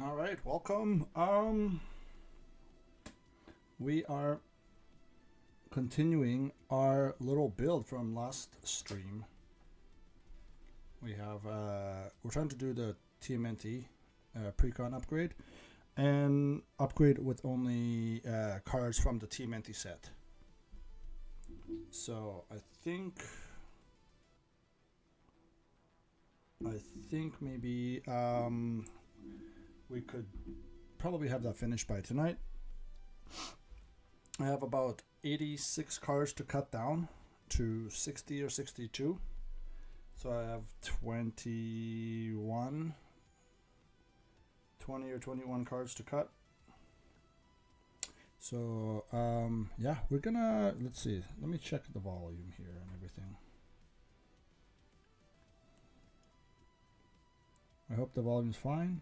All right, welcome. We are continuing our little build from last stream. We have we're trying to do the TMNT PreCon upgrade and upgrade with only cards from the TMNT set. So I think maybe we could probably have that finished by tonight. I have about 86 cards to cut down to 60 or 62. So I have 20 or 21 cards to cut. So yeah, we're gonna, let's see, let me check the volume here and everything. I hope the volume's fine.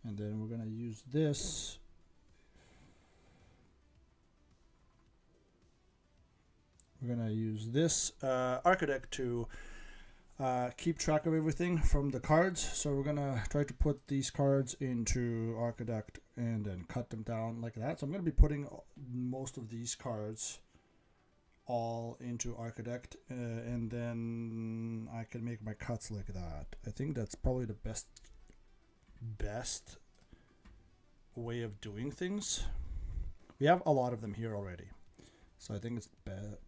And then we're gonna use this. We're gonna use this architect to keep track of everything from the cards. So we're gonna try to put these cards into architect and then cut them down like that. So I'm gonna be putting most of these cards all into architect, and then I can make my cuts like that. I think that's probably the best way of doing things. We have a lot of them here already, so I think it's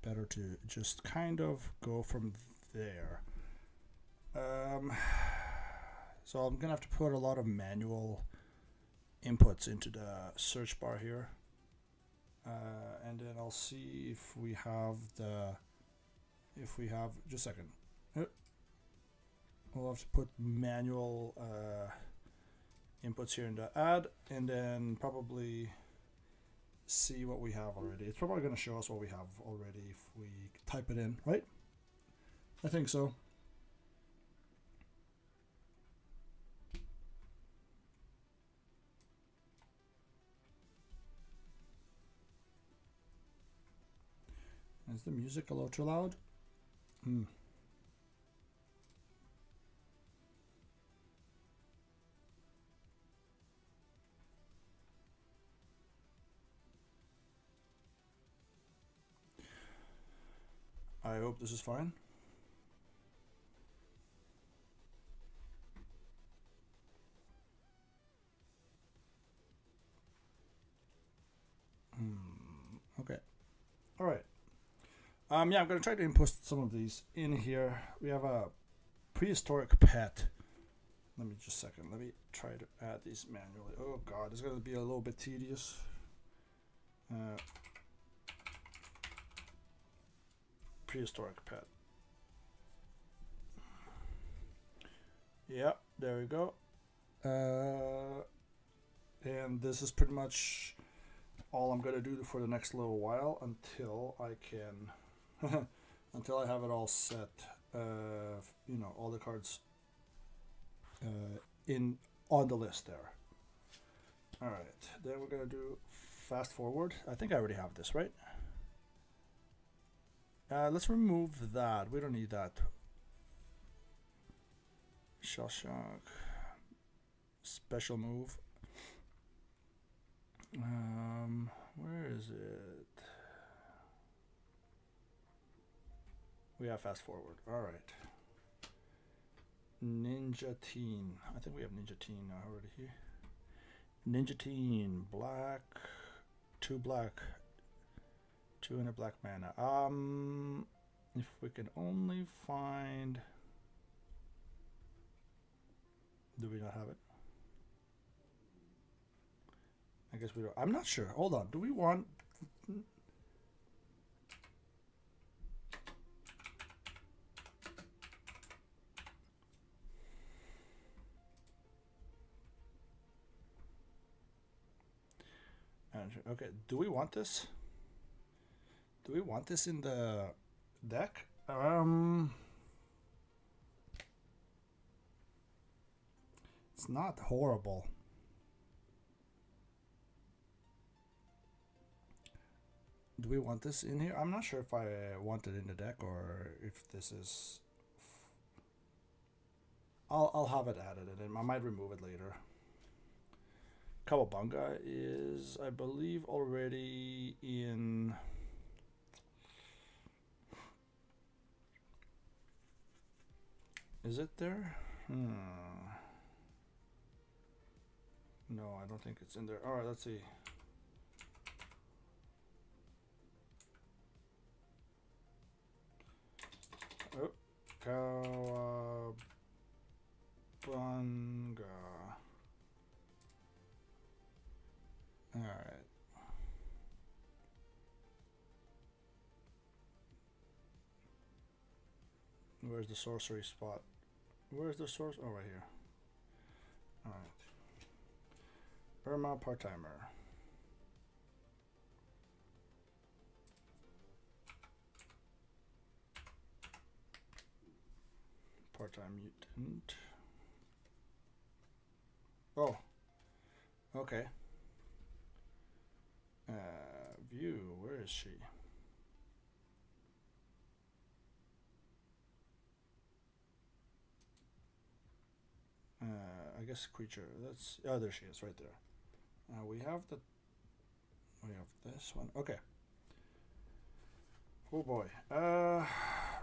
better to just kind of go from there. So I'm gonna have to put a lot of manual inputs into the search bar here, and then I'll see if we have just a second. We'll have to put manual inputs here in the add, and then probably see what we have already. It's probably going to show us what we have already if we type it in, right? I think so. Is the music a little too loud? I hope this is fine. Okay. All right. Yeah, I'm going to try to input some of these in here. We have a prehistoric pet. Let me just a second. Let me try to add these manually. Oh God, it's going to be a little bit tedious. Prehistoric pet. Yeah, there we go. And this is pretty much all I'm gonna do for the next little while until I can until I have it all set. You know, all the cards in on the list there. All right, then we're gonna do fast forward. I think I already have this, right? Let's remove that. We don't need that. Shell shock. Special move. Where is it? We have fast forward. All right. Ninja Teen. I think we have Ninja Teen already here. Ninja Teen. Black. 2 black. 2 and a black mana. If we can only find. Do we not have it? I guess we don't. I'm not sure. Hold on. Do we want? management. Okay, do we want this? Do we want this in the deck? It's not horrible. Do we want this in here? I'm not sure if I want it in the deck or if this is... I'll have it added and I might remove it later. Kawabunga is, I believe, already in... Is it there? No, I don't think it's in there. Alright, let's see. Oh, Kawabunga. Alright. Where's the sorcery spot? Where's the source? Oh, right here. Alright. Irma part-timer. Part-time mutant. Oh. Okay. View. Where is she? I guess creature. That's... Oh, there she is, right there. We have this one. Okay. Oh boy.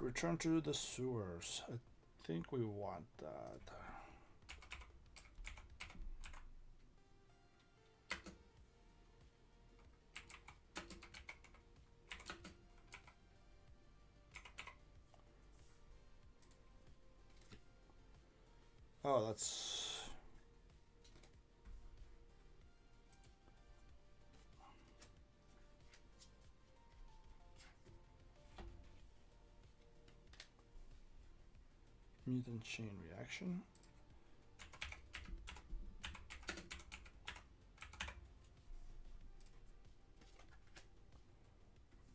Return to the sewers. I think we want that. Oh, that's... Mutant chain reaction.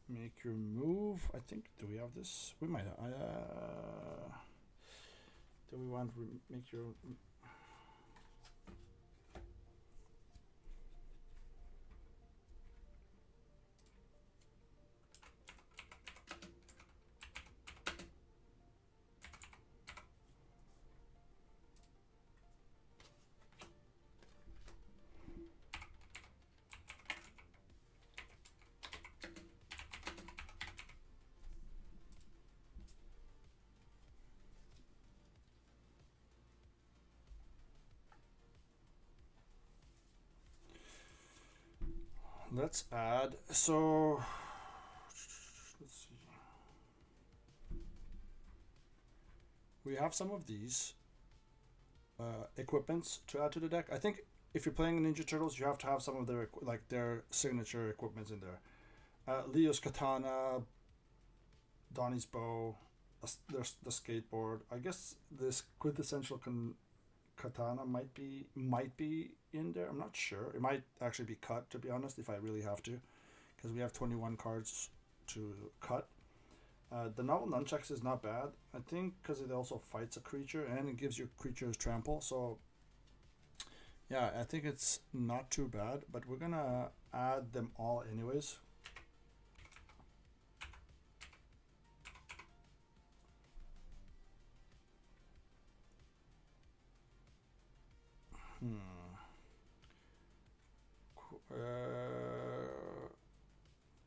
Make your move. I think, do we have this? We might have. Do we want to make your... Let's add, so let's see. We have some of these equipments to add to the deck. I think if you're playing Ninja Turtles, you have to have some of their their signature equipments in there. Leo's katana, Donnie's bow, there's the skateboard. I guess this quintessential katana might be in there. I'm not sure. It might actually be cut, to be honest, if I really have to, because we have 21 cards to cut. The novel nunchucks is not bad, I think, because it also fights a creature and it gives your creatures trample. So yeah, I think it's not too bad, but we're gonna add them all anyways.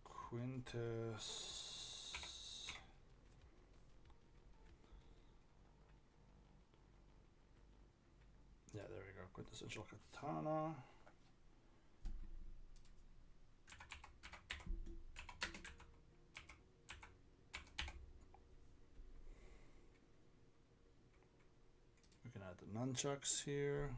Quintus. Yeah, there we go. Quintessential katana. We can add the nunchucks here.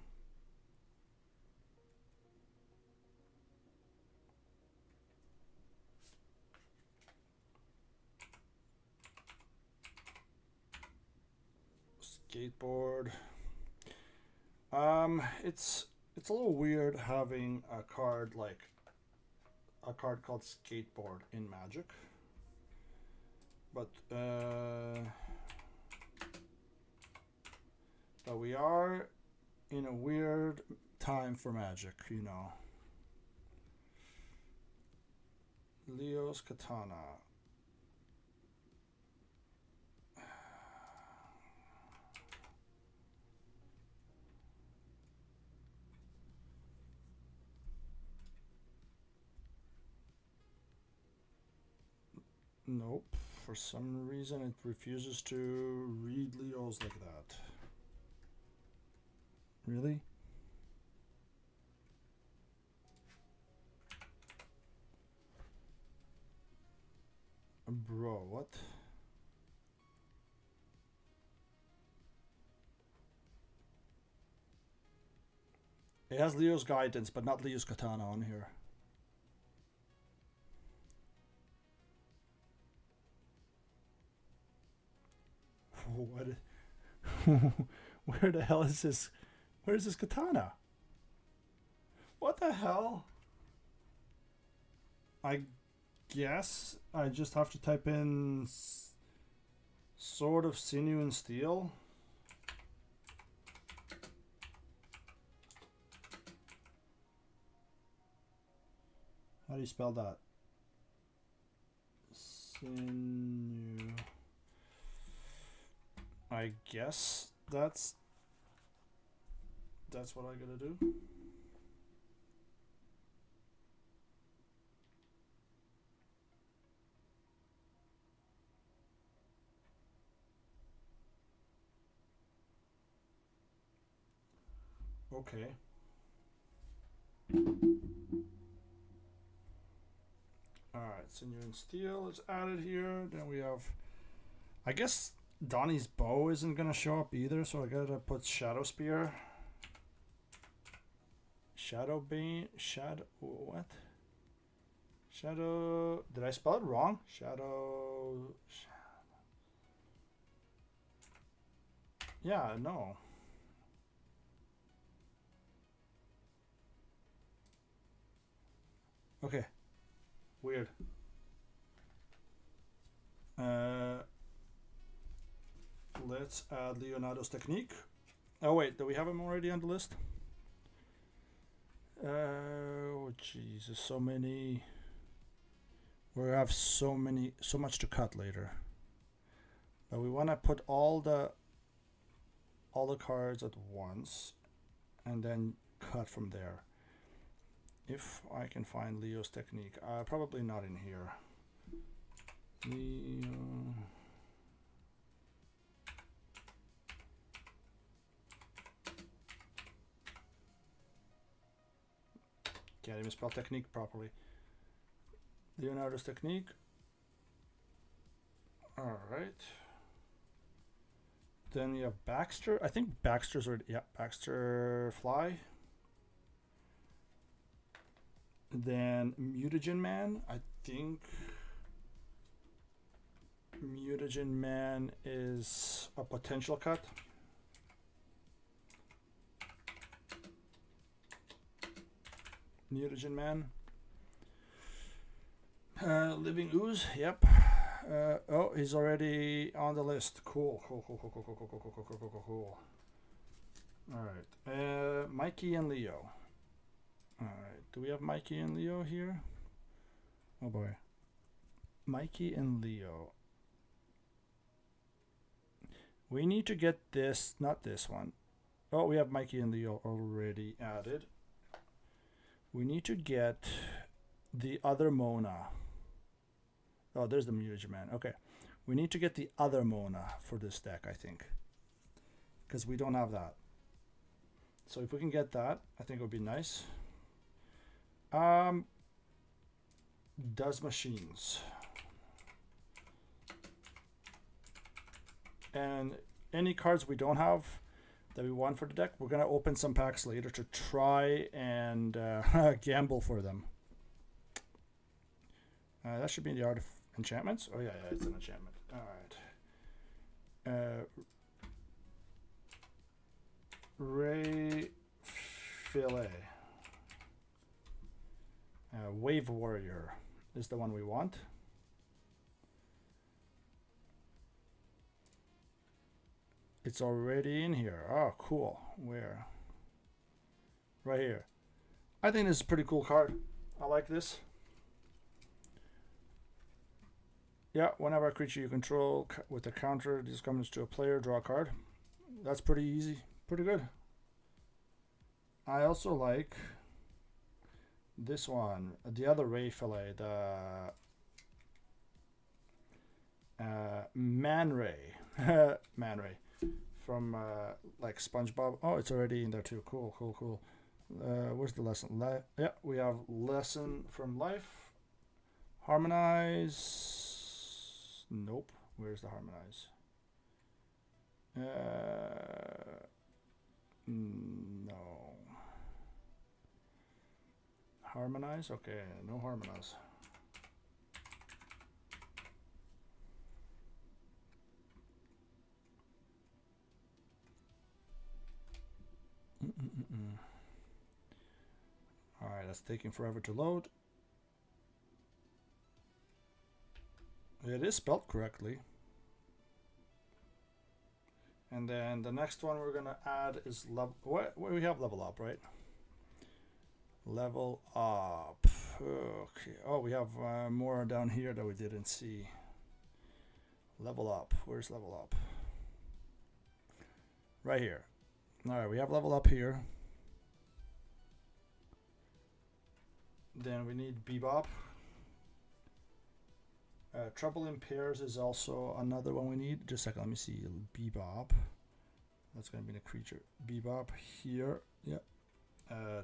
Skateboard. It's a little weird having a card like a card called Skateboard in Magic. But we are in a weird time for Magic, you know. Leo's Katana. Nope, for some reason it refuses to read Leos like that. Really? Bro, what? It has Leo's Guidance, but not Leo's Katana on here. What? Where the hell is this? Where's this katana? What the hell? I guess I just have to type in Sword of Sinew and Steel. How do you spell that? Sinew. I guess that's what I gotta do. Okay. Alright, Sinew and Steel is added here. Then we have, I guess Donnie's bow isn't gonna show up either, so I gotta put Shadow Spear. Shadow Bane, what? Shadow, did I spell it wrong? Shadow. Yeah, no. Okay. Weird. Let's add Leonardo's Technique. Oh wait, do we have him already on the list? Oh Jesus, so many. We have so much to cut later. But we want to put all the cards at once, and then cut from there. If I can find Leo's Technique, probably not in here. Leo. Can't even spell technique properly. Leonardo's Technique. All right. Then we have Baxter. I think Baxter's already, yeah, Baxter Fly. Then Mutagen Man. I think Mutagen Man is a potential cut. Mutagen Man. Living Ooze, yep. Oh, he's already on the list. Cool. Alright. Mikey and Leo. Alright, do we have Mikey and Leo here? Oh boy. Mikey and Leo. We need to get this, not this one. Oh, we have Mikey and Leo already added. We need to get the other Mona. Oh, there's the Mutagen Man. Okay. We need to get the other Mona for this deck, I think. Because we don't have that. So if we can get that, I think it would be nice. Does Machines. And any cards we don't have that we want for the deck, we're going to open some packs later to try and gamble for them. That should be in the Art of Enchantments. Oh yeah, it's an enchantment. All right. Ray Fillet. Wave Warrior is the one we want. It's already in here. Oh, cool. Where? Right here. I think this is a pretty cool card. I like this. Yeah, whenever a creature you control with a counter this comes to a player, draw a card. That's pretty easy. Pretty good. I also like this one, the other Ray Fillet, the Man Ray. Man Ray from like SpongeBob. Oh, it's already in there too. Cool, cool, cool. Where's the lesson? Yeah, we have lesson from life. Harmonize. Nope. Where's the harmonize? No. Harmonize? Okay, no harmonize. Alright, that's taking forever to load. It is spelled correctly. And then the next one we're gonna add is level. What we have level up, right? Level up. Okay. Oh, we have more down here that we didn't see. Level up. Where's level up? Right here. All right, we have level up here. Then we need Bebop. Trouble in Pairs is also another one we need. Just a second, let me see. Bebop. That's going to be the creature. Bebop here. Yep.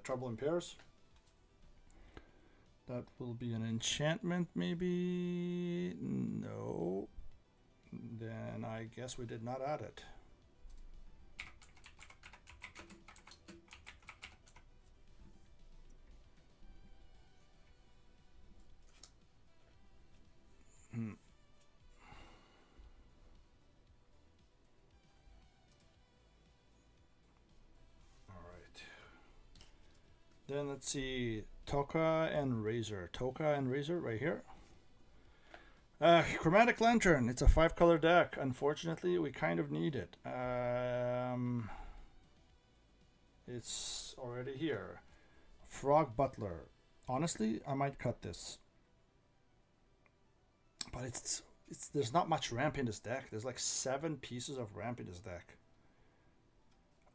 Trouble in Pairs. That will be an enchantment, maybe. No. Then I guess we did not add it. Then let's see, Toka and Razor. Toka and Razor right here. Chromatic Lantern. It's a 5-color deck. Unfortunately, we kind of need it. It's already here. Frog Butler. Honestly, I might cut this. But it's there's not much ramp in this deck. There's like 7 pieces of ramp in this deck.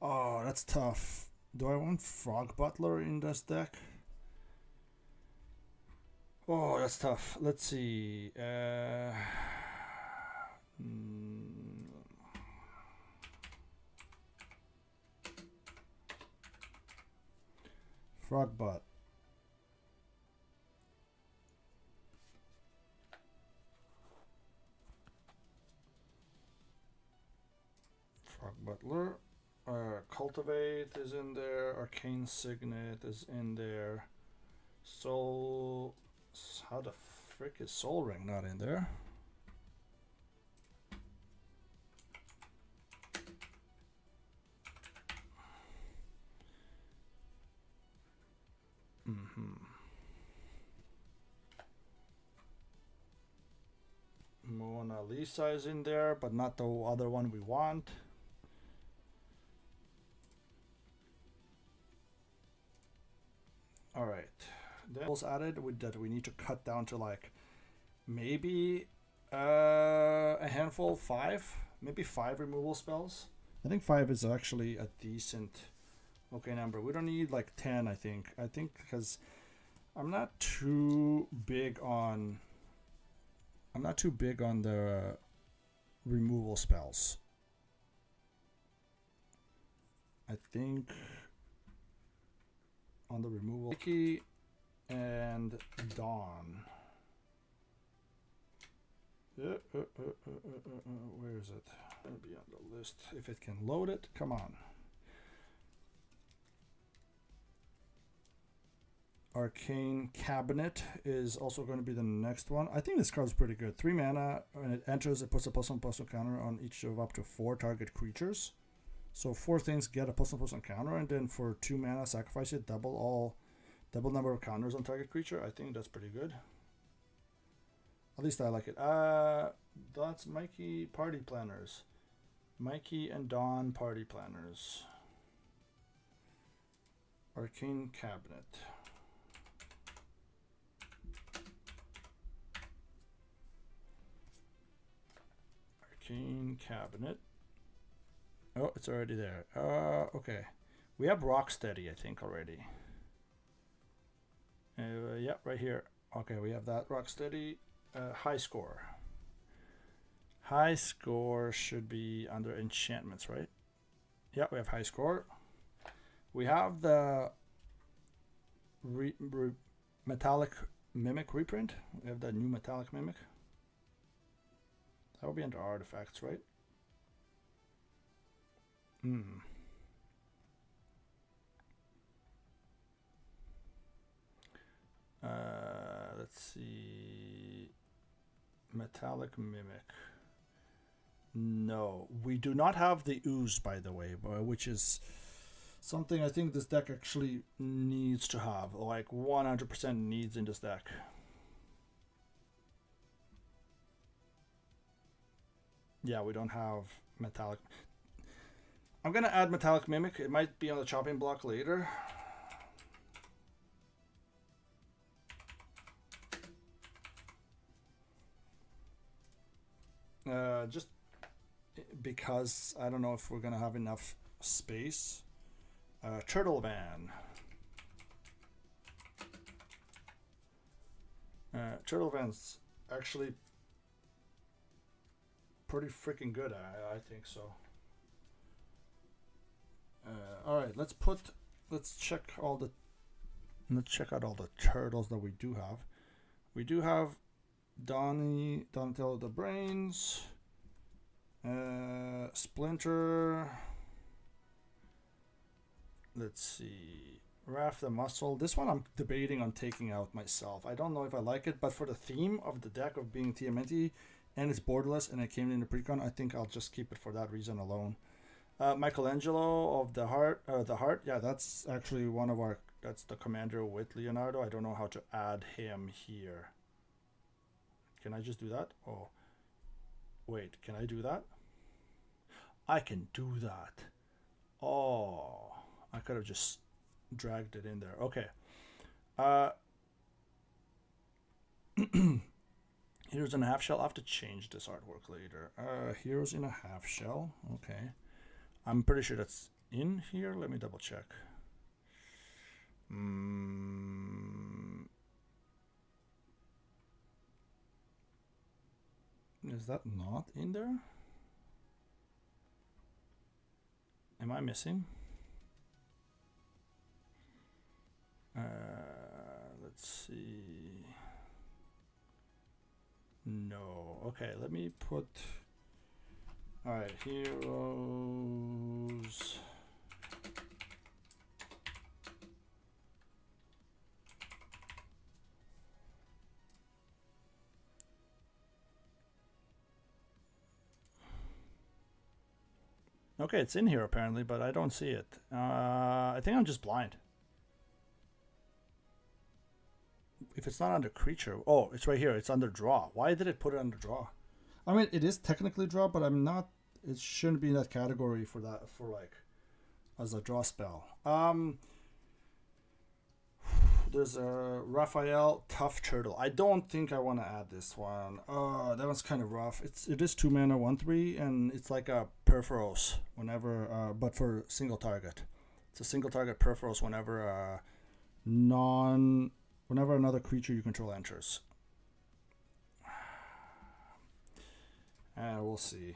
Oh, that's tough. Do I want Frog Butler in this deck? Oh, that's tough. Let's see. Frog Butt. Frog Butler. Cultivate is in there. Arcane Signet is in there. Soul. How the frick is Soul Ring not in there? Mona Lisa is in there, but not the other one we want. All right, then was added with that we need to cut down to like maybe a handful, 5, maybe 5 removal spells. I think 5 is actually a decent number. We don't need like 10. I think because I'm not too big on the removal spells. I think on the removal Mickey and Dawn. Where is it? It'll be on the list if it can load it. Come on. Arcane Cabinet is also going to be the next one. I think this card's pretty good. 3 mana. When it enters, it puts a +1/+1 counter on each of up to 4 target creatures. So 4 things get a +1/+1 counter, and then for 2 mana, sacrifice it, double Double number of counters on target creature. I think that's pretty good. At least I like it. That's Mikey Party Planners. Mikey and Dawn Party Planners. Arcane Cabinet. Arcane Cabinet. Oh, it's already there. Okay. We have Rocksteady, I think, already. Yeah, right here. Okay, we have that Rocksteady. High score. High score should be under enchantments, right? Yeah, we have high score. We have the metallic mimic reprint. We have that new metallic mimic. That will be under artifacts, right? Let's see. Metallic mimic. No, we do not have the ooze, by the way, which is something I think this deck actually needs to have, like 100% needs in this deck. Yeah, we don't have metallic. I'm gonna add metallic mimic. It might be on the chopping block later. Just because I don't know if we're gonna have enough space. Turtle Van. Turtle Van's actually pretty freaking good. I think so. All right, let's check out all the turtles that we do have. We do have Donatello the Brains, Splinter. Let's see, Raph the Muscle. This one I'm debating on taking out myself. I don't know if I like it, but for the theme of the deck of being TMNT and it's borderless and it came in the PreCon, I think I'll just keep it for that reason alone. Michelangelo of the Heart. Yeah, that's actually one of our. That's the Commnader with Leonardo. I don't know how to add him here. Can I just do that? Oh, wait. Can I do that? I can do that. Oh, I could have just dragged it in there. Okay. Heroes in a Half Shell. I have to change this artwork later. Heroes in a Half Shell. Okay. I'm pretty sure that's in here. Let me double check. Is that not in there? Am I missing? Let's see. No. Okay, let me put... Alright, heroes... Okay, it's in here apparently, but I don't see it. I think I'm just blind. If it's not under creature... Oh, it's right here. It's under draw. Why did it put it under draw? I mean, it is technically draw, but I'm not... It shouldn't be in that category for that, for like, as a draw spell. There's a Raphael Tough Turtle. I don't think I want to add this one. That one's kind of rough. It is 2 mana 1/3, and it's like a Perforos whenever, but for single target. It's a single target Perforos whenever whenever another creature you control enters. We'll see.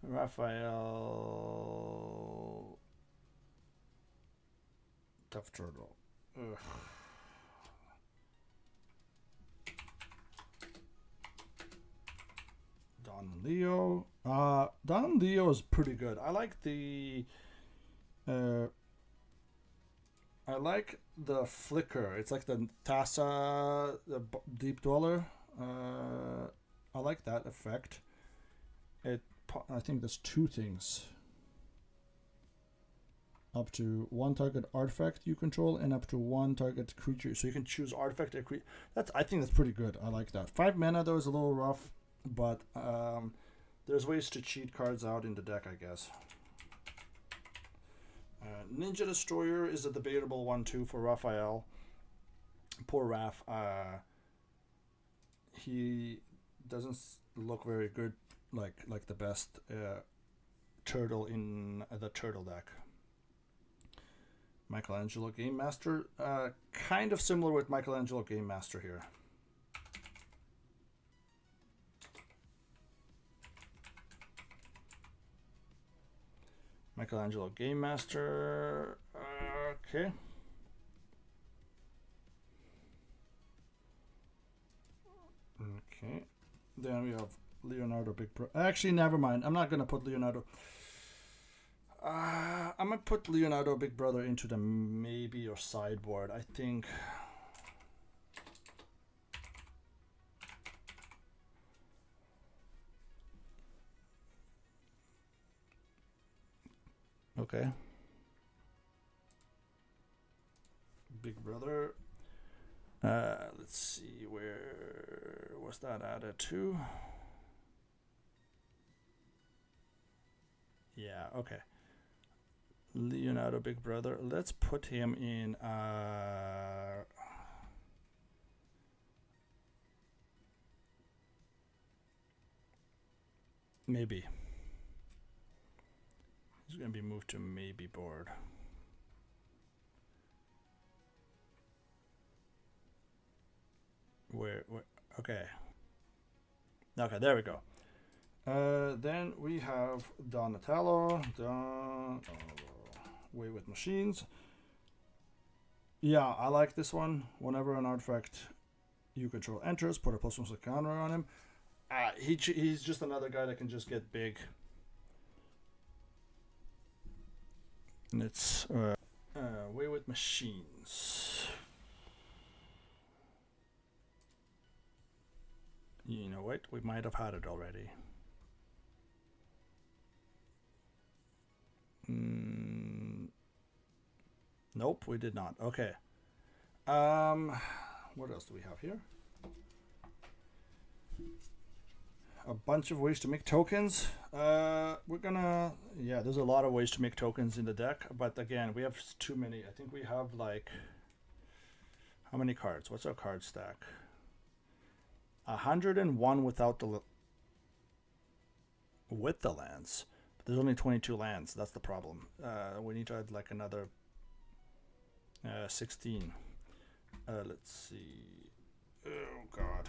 Raphael Tough Turtle. Ugh. Don Leo. Don Leo is pretty good. I like the flicker. It's like the Tassa, the Deep Dweller. I like that effect. I think there's 2 things. up to 1 target artifact you control and up to 1 target creature. So you can choose artifact or creature. I think that's pretty good. I like that. 5 mana though is a little rough, but there's ways to cheat cards out in the deck, I guess. Ninja Destroyer is a debatable one too for Raphael. Poor Raph. He doesn't look very good, like the best turtle in the turtle deck. Michelangelo Game Master, kind of similar with Michelangelo Game Master here. Michelangelo Game Master, okay. Okay, then we have Leonardo Big Brother. Actually, never mind. I'm not gonna put Leonardo. I'm gonna put Leonardo Big Brother into the maybe or sideboard. I think. Okay. Big Brother. Let's see, where was that added to? Yeah, okay. Leonardo Big Brother. Let's put him in maybe. He's gonna be moved to maybe board. Where okay. Okay, there we go. Then we have Donatello, Way with Machines. Yeah, I like this one. Whenever an artifact you control enters, put a +1 counter on him. He's just another guy that can just get big. And it's Way with Machines. You know what? We might have had it already. Nope, we did not. Okay. What else do we have here? A bunch of ways to make tokens. We're gonna, yeah, there's a lot of ways to make tokens in the deck, but again, we have too many. I think we have like, how many cards? What's our card stack? 101 without the with the lands. But there's only 22 lands. That's the problem. We need to add like another 16. Let's see. Oh God.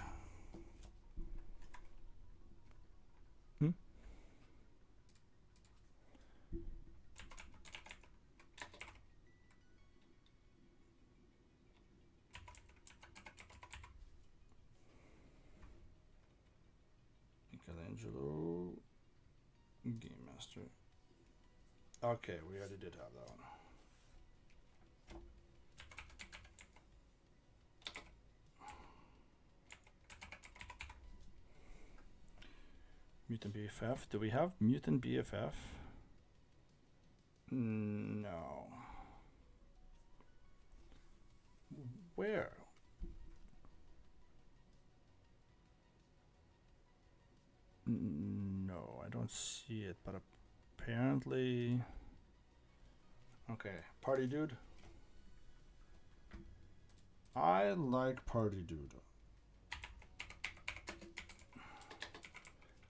Michelangelo Game Master. Okay, we already did have that one. Mutant BFF. Do we have Mutant BFF? No. Where? No, I don't see it, but apparently. Okay, Party Dude. I like Party Dude.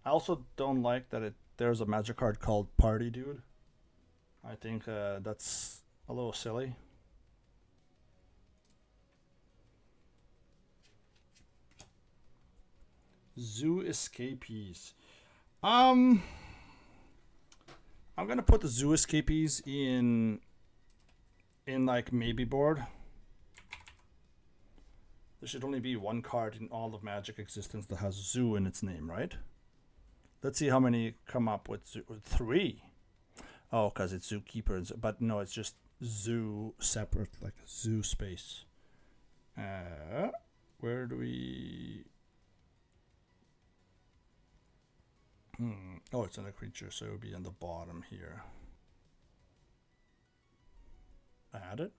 I also don't like that there's a magic card called Party Dude. I think that's a little silly. Zoo Escapees. I'm gonna put the Zoo Escapees in like maybe board. There should only be one card in all of Magic existence that has Zoo in its name, right? Let's see how many come up with Zoo. 3. Oh, because it's Zookeeper. But no, it's just Zoo separate, like Zoo space. Where do we... Oh, it's on a creature, so it would be on the bottom here. add it?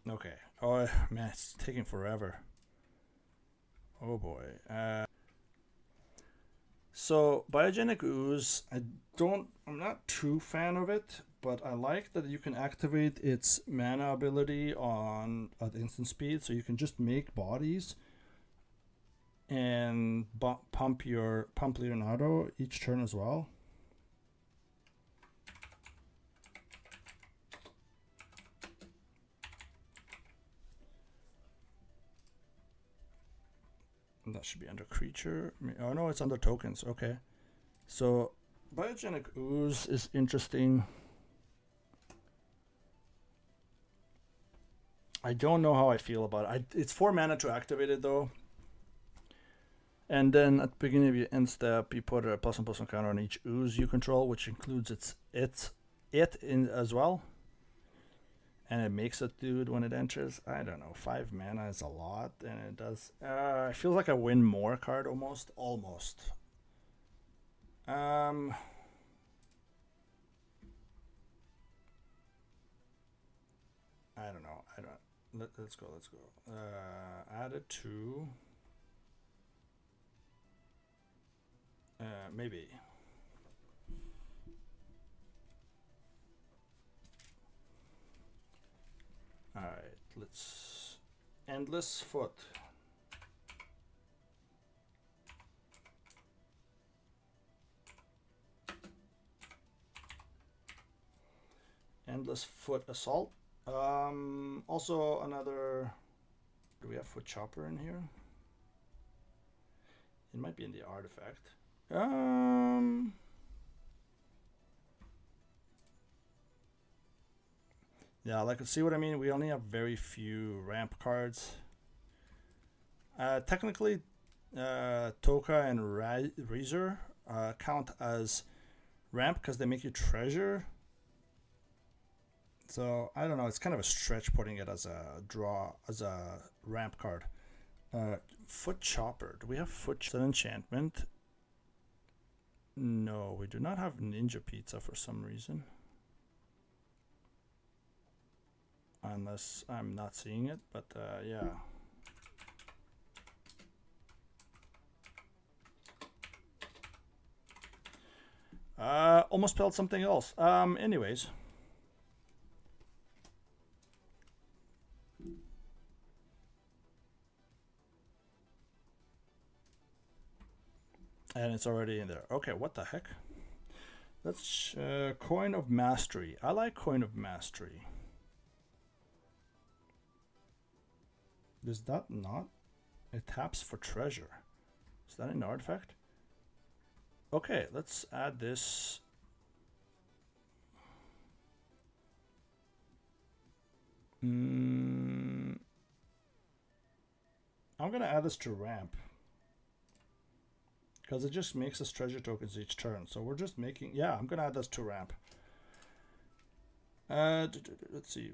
Okay. Oh man, it's taking forever. Oh boy. So biogenic ooze, I'm not too fan of it, but I like that you can activate its mana ability on at instant speed, so you can just make bodies and pump Leonardo each turn as well. And that should be under creature. Oh no, it's under tokens. Okay. So biogenic ooze is interesting. I don't know how I feel about it. It's 4 mana to activate it though. And then at the beginning of your end step, you put a +1/+1 counter on each ooze you control, which includes it in as well. And it makes it do it when it enters. I don't know. 5 mana is a lot, and it does. It feels like a win more card almost. I don't know. Let's go. Add it to. Maybe. All right, let's Endless Foot. Endless Foot Assault. Also another. Do we have Foot Chopper in here? It might be in the artifact. Yeah, like, see what I mean? We only have very few ramp cards. Technically, Toka and Razor count as ramp because they make you treasure. So I don't know. It's kind of a stretch putting it as a ramp card. Foot Chopper. Do we have Foot enchantment? No, we do not have Ninja Pizza for some reason. Unless I'm not seeing it, but yeah. Almost spelled something else. Anyways. And it's already in there. Okay, what the heck? That's Coin of Mastery. I like Coin of Mastery. Is that not? It taps for treasure. Is that an artifact? Okay, let's add this. I'm gonna add this to ramp because it just makes us treasure tokens each turn. So we're just making. Yeah, I'm gonna add this to ramp. Let's see.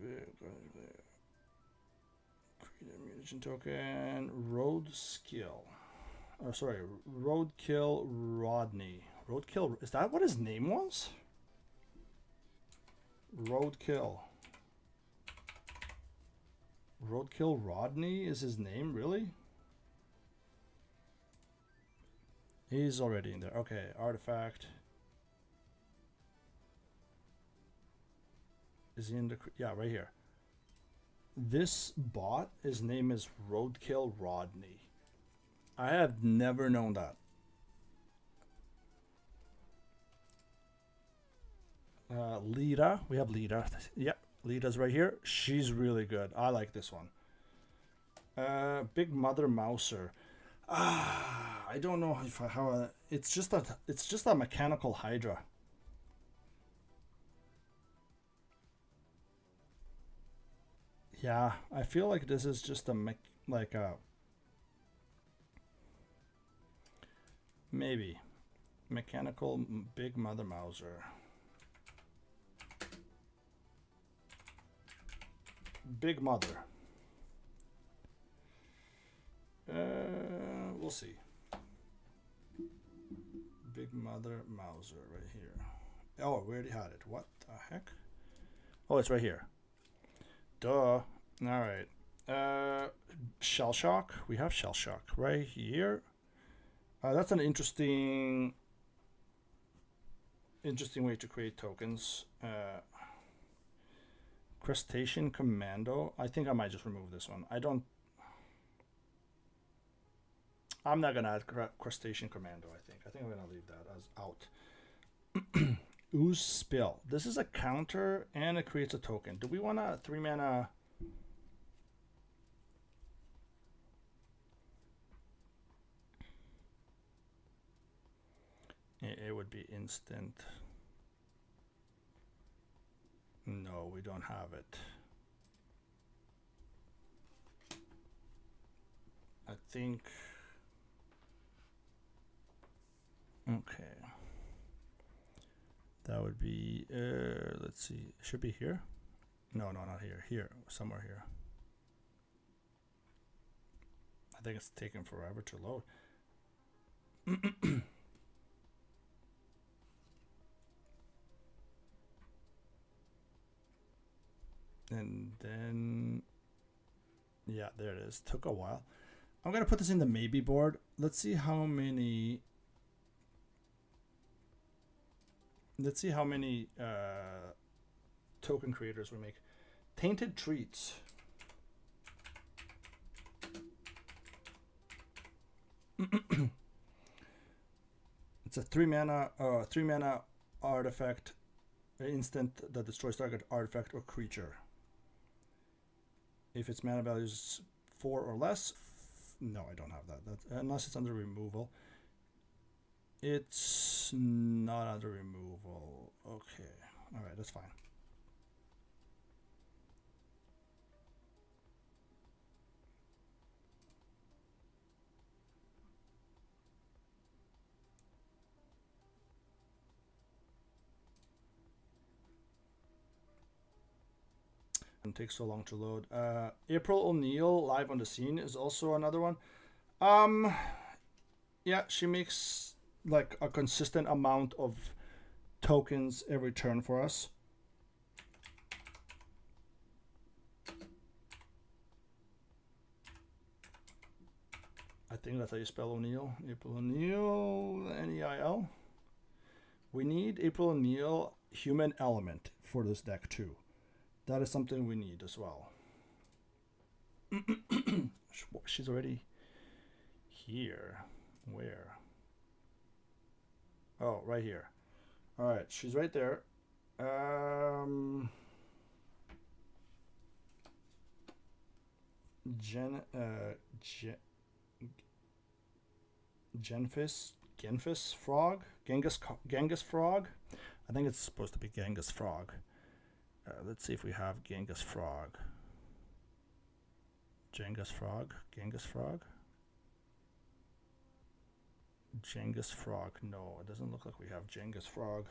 Create a mutation token. Road skill. Oh, sorry, Roadkill Rodney. Roadkill, is that what his name was? Roadkill. Roadkill Rodney is his name, really? He's already in there. Okay, artifact. Is he in the... Yeah, right here. This bot, his name is Roadkill Rodney. I have never known that. Lita, we have Lita. Yep, Lita's right here. She's really good. I like this one. Big Mother Mouser. I don't know how. It's just a mechanical Hydra. Yeah, I feel like this is just a maybe mechanical Big Mother Mouser. Big Mother. We'll see. Big Mother Mouser right here. Oh, we already had it. What the heck? Oh, it's right here. Duh. All right. Shell shock. We have shell shock right here. That's an interesting way to create tokens. Crustacean Commando. I think I might just remove this one. I'm not gonna add Crustacean Commando. I think I'm gonna leave that as out. Ooze Spill. This is a counter and it creates a token. Do we want a 3-mana? It would be instant. No, we don't have it. I think. Okay. That would be, let's see, it should be here. No, not here. Here, somewhere here. I think it's taking forever to load. And then, yeah, there it is. Took a while. I'm going to put this in the maybe board. Let's see how many token creators we make. Tainted Treats. It's a 3-mana artifact, instant that destroys target artifact or creature. If its mana value is 4 or less, no, I don't have that. That's, unless it's under removal. It's not under removal. Okay, all right, that's fine. Takes so long to load. April O'Neil live on the scene is also another one. Yeah, she makes like a consistent amount of tokens every turn for us. I think that's how you spell O'Neil. April O'Neil, N-E-I-L. We need April O'Neil human element for this deck too. That is something we need as well. She's already here. Where? Oh, right here. All right, she's right there. Genfis Frog? Genghis Frog? I think it's supposed to be Genghis Frog. Let's see if we have Genghis Frog. Genghis Frog? Genghis Frog? Genghis Frog. No, it doesn't look like we have Genghis Frog.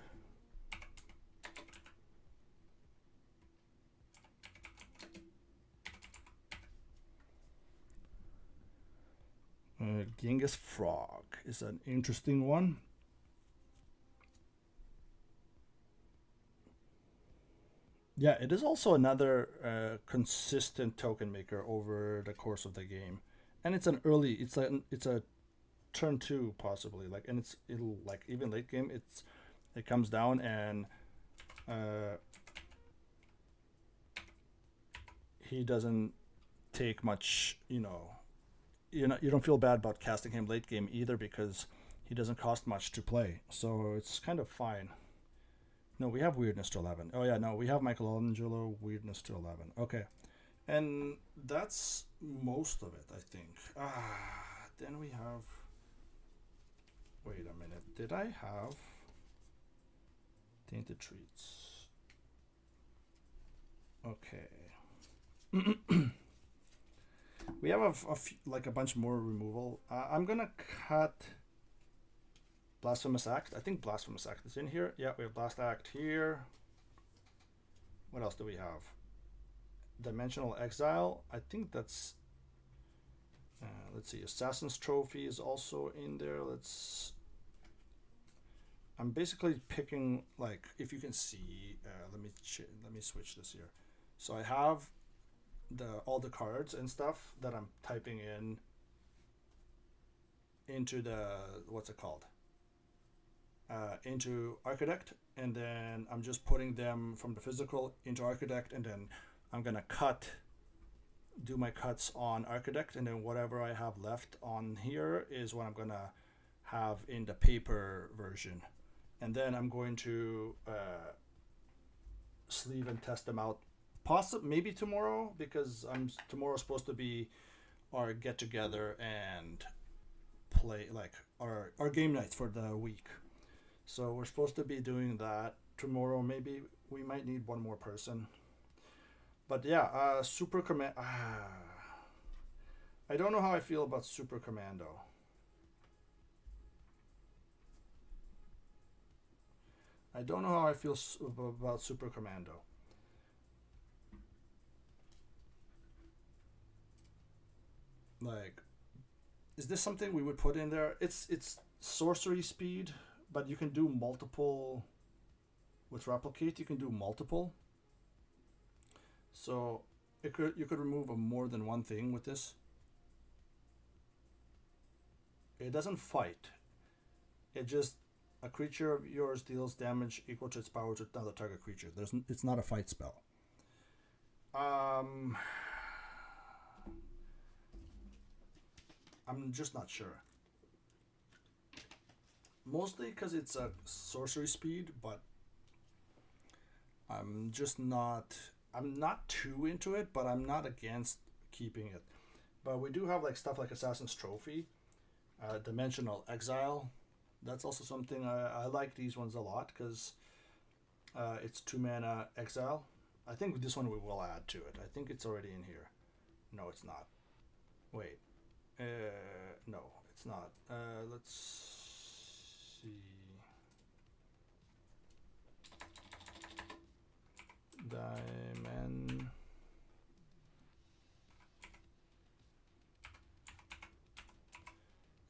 Genghis Frog is an interesting one. Yeah, it is also another consistent token maker over the course of the game, and it's an early. It's a turn 2 possibly. Like, and it'll like even late game. It comes down and he doesn't take much. You don't feel bad about casting him late game either because he doesn't cost much to play. So it's kind of fine. No, we have weirdness to 11. Oh yeah, no, we have Michelangelo weirdness to 11. Okay, and that's most of it, I think. Then we have. Wait a minute. Did I have Tainted Treats? Okay. We have a bunch more removal. I'm gonna cut Blasphemous Act. I think Blasphemous Act is in here. Yeah, we have Blast Act here. What else do we have? Dimensional Exile. I think that's. Let's see. Assassin's Trophy is also in there. I'm basically picking, like, if you can see, let me switch this here. So I have all the cards and stuff that I'm typing into the, what's it called? Into Architect, and then I'm just putting them from the physical into Architect, and then I'm gonna do my cuts on Architect, and then whatever I have left on here is what I'm gonna have in the paper version. And then I'm going to sleeve and test them out, maybe tomorrow, because tomorrow's supposed to be our get together and play, like our game nights for the week. So we're supposed to be doing that tomorrow. Maybe we might need one more person. But yeah, Super Command. I don't know how I feel about Super Commando. I don't know how I feel about Super Commando. Like, is this something we would put in there? It's sorcery speed, but you can do multiple. With replicate, you can do multiple. So you could remove more than one thing with this. It doesn't fight. It just, a creature of yours deals damage equal to its power to another target creature. It's not a fight spell. I'm just not sure. Mostly because it's a sorcery speed, but I'm not too into it, but I'm not against keeping it. But we do have like stuff like Assassin's Trophy, Dimensional Exile. That's also something I like these ones a lot, because it's 2 mana exile. I think this one we will add to it. I think it's already in here. No, it's not. Wait. No, it's not. Let's see.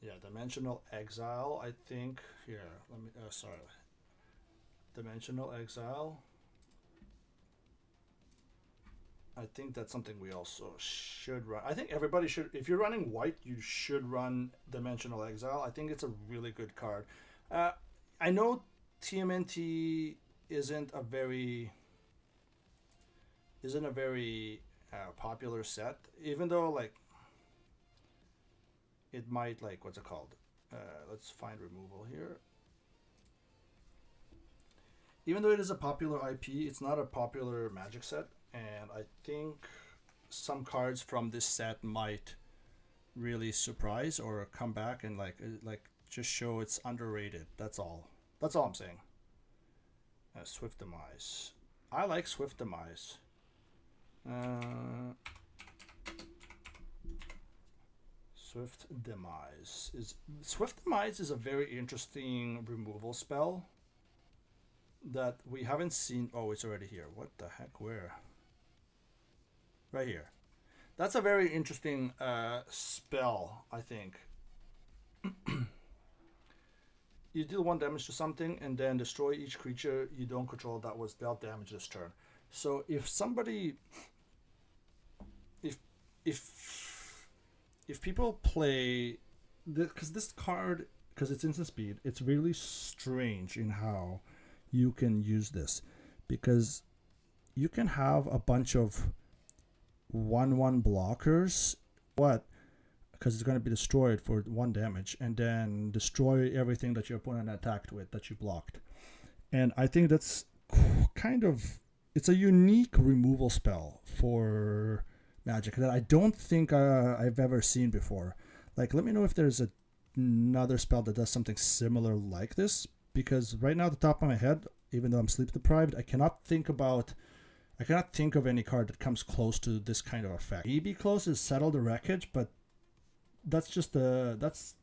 Yeah, Dimensional Exile, I think. Here, let me, sorry. Dimensional Exile. I think that's something we also should run. I think everybody should, if you're running white, you should run Dimensional Exile. I think it's a really good card. I know TMNT isn't a very popular set, even though like it might, like, what's it called? Let's find removal here. Even though it is a popular IP, it's not a popular Magic set, and I think some cards from this set might really surprise or come back and like just show it's underrated. That's all I'm saying. Swift Demise. I like Swift Demise. Swift Demise is a very interesting removal spell that we haven't seen. Oh, it's already here. What the heck? Where? Right here. That's a very interesting spell, I think. You deal 1 damage to something and then destroy each creature you don't control that was dealt damage this turn. So if somebody, if people play, because this card, because it's instant speed, it's really strange in how you can use this, because you can have a bunch of 1/1 blockers, because it's going to be destroyed for 1 damage, and then destroy everything that your opponent attacked with that you blocked. And I think that's kind of, it's a unique removal spell for Magic that I don't think I've ever seen before. Like, let me know if there's another spell that does something similar like this, because right now at the top of my head, even though I'm sleep deprived, I cannot think of any card that comes close to this kind of effect. Maybe close is Settle the Wreckage, but that's just that's,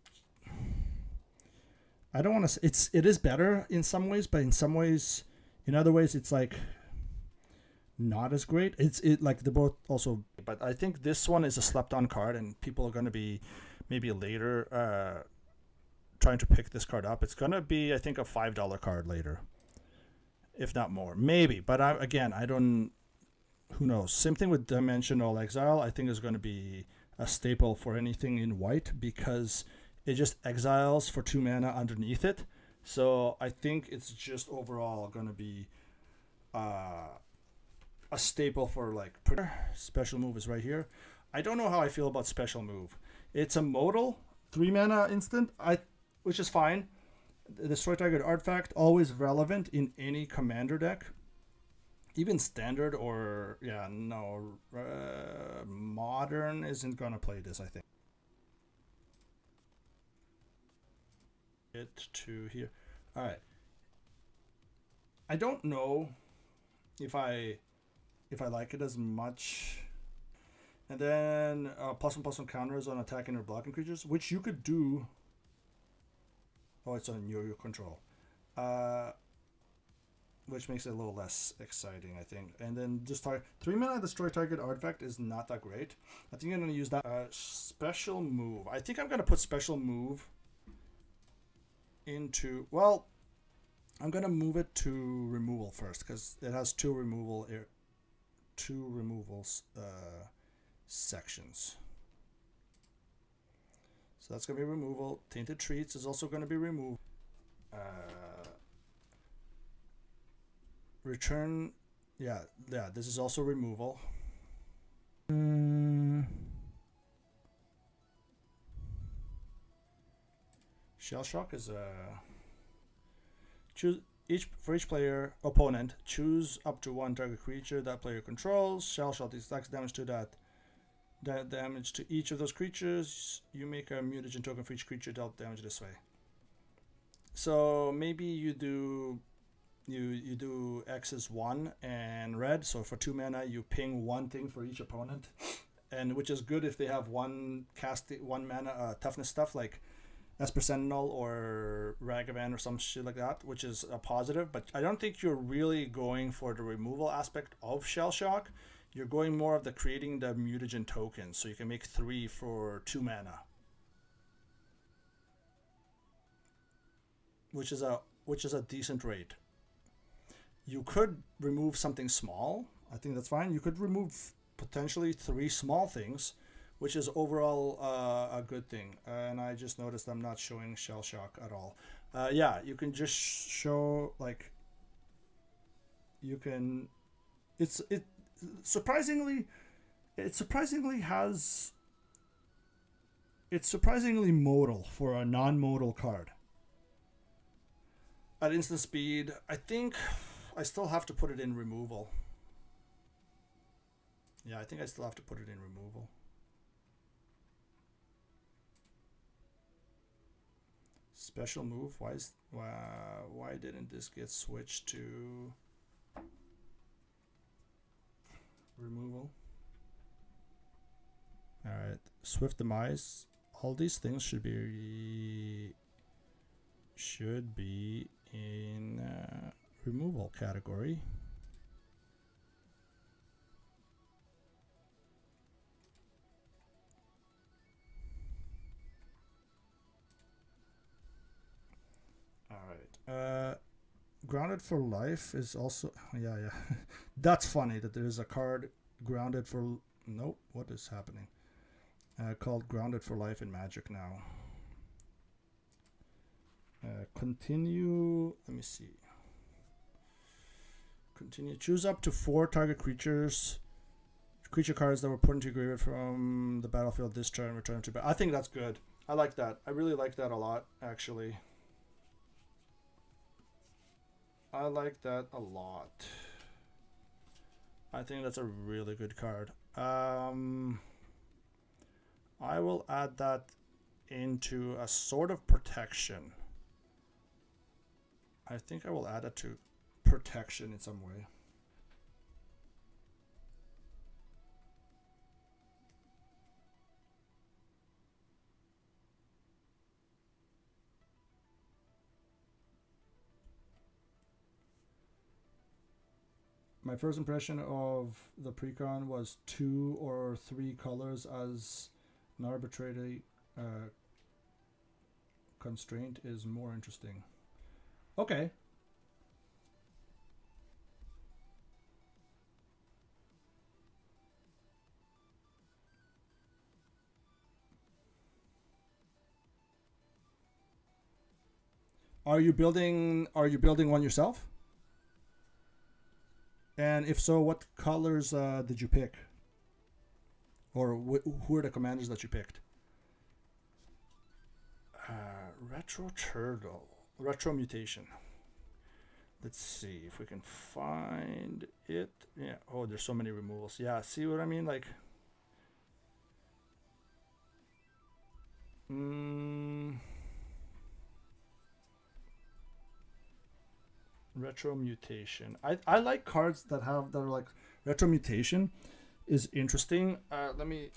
I don't want to, it is better in some ways, but in other ways it's like not as great. It like they're both also, but I think this one is a slept on card, and people are going to be maybe later trying to pick this card up, it's gonna be, I think, a $5 card later, if not more, maybe. But again, I don't. Who knows? Same thing with Dimensional Exile. I think is going to be a staple for anything in white because it just exiles for 2 mana underneath it. So I think it's just overall going to be a staple for like special move is right here. I don't know how I feel about special move. It's a modal 3 mana instant, which is fine. The destroy target artifact, always relevant in any commander deck. Even standard or modern isn't gonna play this, I think. It to here. All right. I don't know if I like it as much. And then +1/+1 counters on attacking or blocking creatures, which you could do. Oh, it's on your control. Which makes it a little less exciting, I think. And then just 3 mana destroy target artifact is not that great. I think I'm going to use that special move. I think I'm going to put special move into, well, I'm going to move it to removal first because it has two removals sections. So that's going to be removal. Tainted Treats is also going to be removed. Return, this is also removal. Shell Shock is choose for each player opponent, choose up to 1 target creature that player controls. Shell Shock deals damage to that damage to each of those creatures. You make a mutagen token for each creature dealt damage this way. So maybe you do X is 1 and red, so for 2 mana you ping 1 thing for each opponent, and which is good if they have 1 mana toughness stuff like Esper Sentinel or Ragavan or some shit like that, which is a positive. But I don't think you're really going for the removal aspect of Shell Shock. You're going more of the creating the mutagen tokens, so you can make 3 for 2 mana, which is a decent rate. You could remove something small. I think that's fine. You could remove potentially 3 small things, which is overall a good thing. And I just noticed I'm not showing Shell Shock at all. You can just show like you can. It surprisingly modal for a non-modal card. At instant speed, I think I still have to put it in removal. Yeah, I think I still have to put it in removal. Special move. Why didn't this get switched to removal? All right, Swift Demise. All these things should be in removal category. All right. Grounded for Life is also That's funny that there is a card grounded for nope. What is happening? Called Grounded for Life in Magic now. Continue. Let me see. Continue. Choose up to 4 target creature cards that were put into your graveyard from the battlefield this turn. Return to battle. I think that's good. I like that. I really like that a lot, actually. I like that a lot. I think that's a really good card. I will add that into a sort of protection. I think I will add it to protection in some way. My first impression of the PreCon was 2 or 3 colors as an arbitrary constraint is more interesting. Okay. Are you building one yourself? And if so, what colors did you pick? Or who are the commanders that you picked? Retro Turtle. Retro Mutation. Let's see if we can find it. Yeah. Oh, there's so many removals. Yeah, see what I mean? Like... Retro Mutation. I like cards that are like... Retro Mutation is interesting. Let me...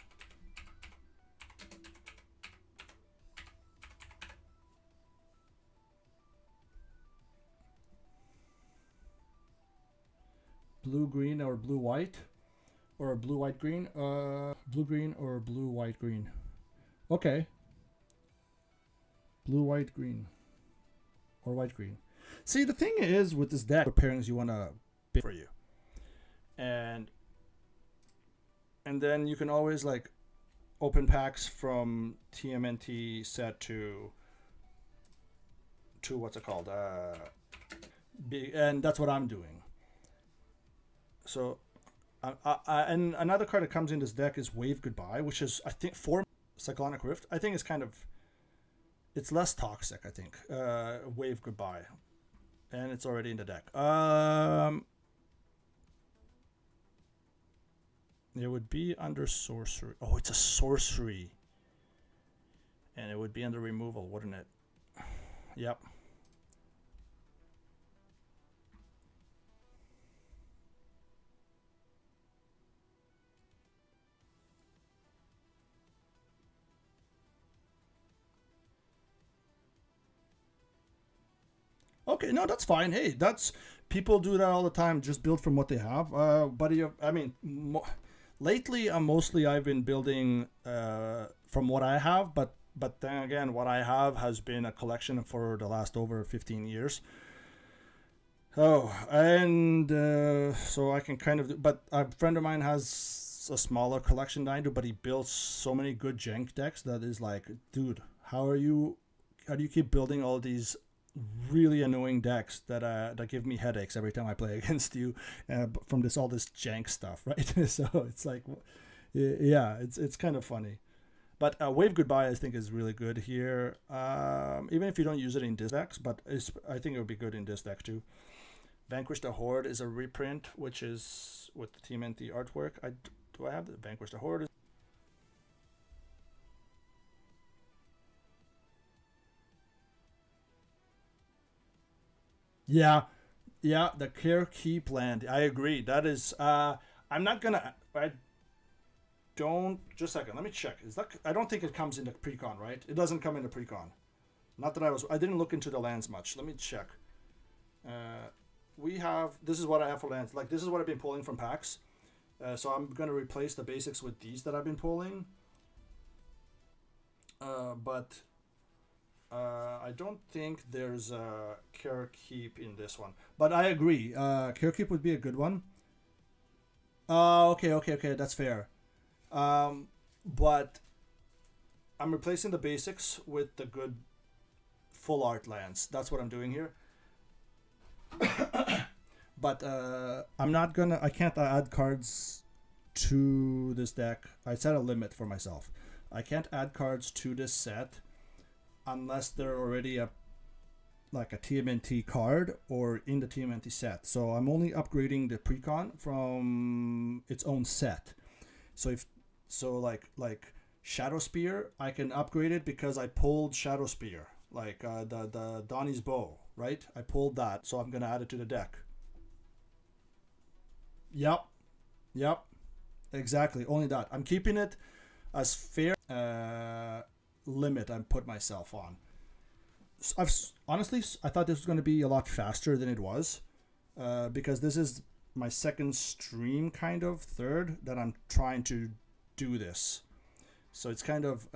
Blue-green or blue-white? Or blue-white-green? Blue-green or blue-white-green? Okay. Blue-white-green. Or white-green. See, the thing is with this deck, the pairings you want to pick for you. And then you can always like open packs from TMNT set to what's it called? And that's what I'm doing. So, and another card that comes in this deck is Wave Goodbye, which is, I think, 4 Cyclonic Rift. I think it's kind of, it's less toxic, I think. Wave Goodbye. And it's already in the deck. It would be under sorcery. Oh, it's a sorcery. And it would be under removal, wouldn't it? Yep. Okay, no, that's fine. Hey, that's... People do that all the time. Just build from what they have. But I mean... Lately, mostly I've been building from what I have, but then again, what I have has been a collection for the last over 15 years. Oh, and so I can kind of... But a friend of mine has a smaller collection than I do, but he builds so many good jank decks that is like, dude, how do you keep building all these really annoying decks that give me headaches every time I play against you from all this jank stuff, right? So it's like, yeah, it's kind of funny. But Wave Goodbye I think is really good here, even if you don't use it in this decks, but I think it would be good in this deck too. Vanquish the Horde is a reprint, which is with the TMNT artwork. Do I have the Vanquish the Horde? Yeah, yeah, the Care Keep land. I agree. That is, I'm not gonna. I don't. Just a second. Let me check. Is that? I don't think it comes into PreCon, right? It doesn't come into PreCon. Not that I didn't look into the lands much. Let me check. We have. This is what I have for lands. Like this is what I've been pulling from packs. So I'm gonna replace the basics with these that I've been pulling. But. I don't think there's a Care Keep in this one, but I agree. Care Keep would be a good one. Okay, that's fair. But I'm replacing the basics with the good full art lands. That's what I'm doing here. But I'm not gonna. I can't add cards to this deck. I set a limit for myself. I can't add cards to this set unless they're already like a TMNT card or in the TMNT set. So I'm only upgrading the PreCon from its own set. So like Shadow Spear, I can upgrade it because I pulled Shadow Spear, like the Donnie's Bow, right? I pulled that, so I'm gonna add it to the deck. Yep, exactly. Only that. I'm keeping it as fair. Limit I put myself on. Honestly, I thought this was going to be a lot faster than it was, because this is my second stream, kind of third, that I'm trying to do this. So it's kind of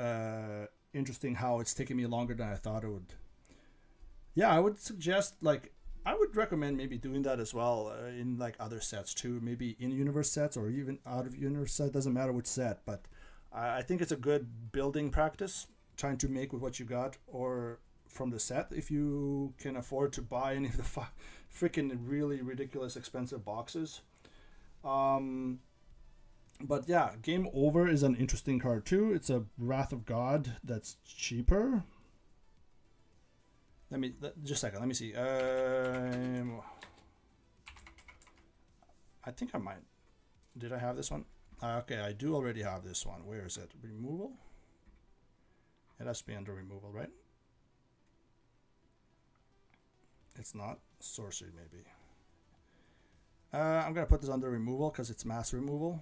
interesting how it's taking me longer than I thought it would. Yeah, I would suggest, like, I would recommend maybe doing that as well in like other sets too. Maybe in universe sets or even out of universe set. Doesn't matter which set, but I think it's a good building practice. Trying to make with what you got or from the set if you can afford to buy any of the freaking really ridiculous expensive boxes. But yeah, Game Over is an interesting card too. It's a Wrath of God that's cheaper. Just a second. Let me see. I think I might. Did I have this one? Okay, I do already have this one. Where is it? Removal? It has to be under removal, right? It's not. Sorcery, maybe. I'm going to put this under removal because it's mass removal.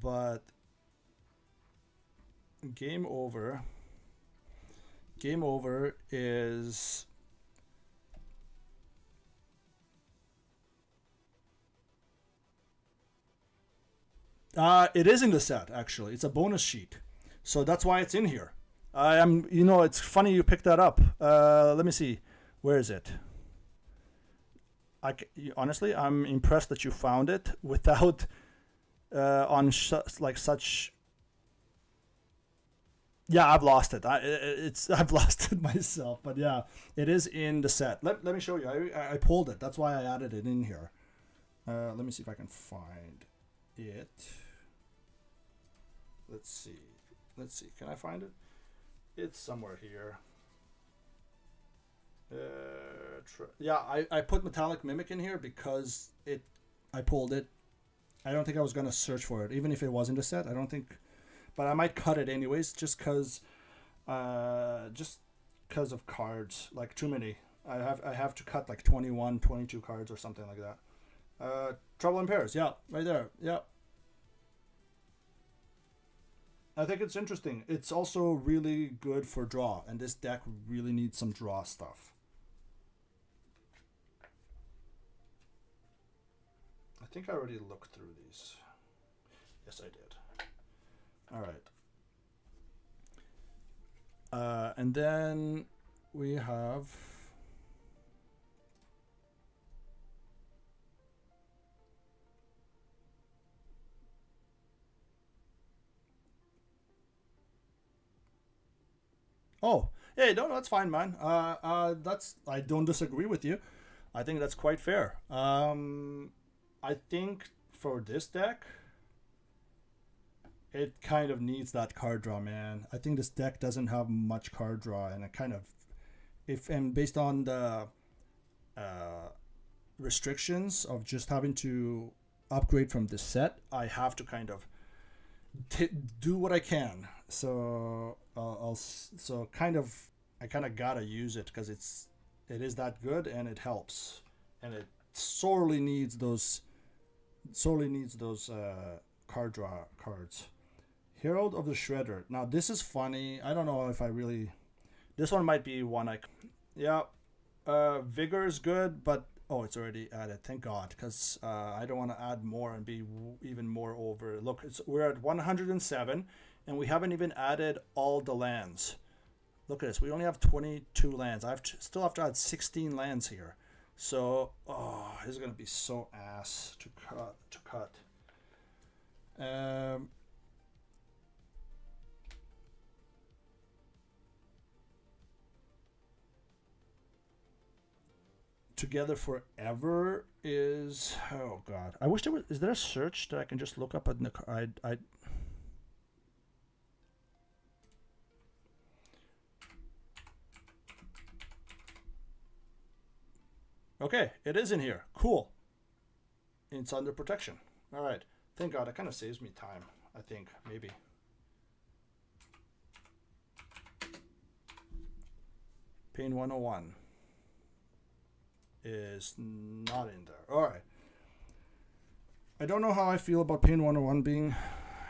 But Game Over is it is in the set actually. It's a bonus sheet, so that's why it's in here. It's funny you picked that up. Let me see, where is it? Honestly, I'm impressed that you found it without on such. Yeah, I've lost it. I've lost it myself. But yeah, it is in the set. Let me show you. I pulled it. That's why I added it in here. Let me see if I can find it. Let's see. Can I find it? It's somewhere here. Yeah, I put Metallic Mimic in here because I pulled it. I don't think I was gonna search for it, even if it was in the set. I don't think. But I might cut it anyways, just cause of cards, like too many. I have to cut like 21, 22 cards or something like that. Trouble in Pairs, yeah, right there, yeah. I think it's interesting. It's also really good for draw, and this deck really needs some draw stuff. I think I already looked through these. Yes, I did. All right. And then we have oh, hey, no, that's fine, man. I don't disagree with you. I think that's quite fair. I think for this deck, it kind of needs that card draw, man. I think this deck doesn't have much card draw, and it kind of, based on the restrictions of just having to upgrade from this set, I have to kind of do what I can. So I kind of gotta use it because it is that good and it helps, and it sorely needs those card draw cards. Herald of the Shredder. Now this is funny. I don't know if I really. This one might be one I. Yeah, Vigor is good, but it's already added. Thank God, because I don't want to add more and be even more over. Look, we're at 107, and we haven't even added all the lands. Look at this. We only have 22 lands. Still have to add 16 lands here. So, this is gonna be so ass to cut. Together Forever is, oh god, I wish there was. Is there a search that I can just look up at the I Okay, it is in here. Cool. It's under protection. All right. Thank God. That kind of saves me time, I think. Maybe. Pain 101 is not in there. All right. I don't know how I feel about Pain 101 being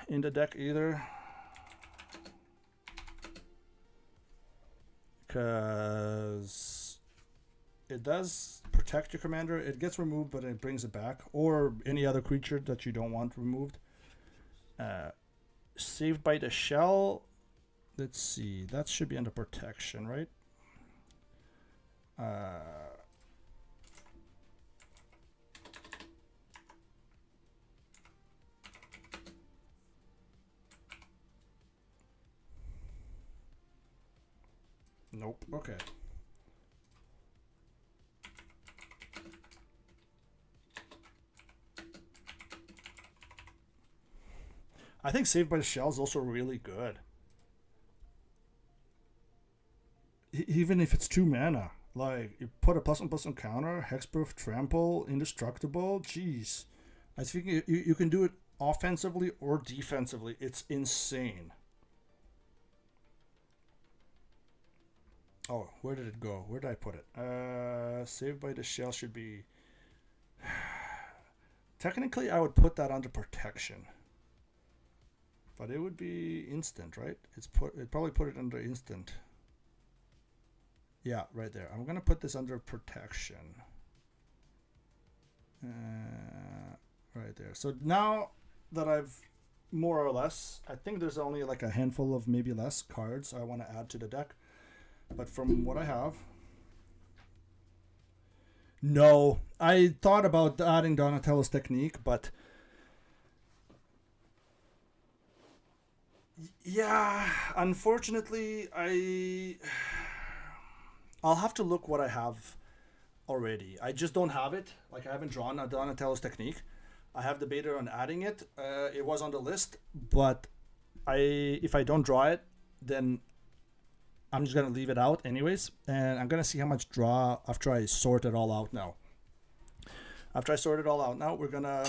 in the deck either. Because it does protect your commander. It gets removed, but it brings it back. Or any other creature that you don't want removed. Saved by the shell. Let's see. That should be under protection, right? Nope. Okay. I think Saved by the Shell is also really good. Even if it's 2 mana. Like, you put a +1/+1 counter, hexproof, trample, indestructible. Jeez. I think you can do it offensively or defensively. It's insane. Oh, where did it go? Where did I put it? Saved by the Shell should be... Technically, I would put that under protection. But it would be instant, right? It probably put it under instant. Yeah, right there. I'm gonna put this under protection. Right there. So now that I've more or less, I think there's only like a handful of maybe less cards I want to add to the deck. But from what I have, no. I thought about adding Donatello's Technique, but yeah, unfortunately, I'll have to look what I have already. I just don't have it. Like, I haven't drawn a Donatello's Technique. I have debated on adding it. It was on the list, but if I don't draw it, then I'm just gonna leave it out anyways, and I'm gonna see how much draw after I sort it all out now. After I sort it all out now, we're gonna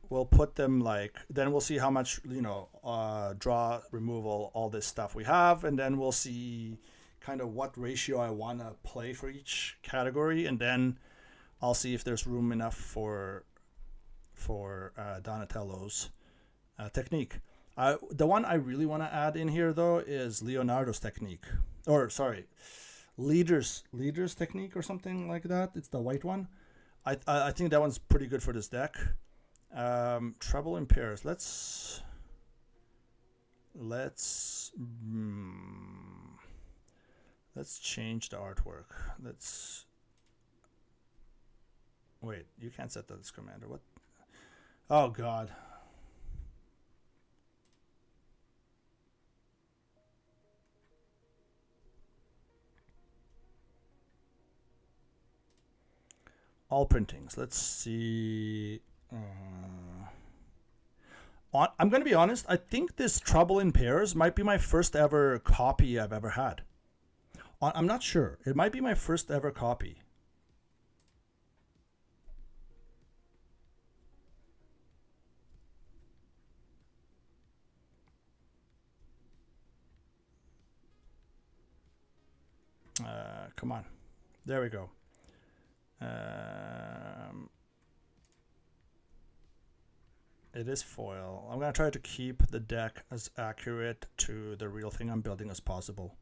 we'll put them like, then we'll see how much, draw, removal, all this stuff we have, and then we'll see kind of what ratio I want to play for each category, and then I'll see if there's room enough for Donatello's Technique. The one I really want to add in here, though, is Leonardo's Technique. Or, sorry, Leader's Technique or something like that. It's the white one. I think that one's pretty good for this deck. Trouble in Pairs. Let's change the artwork. Wait, you can't set that as Commnader. What? Oh, God. All printings. Let's see. I'm going to be honest. I think this Trouble in Pairs might be my first ever copy I've ever had. I'm not sure. It might be my first ever copy. Come on. There we go. It is foil. I'm going to try to keep the deck as accurate to the real thing I'm building as possible.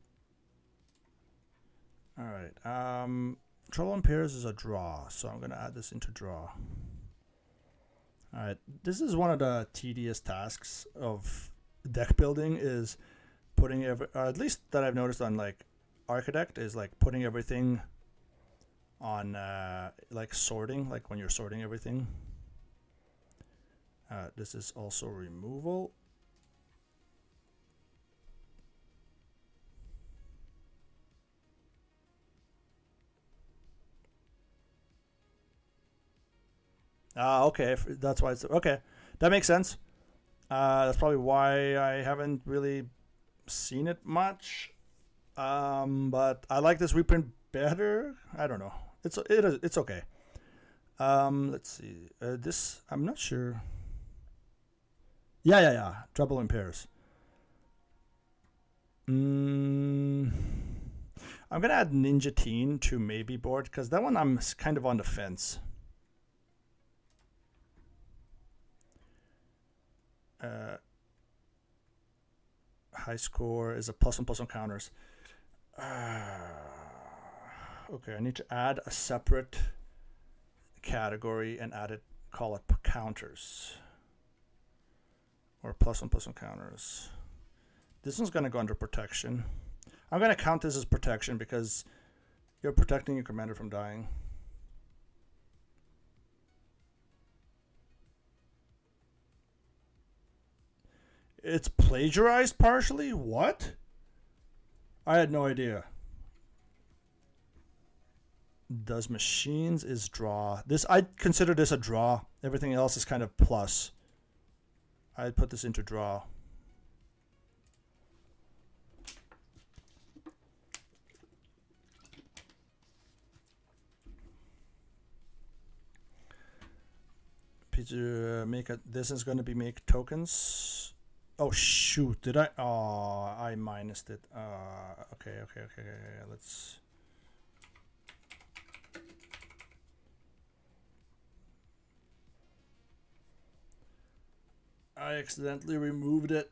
Alright. Trouble in Pairs is a draw, so I'm going to add this into draw. Alright. This is one of the tedious tasks of deck building, is putting at least that I've noticed on like Architect, is like putting everything on like sorting, like when you're sorting everything. This is also removal. Okay, that's why it's okay. That makes sense. That's probably why I haven't really seen it much. But I like this reprint better. I don't know. It's okay. Let's see. This I'm not sure. Yeah. Trouble in Pairs. I'm gonna add Ninja Teen to maybe board, because that one I'm kind of on the fence. High score is a +1/+1 counters. Okay, I need to add a separate category and call it counters. or +1/+1 counters. This one's going to go under protection. I'm going to count this as protection because you're protecting your commander from dying. It's plagiarized partially? What? I had no idea. Does machines is draw. This, I consider this a draw. Everything else is kind of plus. I'd put this into draw. Pizza make a, this is going to be make tokens. Oh shoot, did I? Oh, I minused it. Okay, let's. I accidentally removed it.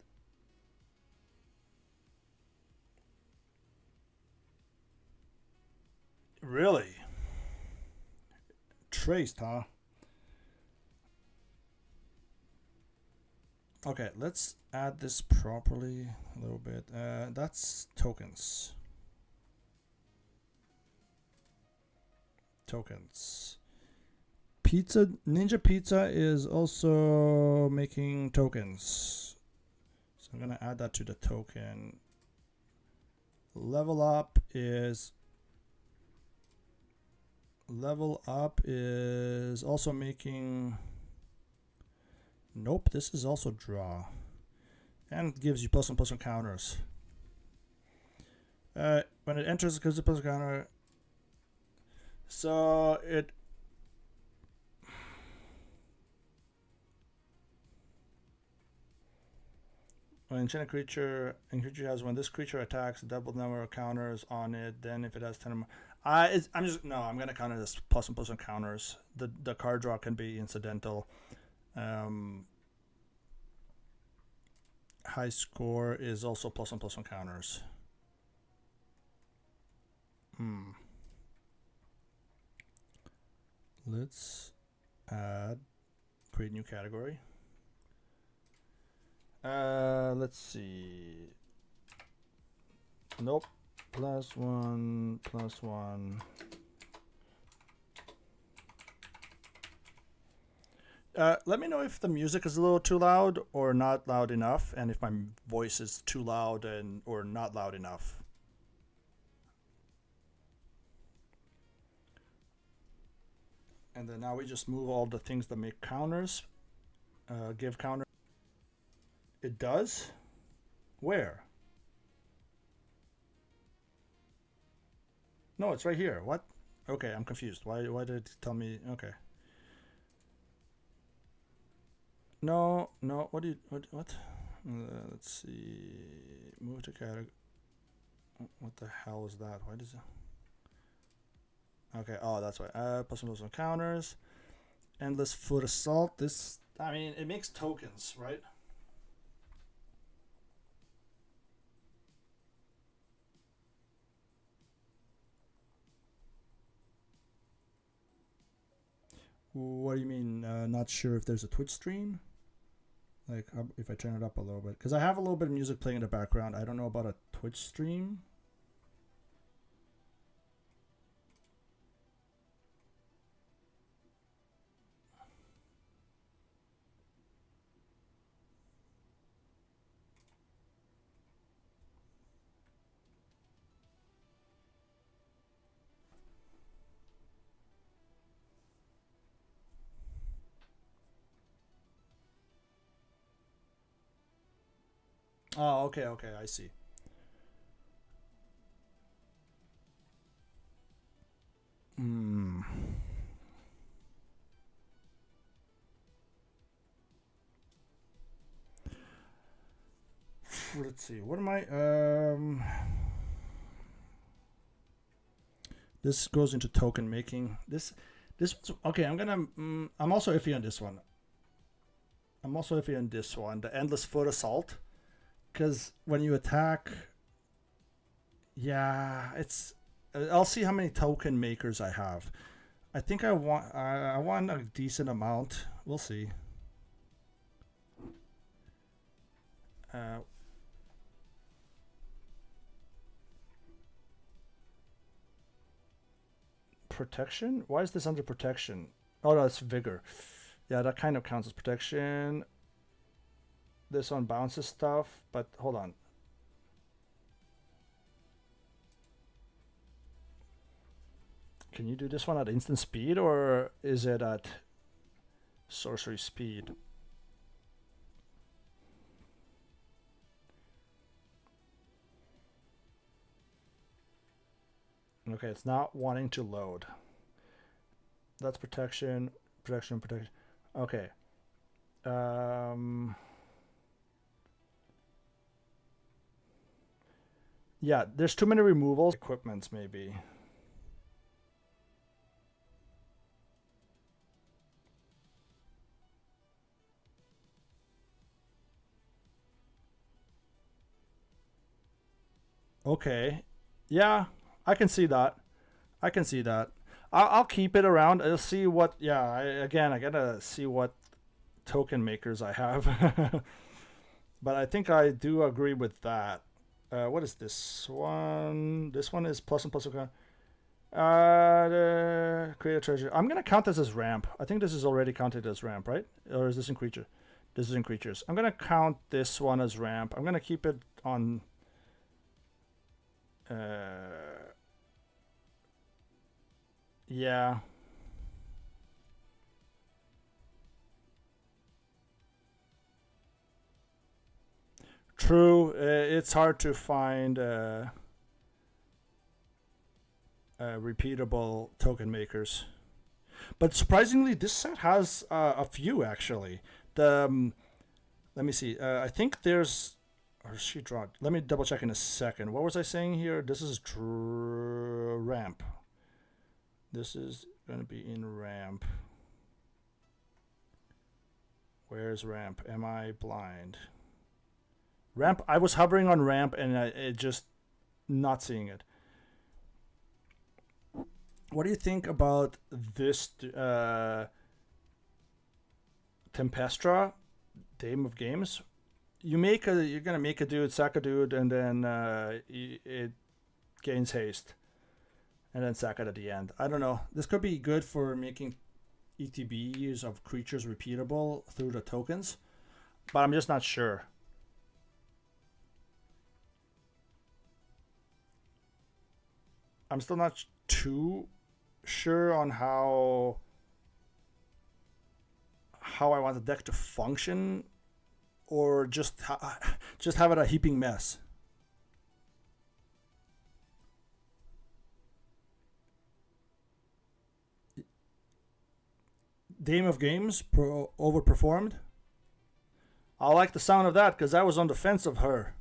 Really? Traced, huh? Okay, let's add this properly a little bit. That's tokens. Tokens. Pizza, Ninja Pizza is also making tokens. So I'm gonna add that to the token. Level up is also making. Nope, this is also draw, and gives you +1/+1 counters. When it enters, it gives you +1 counter. So it. When enchanted creature has when this creature attacks, double number of counters on it. Then if it has 10 or more, I'm gonna count it as +1/+1 counters. The card draw can be incidental. High score is also +1/+1 counters. Let's create new category. Let's see. Nope. +1/+1. Let me know if the music is a little too loud or not loud enough, and if my voice is too loud and or not loud enough. And then now we just move all the things that make counters, give counter. It does? Where? No, it's right here. What? Okay, I'm confused. Why did it tell me? Okay. No. What? Let's see. Move to category. What the hell is that? Why does it? Okay. Oh, that's why. +1/+1 counters. Endless foot assault. This. I mean, it makes tokens, right? What do you mean? Not sure if there's a Twitch stream? Like if I turn it up a little bit, because I have a little bit of music playing in the background. I don't know about a Twitch stream. Oh, okay, I see. Let's see. What am I? This goes into token making. This okay. I'm also iffy on this one. The endless foot assault, because when you attack, yeah, it's. I'll see how many token makers I have. I think I want a decent amount. We'll see. Protection? Why is this under protection? Oh no, it's vigor. Yeah, that kind of counts as protection. This one bounces stuff, but hold on. Can you do this one at instant speed, or is it at sorcery speed? Okay, it's not wanting to load. That's protection, protection, protection. Okay. Yeah, there's too many removals. Equipments, maybe. Okay. Yeah, I can see that. I can see that. I'll keep it around. I'll see what. Yeah, again, I gotta see what token makers I have. But I think I do agree with that. What is this one? This one is plus and plus. Create a treasure. I'm gonna count this as ramp. I think this is already counted as ramp, right? Or is this in creature? This is in creatures. I'm gonna count this one as ramp. I'm gonna keep it on. Yeah. True. It's hard to find repeatable token makers, but surprisingly, this set has a few actually. The let me see. I think there's. Or is she drawn? Let me double check in a second. What was I saying here? This is ramp. This is going to be in ramp. Where's ramp? Am I blind? Ramp. I was hovering on ramp and it just not seeing it. What do you think about this Tempestra, Dame of Games? You're gonna make a dude, sack a dude, and then it gains haste, and then sack it at the end. I don't know. This could be good for making ETBs of creatures repeatable through the tokens, but I'm just not sure. I'm still not too sure on how I want the deck to function, or just have it a heaping mess. Dame of Games overperformed. I like the sound of that because I was on the fence of her.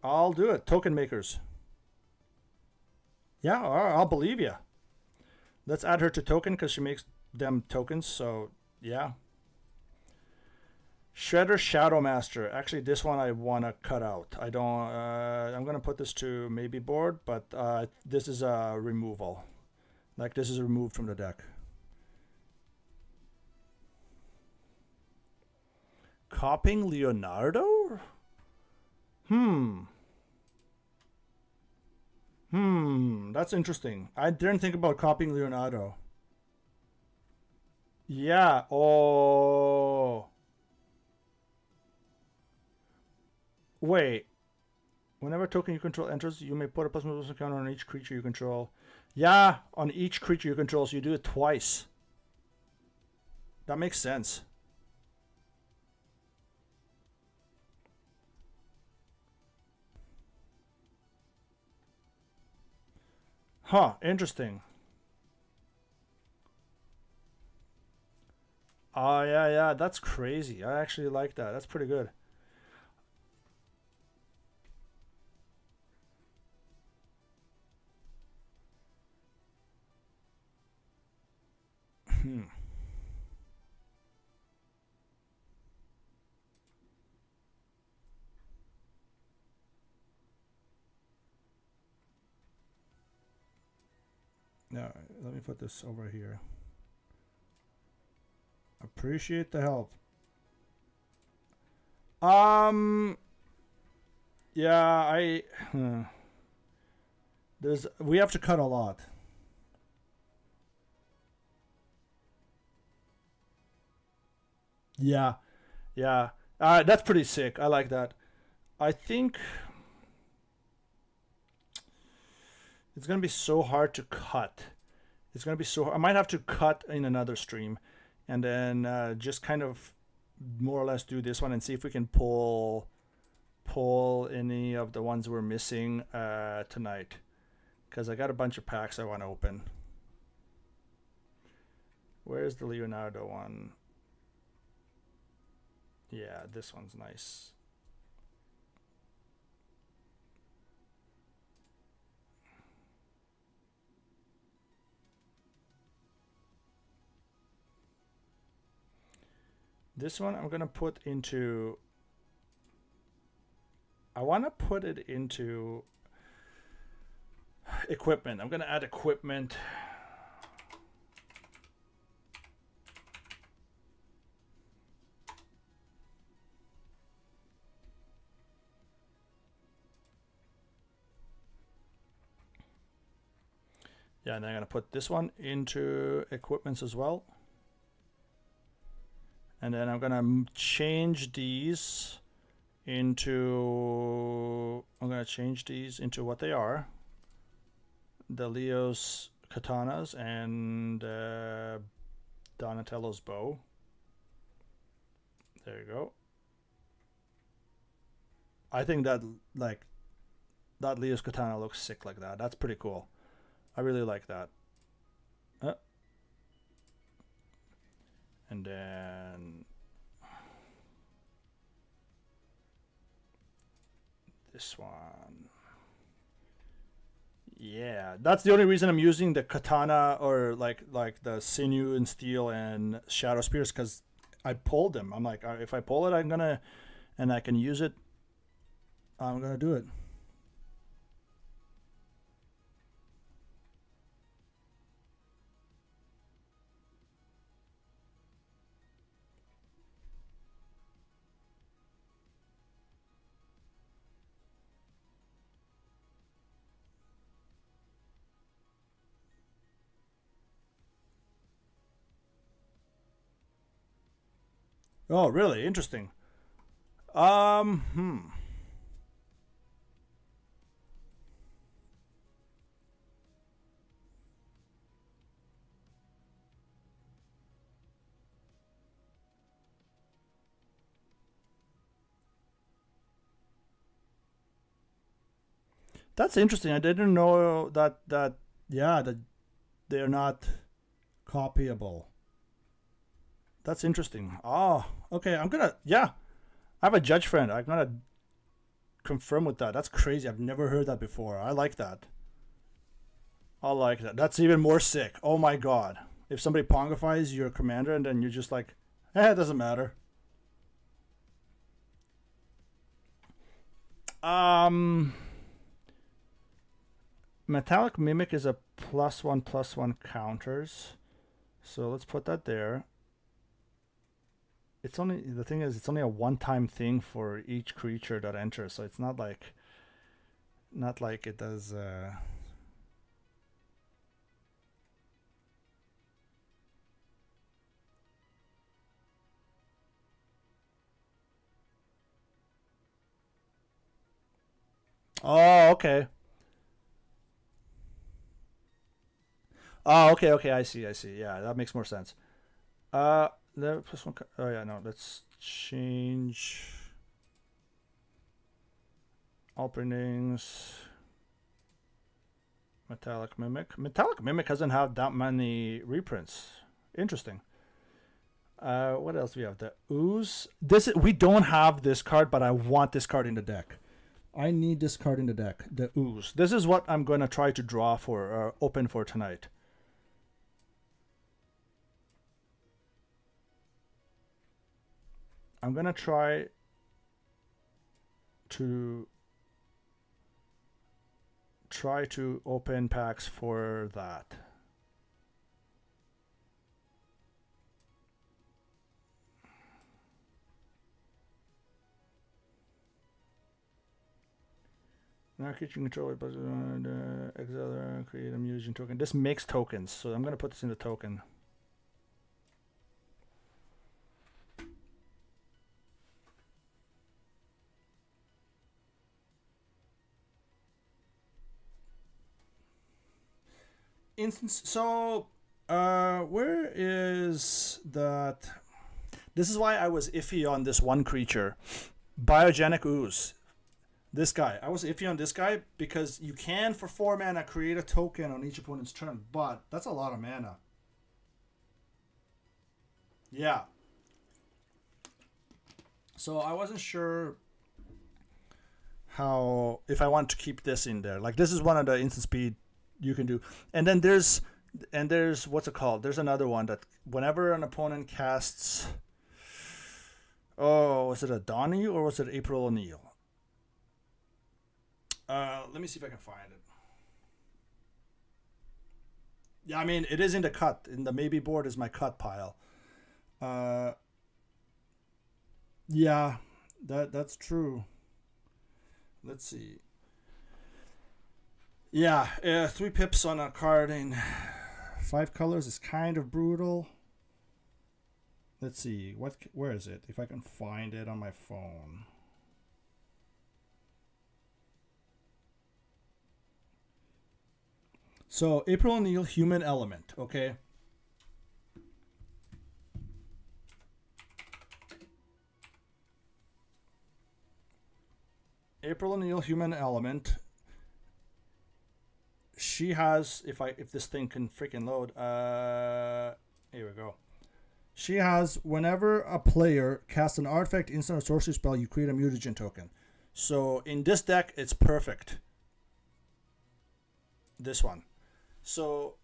I'll do it. Token makers. Yeah, I'll believe you. Let's add her to token because she makes them tokens. So yeah. Shredder Shadowmaster. Actually, this one I want to cut out. I don't. I'm gonna put this to maybe board, but this is a removal. Like this is removed from the deck. Copying Leonardo? That's interesting. I didn't think about copying Leonardo. Yeah. Oh. Wait. Whenever a token you control enters, you may put a plus one counter on each creature you control. Yeah, on each creature you control, so you do it twice. That makes sense. Huh, interesting. Oh, yeah, that's crazy. I actually like that. That's pretty good. Now, let me put this over here. Appreciate the help. Yeah, we have to cut a lot. Yeah, yeah. That's pretty sick. I like that. I think it's gonna be so hard to cut. It's gonna be so. I might have to cut in another stream, and then just kind of more or less do this one and see if we can pull any of the ones we're missing tonight, because I got a bunch of packs I want to open. Where's the Leonardo one? Yeah, this one's nice. This one I'm gonna put into. I want to put it into equipment. I'm gonna add equipment. Yeah, and then I'm gonna put this one into equipments as well. And then I'm gonna change these into, I'm gonna change these into what they are. The Leo's katanas and Donatello's bow. There you go. I think that that Leo's katana looks sick like that. That's pretty cool. I really like that. And then this one. Yeah, that's the only reason I'm using the katana or like the sinew and steel and shadow spears, because I pulled them. I'm like, if I pull it, I'm gonna, and I can use it, I'm gonna do it. Oh, really? Interesting. Hmm. That's interesting. I didn't know that yeah, that they're not copyable. That's interesting. Oh, okay. I'm gonna, yeah. I have a judge friend. I'm gonna confirm with that. That's crazy. I've never heard that before. I like that. I like that. That's even more sick. Oh my god. If somebody pongifies your commander and then you're just like, it doesn't matter. Metallic Mimic is a +1/+1 counters. So let's put that there. It's only, the thing is, it's only a one-time thing for each creature that enters, so it's not like it does Oh, okay. Oh, okay, I see. Yeah, that makes more sense. The +1. Oh yeah, no. Let's change openings. Metallic Mimic. Metallic Mimic doesn't have that many reprints. Interesting. What else do we have? The Ooze. We don't have this card, but I want this card in the deck. I need this card in the deck. The Ooze. This is what I'm going to try to draw for, or open for tonight. I'm going to try to open packs for that. Now creature control exile, create a mutagen token. This makes tokens, so I'm gonna put this in the token. Instance. So, where is that? This is why I was iffy on this one creature, Biogenic Ooze. This guy, I was iffy on this guy because you can, for 4 mana, create a token on each opponent's turn, but that's a lot of mana. Yeah. So I wasn't sure how, if I want to keep this in there. Like, this is one of the instant speed you can do. And then there's what's it called? There's another one that whenever an opponent casts, oh, was it a Donnie or was it April O'Neil? Let me see if I can find it. Yeah, I mean, it is in the cut. In the maybe board is my cut pile. Yeah, that's true. Let's see. Yeah, 3 pips on a card in 5 colors is kind of brutal. Let's see, where is it? If I can find it on my phone. So April O'Neil, human element, okay? April O'Neil, human element. She has, if this thing can freaking load, here we go. She has, whenever a player casts an artifact, instant, or sorcery spell, you create a mutagen token. So in this deck, it's perfect. This one. So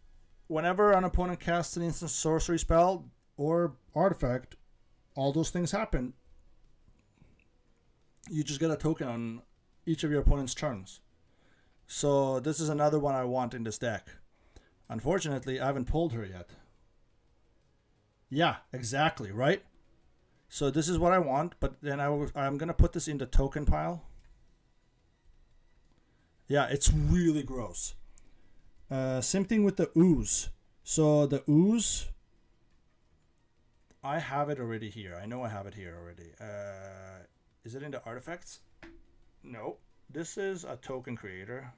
whenever an opponent casts an instant, sorcery spell, or artifact, all those things happen. You just get a token on each of your opponent's turns. So this is another one I want in this deck. Unfortunately, I haven't pulled her yet. Yeah, exactly, right? So this is what I want, but then I'm going to put this in the token pile. Yeah, it's really gross. Same thing with the ooze. So the ooze, I have it already here. I know I have it here already. Is it in the artifacts? No. This is a token creator.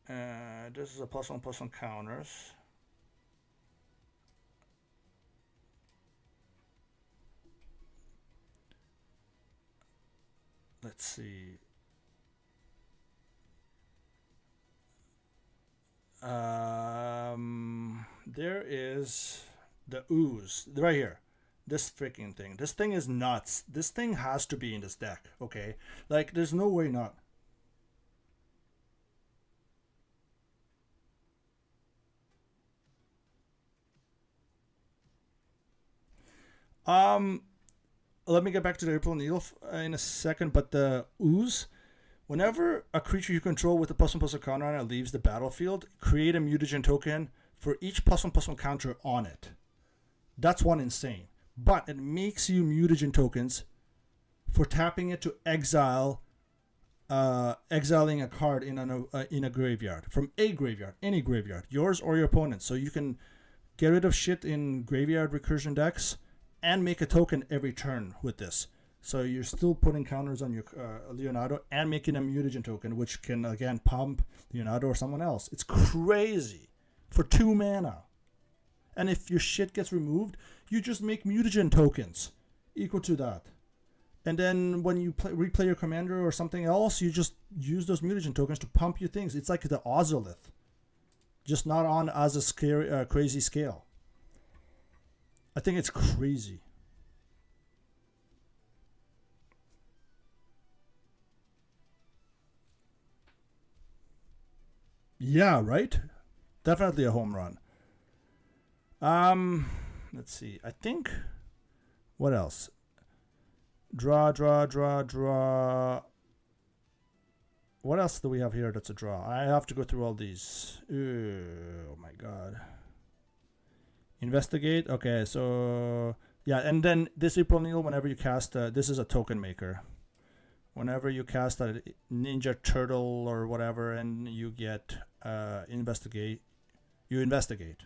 This is a +1/+1 counters. Let's see. There is the ooze right here. This freaking thing. This thing is nuts. This thing has to be in this deck, okay? Like, there's no way not. Let me get back to the April O'Neil in a second, but the ooze, whenever a creature you control with a +1/+1 counter on it leaves the battlefield, create a mutagen token for each +1/+1 counter on it. That's one insane. But it makes you mutagen tokens for tapping it to exile, exiling a card in a graveyard, from a graveyard, any graveyard, yours or your opponent's. So you can get rid of shit in graveyard recursion decks and make a token every turn with this. So you're still putting counters on your Leonardo and making a mutagen token, which can again pump Leonardo or someone else. It's crazy for 2 mana. And if your shit gets removed, you just make mutagen tokens equal to that. And then when you replay your commander or something else, you just use those mutagen tokens to pump your things. It's like the Ozolith, just not on as a scary, crazy scale. I think it's crazy. Yeah, right? Definitely a home run. Let's see. I think, what else? Draw. What else do we have here that's a draw? I have to go through all these. Oh my god. Investigate. Okay, so yeah, and then this April O'Neil, whenever you cast, this is a token maker. Whenever you cast a Ninja Turtle or whatever, and you get investigate, you investigate.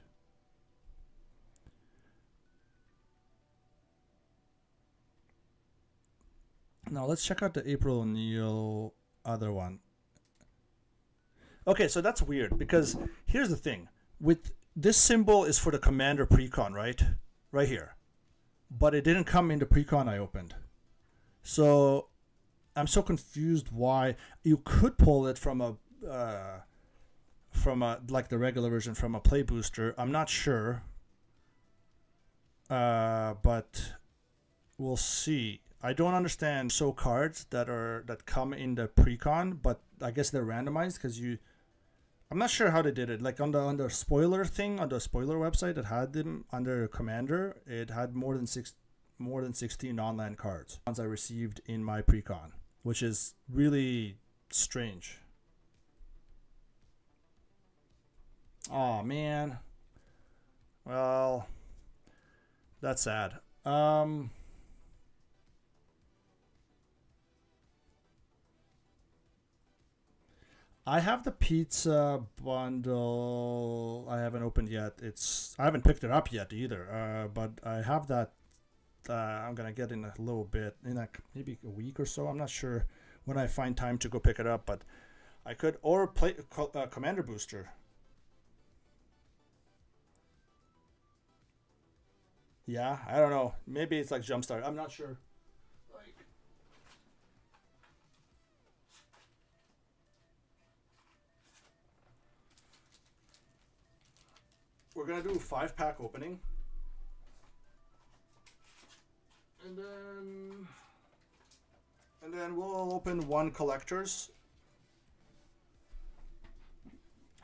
Now let's check out the April O'Neil other one. Okay, so that's weird because here's the thing. With this symbol is for the Commnader PreCon, right? Right here. But it didn't come in the PreCon I opened. So I'm so confused why you could pull it from a like the regular version from a play booster. I'm not sure. But we'll see. I don't understand cards that come in the PreCon, but I guess they're randomized because I'm not sure how they did it. Like on the spoiler thing on the spoiler website that had them under Commnader, it had more than 16 non-land cards. Ones I received in my PreCon, which is really strange. Oh man. Well, that's sad. I have the pizza bundle. I haven't opened yet. I haven't picked it up yet either. But I have that. I'm gonna get in a little bit, in maybe a week or so. I'm not sure when I find time to go pick it up, but I could or play Commander Booster. Yeah, I don't know. Maybe it's like Jumpstart. I'm not sure. We're gonna do a 5-pack opening, and then we'll open one collector's,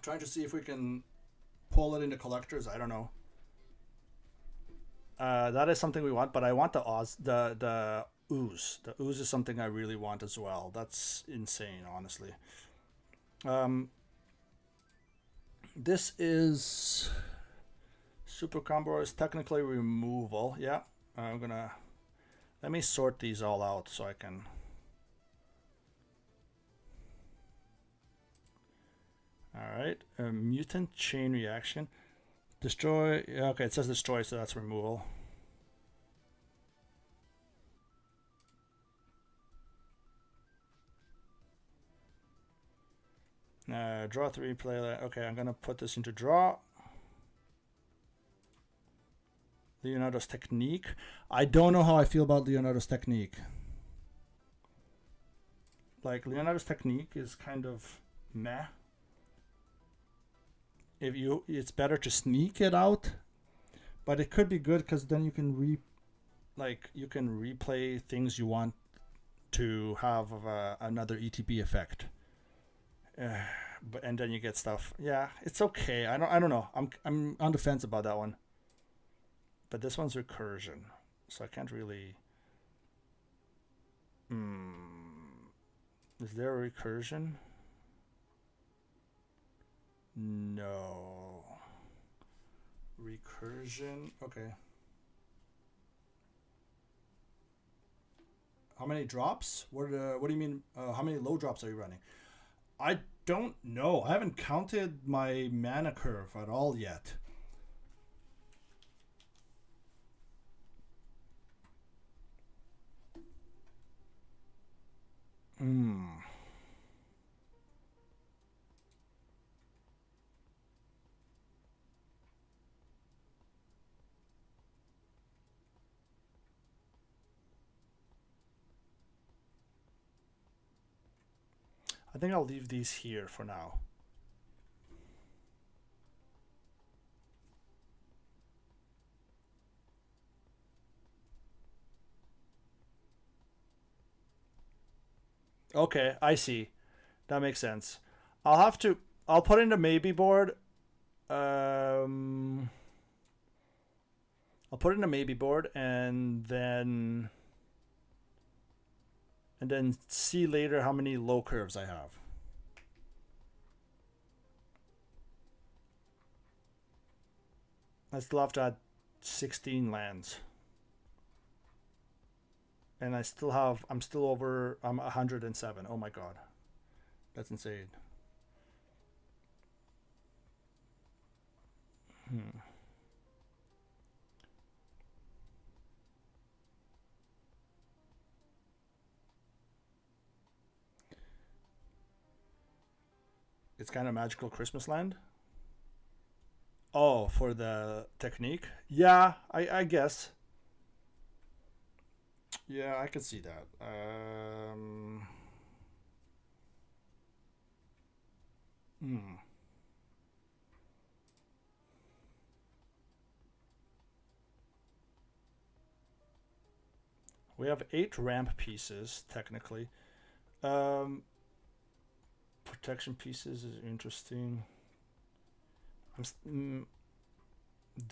trying to see if we can pull it into collectors. I don't know. That is something we want, but I want the ooze. The ooze is something I really want as well. That's insane, honestly. This is super combo is technically removal. Yeah, I'm gonna let me sort these all out so I can. All right, a mutant chain reaction. Destroy. Okay, it says destroy, so that's removal. Draw 3, play. Okay, I'm gonna put this into draw. Leonardo's Technique. I don't know how I feel about Leonardo's Technique. Like, Leonardo's Technique is kind of meh. It's better to sneak it out, but it could be good because then you can replay things you want to have another ETB effect. And then you get stuff. Yeah, it's okay. I don't know. I'm on the fence about that one. But this one's recursion, so I can't really. Is there a recursion? No. Recursion. Okay. How many drops? What do you mean? How many low drops are you running? I don't know. I haven't counted my mana curve at all yet. I think I'll leave these here for now. Okay, I see. That makes sense. I'll put in the maybe board. I'll put in the maybe board and then see later how many low curves I have. I still have to add 16 lands. and I'm still over, I'm 107. Oh my god. That's insane. It's kind of magical Christmas land. Oh, for the technique? Yeah, I guess. Yeah, I could see that. Hmm. We have 8 ramp pieces, technically. Um, Protection pieces is interesting. Do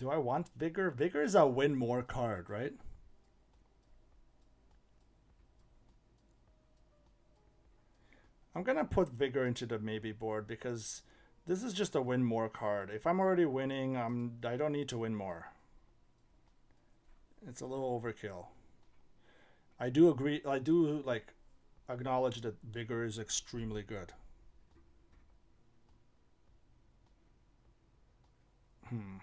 I want Vigor? Vigor is a win more card, right? I'm gonna put Vigor into the maybe board because this is just a win more card. If I'm already winning, I don't need to win more. It's a little overkill. I do agree. I do like acknowledge that Vigor is extremely good. Hmm.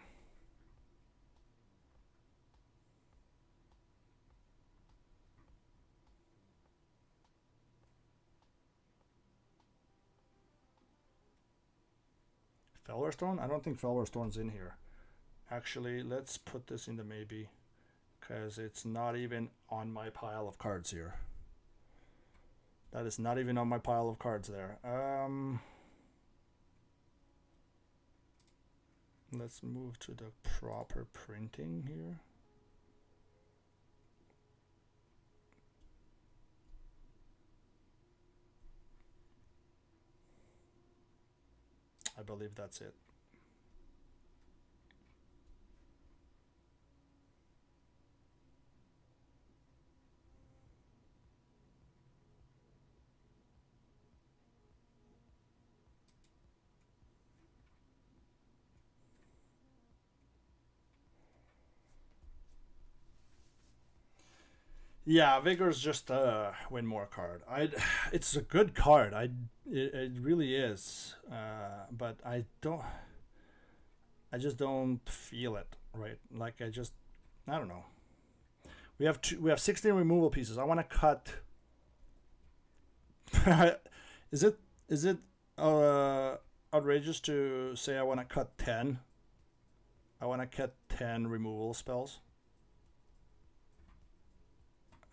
Fellerstone? I don't think Fellerstone's in here. Actually, let's put this into maybe because it's not even on my pile of cards here. That is not even on my pile of cards there. Let's move to the proper printing here. I believe that's it. Yeah, Vigor's just a win more card. It's a good card. It really is. But I just don't feel it right. Like I don't know. We have 16 removal pieces. I want to cut. is it is it outrageous to say I want to cut 10? I want to cut 10 removal spells.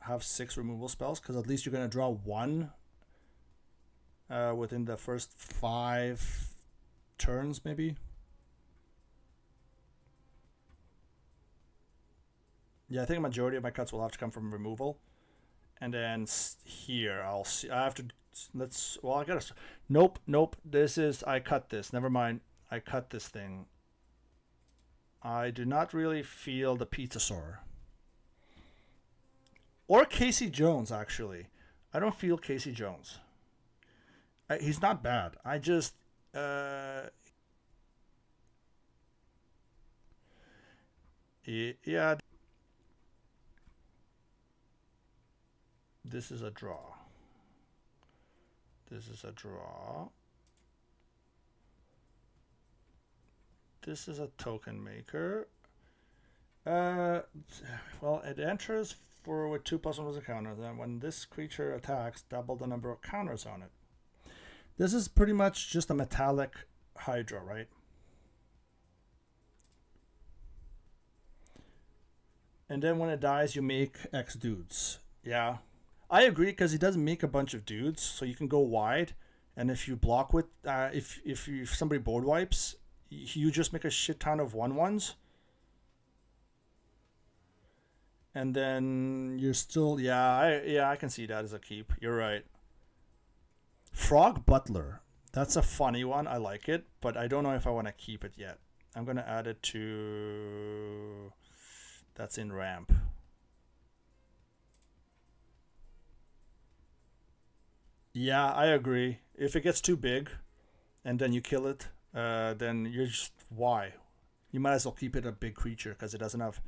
Have 6 removal spells because at least you're gonna draw one within the first 5 turns, maybe. Yeah, I think a majority of my cuts will have to come from removal, and then here I'll see. I have to. Let's. Well, I gotta. Nope, nope. This is. I cut this. Never mind. I cut this thing. I do not really feel the pizza sore. Or Casey Jones, actually. I don't feel Casey Jones. He's not bad. I just. Yeah. This is a draw. This is a draw. This is a token maker. Well, it enters for with 2+1 as a counter. Then when this creature attacks, double the number of counters on it. This is pretty much just a metallic Hydra, right? And then when it dies, you make X dudes. Yeah, I agree because he does make a bunch of dudes, so you can go wide. And if you block with, if somebody board wipes, you just make a shit ton of 1/1s. And then you're still, yeah, I can see that as a keep. You're right. Frog Butler. That's a funny one. I like it, but I don't know if I want to keep it yet. I'm gonna add it to. That's in ramp. Yeah, I agree. If it gets too big, and then you kill it, then you're just why? You might as well keep it a big creature because it doesn't have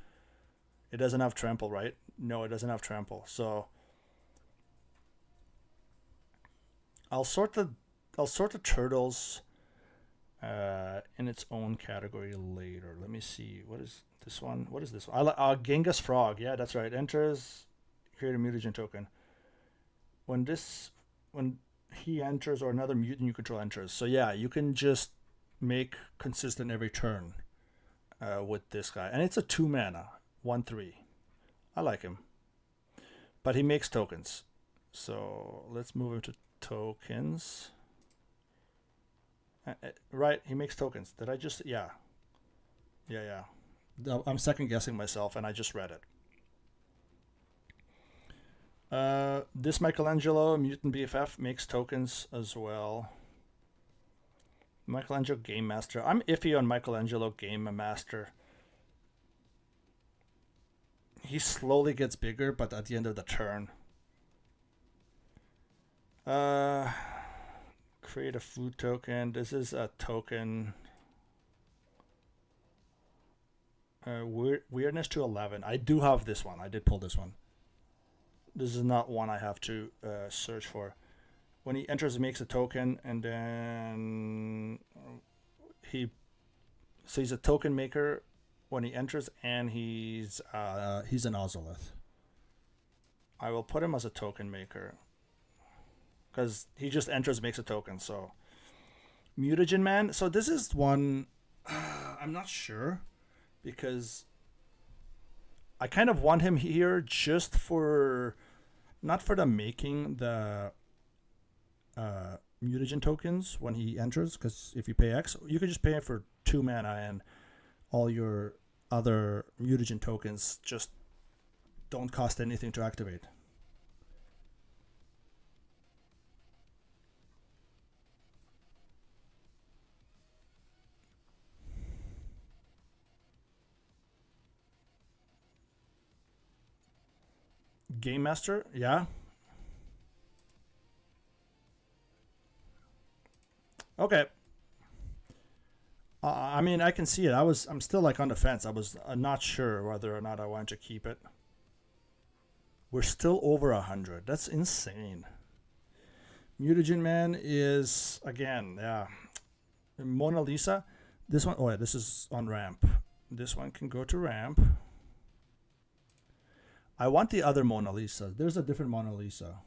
trample, right? No, it doesn't have trample. So I'll sort the turtles in its own category later. Let me see. What is this one? What is this one? Genghis Frog. Yeah, that's right. Enters, create a mutagen token. When he enters or another mutant you control enters. So yeah, you can just make consistent every turn with this guy. And it's a 2 mana, 1/3. I like him. But he makes tokens. So let's move him to tokens. Right, he makes tokens. Did I just... Yeah. Yeah. I'm second guessing myself and I just read it. This Michelangelo, Mutant BFF, makes tokens as well. Michelangelo Game Master. I'm iffy on Michelangelo Game Master. He slowly gets bigger, but at the end of the turn. Create a food token. This is a token. Weirdness to 11. I do have this one. I did pull this one. This is not one I have to search for. When he enters, he makes a token, and then so he's a token maker when he enters, and he's an Ozolith. I will put him as a token maker because he just enters, makes a token. So Mutagen Man. So this is one I'm not sure because I kind of want him here just for not for the making the mutagen tokens when he enters, because if you pay X, you can just pay it for 2 mana and all your other mutagen tokens just don't cost anything to activate. Game Master, yeah. Okay. I mean, I can see it. I'm still like on the fence. I was not sure whether or not I wanted to keep it. We're still over 100. That's insane. Mutagen Man is again, yeah. Mona Lisa. This one, oh yeah, this is on ramp. This one can go to ramp. I want the other Mona Lisa. There's a different Mona Lisa.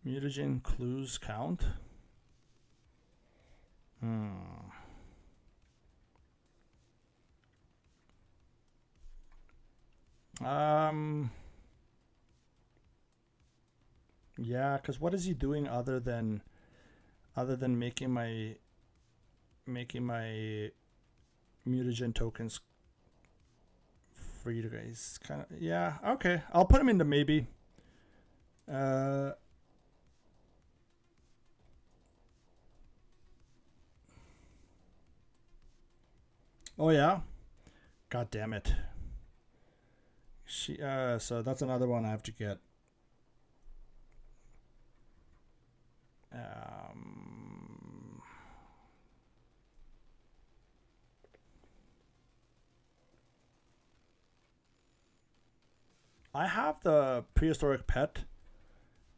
Mutagen clues count. Yeah, because what is he doing other than making my mutagen tokens free to guys? Kind of, yeah. Okay, I'll put him into maybe. Oh yeah. God damn it. So that's another one I have to get. I have the prehistoric pet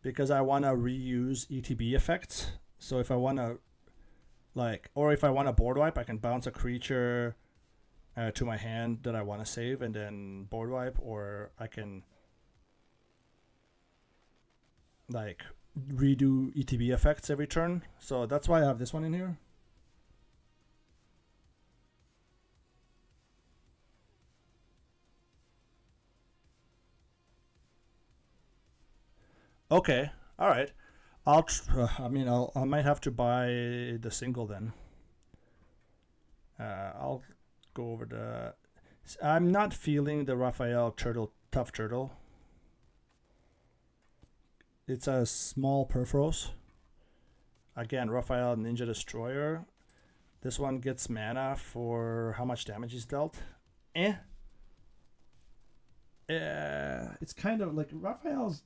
because I want to reuse ETB effects. So if I want to or if I want a board wipe, I can bounce a creature to my hand that I want to save and then board wipe, or I can redo ETB effects every turn. So that's why I have this one in here. Okay, all right. I might have to buy the single then. I'll go over the. I'm not feeling the Raphael tough turtle. It's a small Perforos. Again, Raphael Ninja Destroyer. This one gets mana for how much damage he's dealt. It's kind of like Raphael's.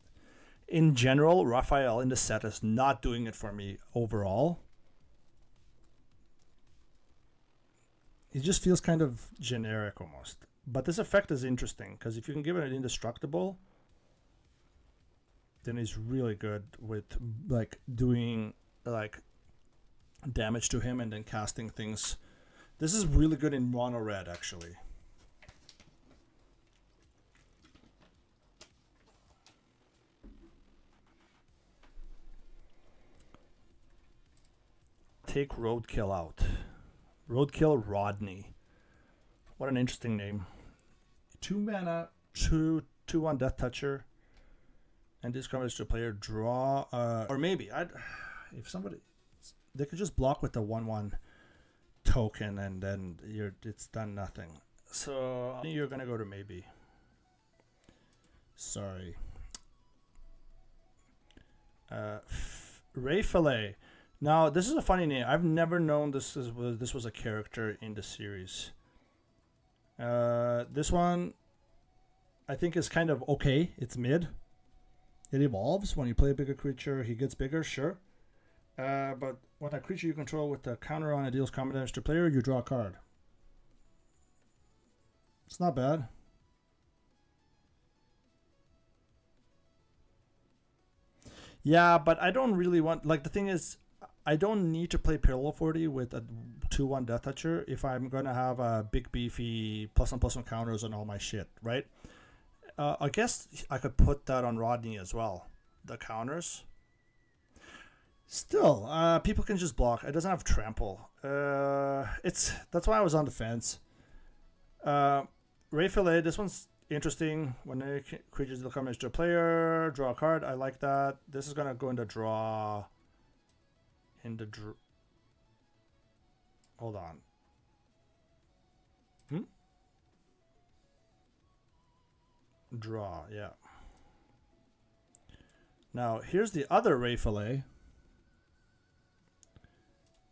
In general, Raphael in the set is not doing it for me overall. it just feels kind of generic almost. But this effect is interesting because if you can give it an indestructible, then it's really good with like doing like damage to him and then casting things. This is really good in mono red actually. Take Roadkill out. Roadkill Rodney. What an interesting name. 2 mana, 2/1 Death Toucher, and this comes to a player draw. Or maybe if somebody, they could just block with the 1/1 token, and then it's done nothing. So I think you're gonna go to maybe. Sorry. Ray Fillet. Now this is a funny name. I've never known this was a character in the series. This one, I think, is kind of okay. It's mid. It evolves when you play a bigger creature. He gets bigger, sure. But when a creature you control with the counter on it deals combat damage to player, you draw a card. It's not bad. Yeah, but I don't really want, like, the thing is, I don't need to play Pillow 40 with a 2/1 Death Toucher if I'm gonna have a big beefy +1/+1 counters on all my shit, right? I guess I could put that on Rodney as well, the counters. Still, people can just block. It doesn't have trample. That's why I was on the fence. Ray Fillet, this one's interesting. When a creatures will come into a player, draw a card. I like that. This is gonna go into draw. Hold on. Draw, yeah. Now here's the other Ray Fillet.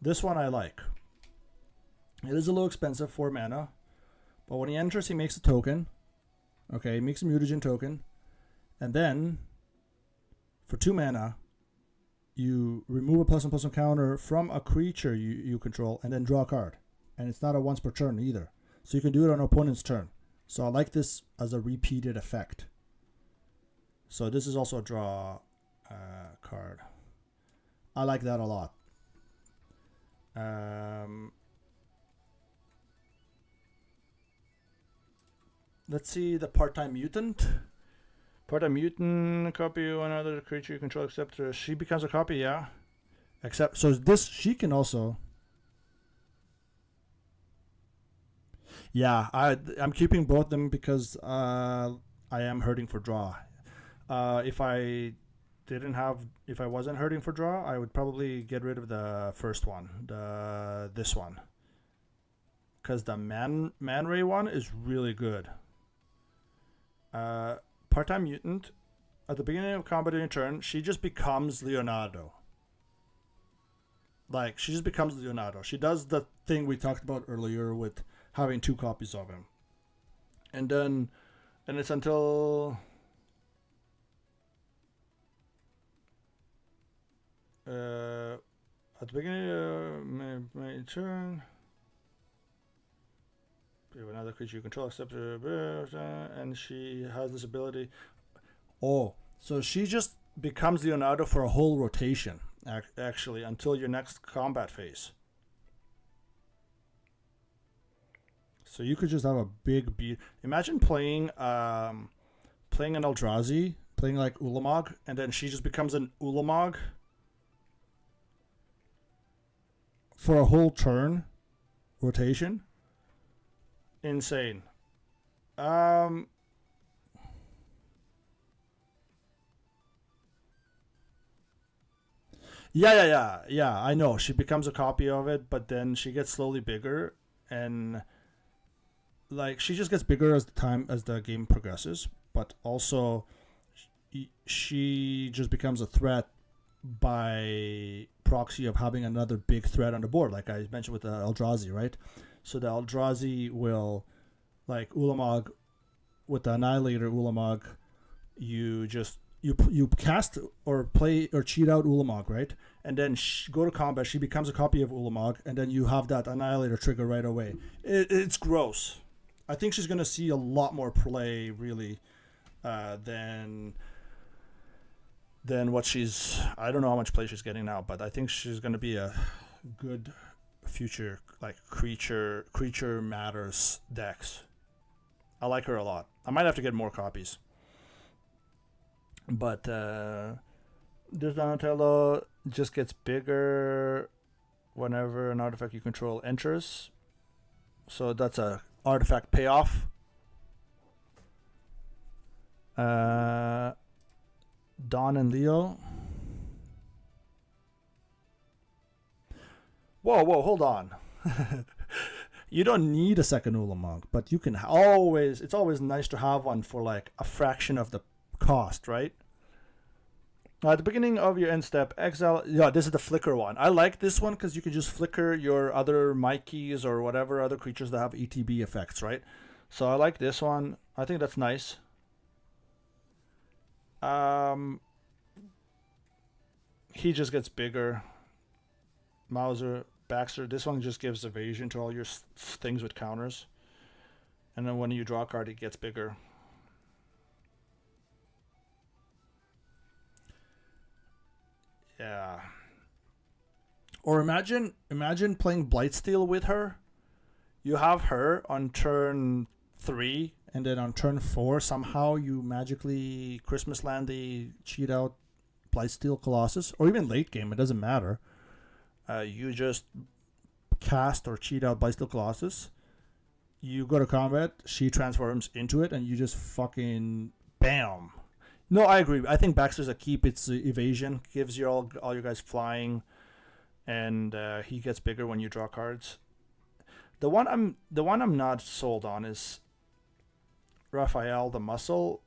This one I like. It is a little expensive, 4 mana, but when he enters, he makes a token. Okay, he makes a mutagen token, and then for 2 mana, you remove a +1/+1 counter from a creature you control, and then draw a card. And it's not a once per turn either, so you can do it on an opponent's turn. So I like this as a repeated effect. So this is also a draw card. I like that a lot. Let's see the part-time mutant. Part-time mutant, copy another creature you control, except she becomes a copy, yeah. Except, so this, she can also. Yeah, I'm keeping both of them because I am hurting for draw. If I wasn't hurting for draw, I would probably get rid of the first one, this one, because the man ray one is really good. Part-time mutant, at the beginning of combat in your turn, she just becomes Leonardo. Like, she just becomes Leonardo. She does the thing we talked about earlier with having 2 copies of him. And then, and it's until at the beginning of my turn, another creature you control except and she has this ability. Oh, so she just becomes Leonardo for a whole rotation, actually, until your next combat phase. So you could just have a big beat. Imagine playing an Eldrazi, playing like Ulamog, and then she just becomes an Ulamog for a whole turn rotation. Insane. Yeah, I know. She becomes a copy of it, but then she gets slowly bigger, and like she just gets bigger as the game progresses, but also she just becomes a threat by proxy of having another big threat on the board, like I mentioned with the Eldrazi, right? So the Eldrazi will, like Ulamog, with the Annihilator Ulamog, you just you cast or play or cheat out Ulamog, right? And then go to combat. She becomes a copy of Ulamog, and then you have that Annihilator trigger right away. It's gross. I think she's gonna see a lot more play, really, than what she's. I don't know how much play she's getting now, but I think she's gonna be a good future like creature matters decks. I like her a lot. I might have to get more copies. But this Donatello just gets bigger whenever an artifact you control enters. So that's a artifact payoff. Dawn and Leo. Whoa, hold on. You don't need a second Ulamog, but you can always, it's always nice to have one for like a fraction of the cost, right? At the beginning of your end step, exile. Yeah, this is the flicker one. I like this one because you can just flicker your other Mikeys or whatever other creatures that have ETB effects, right? So I like this one. I think that's nice. He just gets bigger. Mauser, Baxter. This one just gives evasion to all your things with counters. And then when you draw a card, it gets bigger. Yeah. Or imagine playing Blightsteel with her. You have her on turn 3, and then on turn 4, somehow you magically Christmas land the cheat out Blightsteel Colossus, or even late game, it doesn't matter. You just cast or cheat out Blightsteel Colossus. You go to combat, she transforms into it, and you just fucking bam. No, I agree. I think Baxter's a keep. It's evasion, gives you all your guys flying, and he gets bigger when you draw cards. The one I'm not sold on is Raphael the Muscle.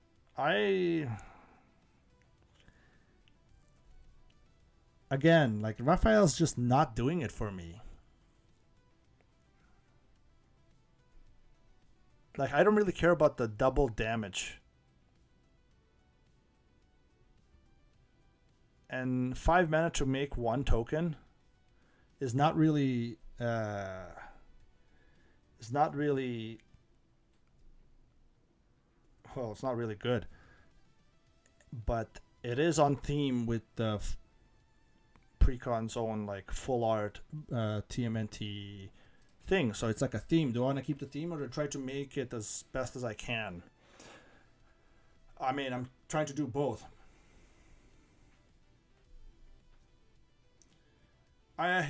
Again, like Raphael's just not doing it for me. Like I don't really care about the double damage. And 5 mana to make 1 token is not really well, it's not really good. But it is on theme with the PreCon's own like full art TMNT thing. So it's like a theme. Do I want to keep the theme or to try to make it as best as I can? I mean, I'm trying to do both. They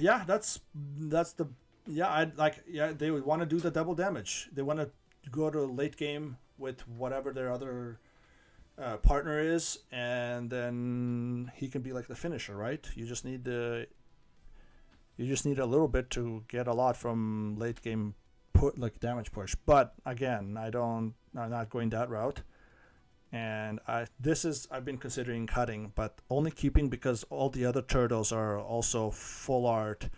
would want to do the double damage. They want to go to late game with whatever their other partner is, and then he can be like the finisher, right? You just need a little bit to get a lot from late game damage push. But again, I'm not going that route. And I've been considering cutting, but only keeping because all the other turtles are also full art,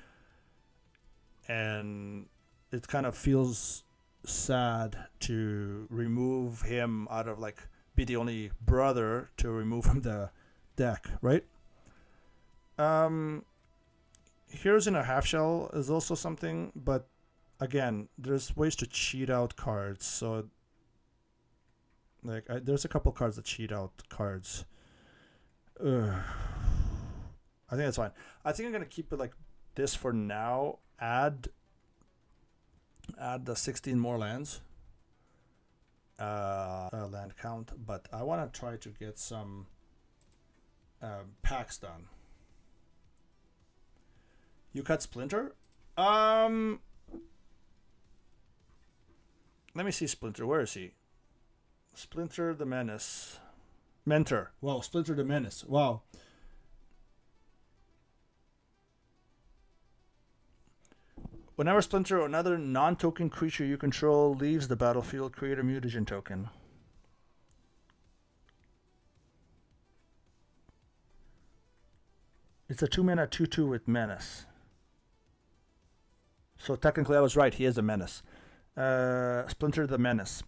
and it kind of feels sad to remove him out of be the only brother to remove from the deck, right? Heroes in a Half Shell is also something, but again, there's ways to cheat out cards, so there's a couple cards that cheat out cards. I think that's fine. I think I'm gonna keep it like this for now. Add the 16 more lands. Land count, but I want to try to get some packs done. You cut Splinter? Let me see Splinter. Where is he? Splinter the Menace. Mentor. Wow, Splinter the Menace. Wow. Whenever Splinter or another non-token creature you control leaves the battlefield, create a mutagen token. It's a 2-mana 2/2 with Menace. So technically I was right, he is a menace. Splinter the Menace.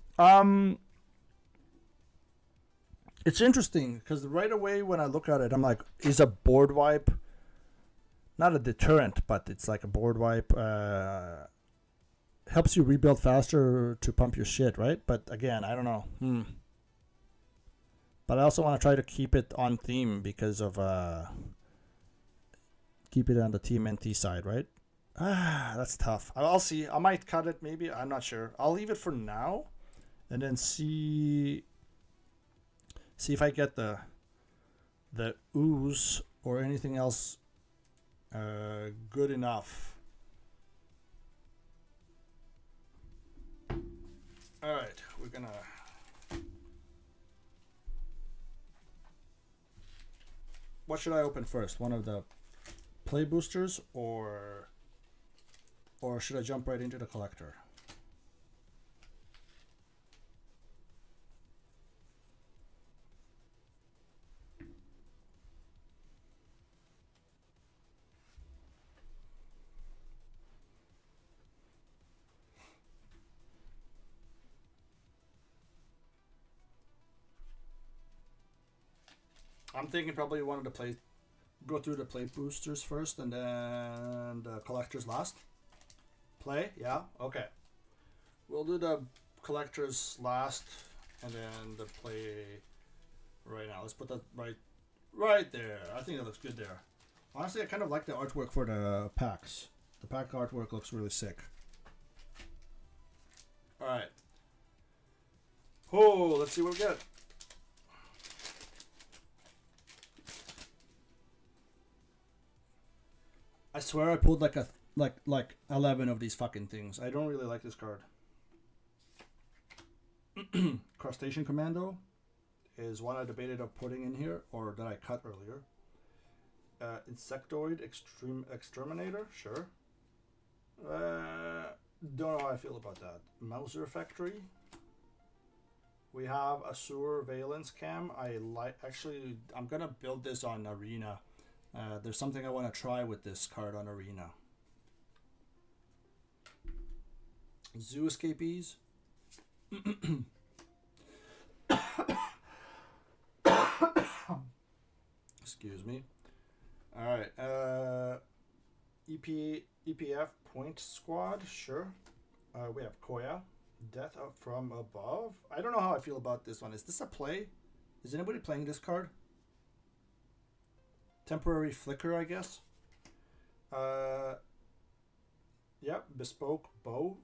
It's interesting because right away when I look at it, I'm like, is a board wipe not a deterrent, but it's like a board wipe. Helps you rebuild faster to pump your shit, right? But again, I don't know. But I also want to try to keep it on theme because of keep it on the TMNT side, right? That's tough. I'll see. I might cut it maybe. I'm not sure. I'll leave it for now and then see if I get the ooze or anything else good enough. All right, we're gonna what should I open first? One of the play boosters or should I jump right into the collector? I'm thinking probably one of the play go through the play boosters first and then the collectors last. Play, yeah, okay. We'll do the collectors last and then the play right now. Let's put that right there. I think that looks good there. Honestly, I kind of like the artwork for the packs. The pack artwork looks really sick. All right. Oh, let's see what we get. I swear I pulled like 11 of these fucking things. I don't really like this card. Crustacean Commando is one I debated of putting in here or that I cut earlier. Insectoid Exterminator, sure. Don't know how I feel about that. Mauser Factory. We have a Surveillance Cam. Actually, I'm gonna build this on Arena. There's something I want to try with this card on Arena. Zoo Escapees. Excuse me. All right. EPF Point Squad. Sure. We have Koya. Death Up From Above. I don't know how I feel about this one. Is this a play? Is anybody playing this card? Temporary Flicker, I guess. Yep, Bespoke Bow.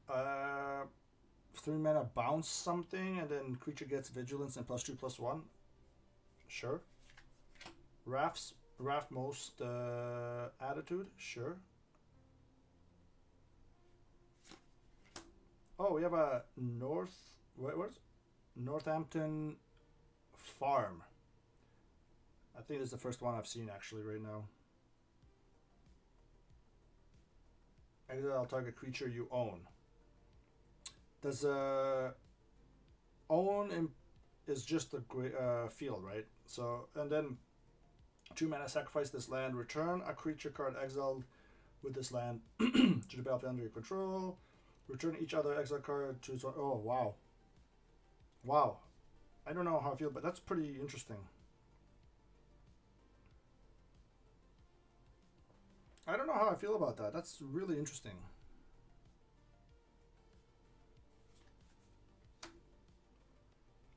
3 mana bounce something, and then creature gets vigilance and +2/+1. Sure. Raph's most attitude. Sure. Oh, we have a Northampton Farm. I think this is the first one I've seen actually right now. Exile target creature you own. Does own is just the field, right? So and then 2 mana, sacrifice this land, return a creature card exiled with this land to the battlefield under your control. Return each other exile card to. Oh wow, wow! I don't know how I feel, but that's pretty interesting. I don't know how I feel about that. That's really interesting.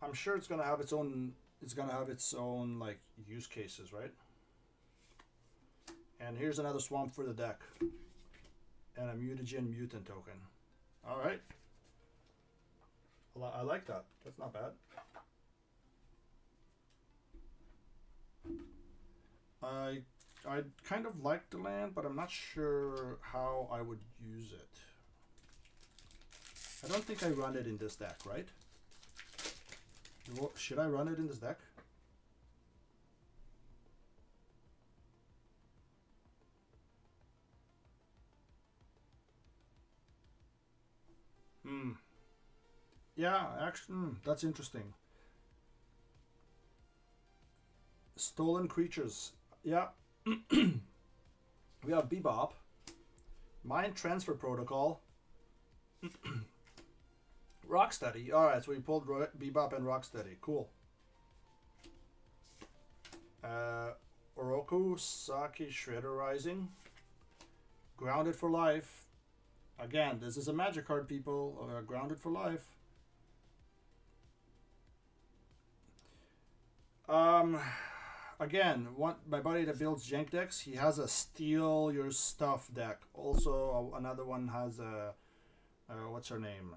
I'm sure it's gonna have its own. It's gonna have its own like use cases, right? And here's another swamp for the deck, and a mutagen mutant token. All right. I like that. That's not bad. I kind of like the land, but I'm not sure how I would use it. I don't think I run it in this deck, right? Should I run it in this deck? Yeah, actually, that's interesting. Stolen creatures. Yeah. We have Bebop. Mind Transfer Protocol. Rocksteady. Alright, so we pulled Bebop and Rocksteady. Cool. Oroku Saki Shredder Rising. Grounded for life. Again, this is a magic card, people. Grounded for life. Again, my buddy that builds jank decks, he has a steal your stuff deck. Also, another one has a what's her name?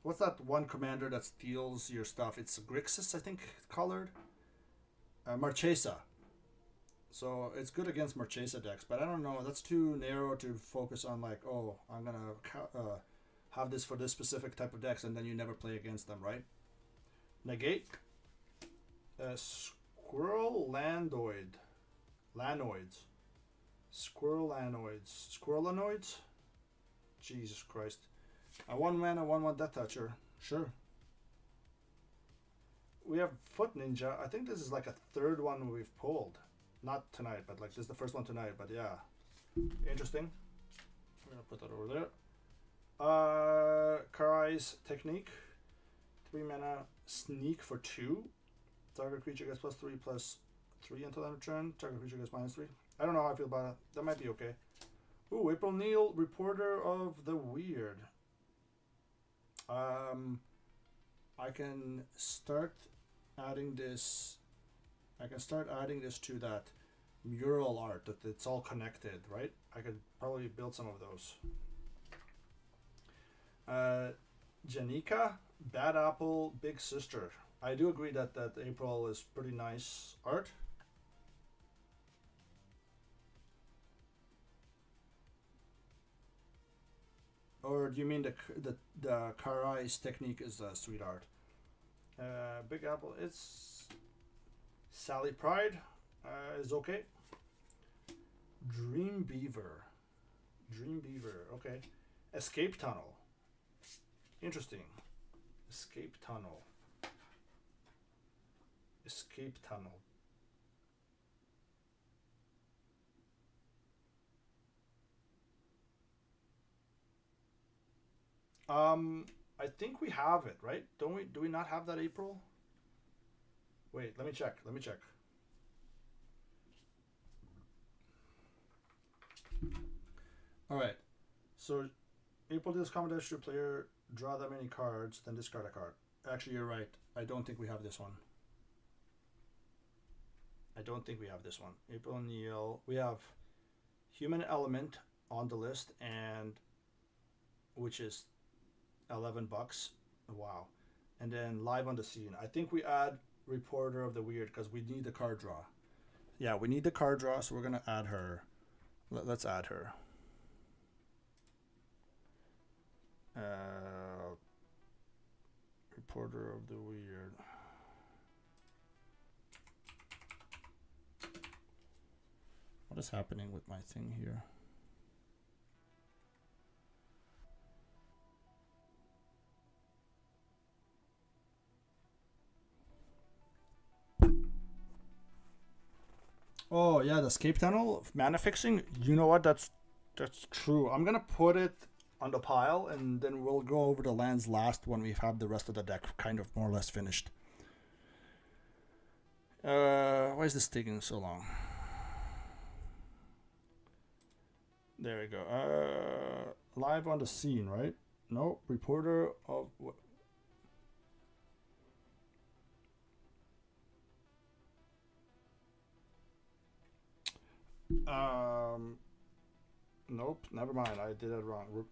What's that one commander that steals your stuff? It's Grixis, I think, colored. Marchesa. So it's good against Marchesa decks, but I don't know. That's too narrow to focus on. Like, oh, I'm gonna have this for this specific type of decks, and then you never play against them, right? Negate. Squirrel Lanoids. Squirrel Lanoids. Jesus Christ. A 1-mana, 1/1 Death Toucher. Sure. We have Foot Ninja. I think this is like a third one we've pulled. Not tonight, but like this is the first one tonight. But yeah, interesting. I'm gonna put that over there. Karai's Technique. 3-mana Sneak for 2. Target creature gets +3/+3 until end of turn. Target creature gets -3. I don't know how I feel about it. That might be okay. Ooh, April Neal, Reporter of the Weird. I can start adding this. I can start adding this to that mural art that it's all connected, right? I could probably build some of those. Janika, Bad Apple, Big Sister. I do agree that April is pretty nice art. Or do you mean the Karai's Technique is sweet art? Big Apple, it's Sally Pride is okay. Dream Beaver, okay. Escape Tunnel, interesting. Escape Tunnel. I think we have it, right? Don't we? Do we not have that April? Wait, let me check. All right. So April deals combat to player, draw that many cards, then discard a card. Actually, you're right. I don't think we have this one. April Neal. We have Human Element on the list, and which is $11. Wow. And then Live on the Scene. I think we add Reporter of the Weird because we need the card draw. Yeah, we need the card draw, so we're gonna add her. Let's add her. Reporter of the Weird. What is happening with my thing here? Oh yeah, the escape tunnel, mana fixing. You know what? That's true. I'm gonna put it on the pile, and then we'll go over the lands last when we've had the rest of the deck kind of more or less finished. Why is this taking so long? There we go. Live on the Scene, right? No, Reporter of what? Nope, never mind. I did it wrong.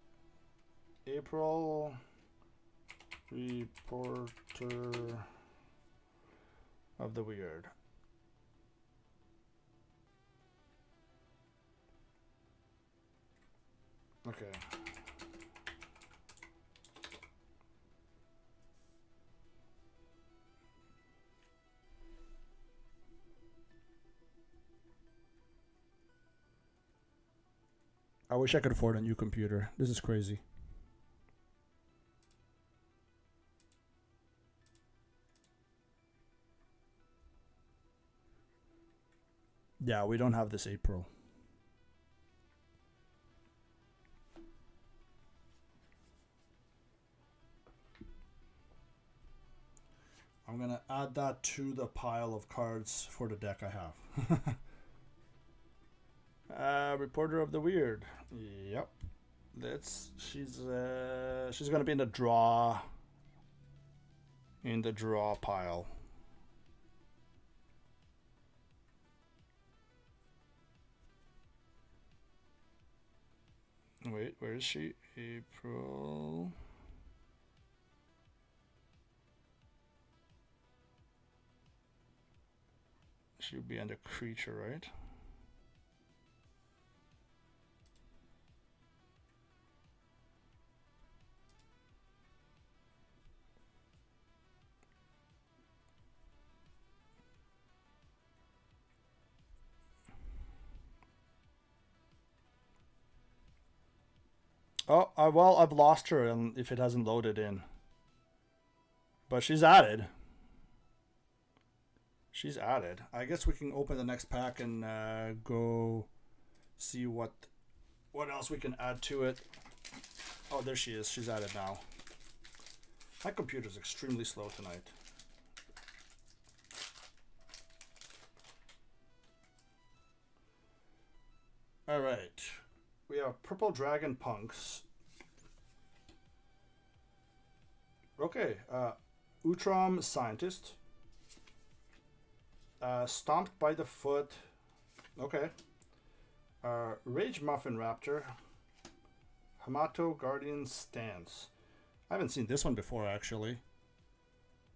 April Reporter of the Weird. Okay. I wish I could afford a new computer. This is crazy. Yeah, we don't have this April. I'm gonna add that to the pile of cards for the deck I have. Reporter of the Weird. Yep. She's gonna be in the draw. In the draw pile. Wait, where is she? April. She'll be under creature, right? Oh, well, I've lost her if it hasn't loaded in. But she's added. She's added. I guess we can open the next pack and go see what else we can add to it. Oh, there she is. She's added now. My computer's extremely slow tonight. All right. We have Purple Dragon Punks. Okay. Utrom Scientist. Stomped by the Foot. Okay. Rage Muffin Raptor. Hamato Guardian Stance. I haven't seen this one before, actually.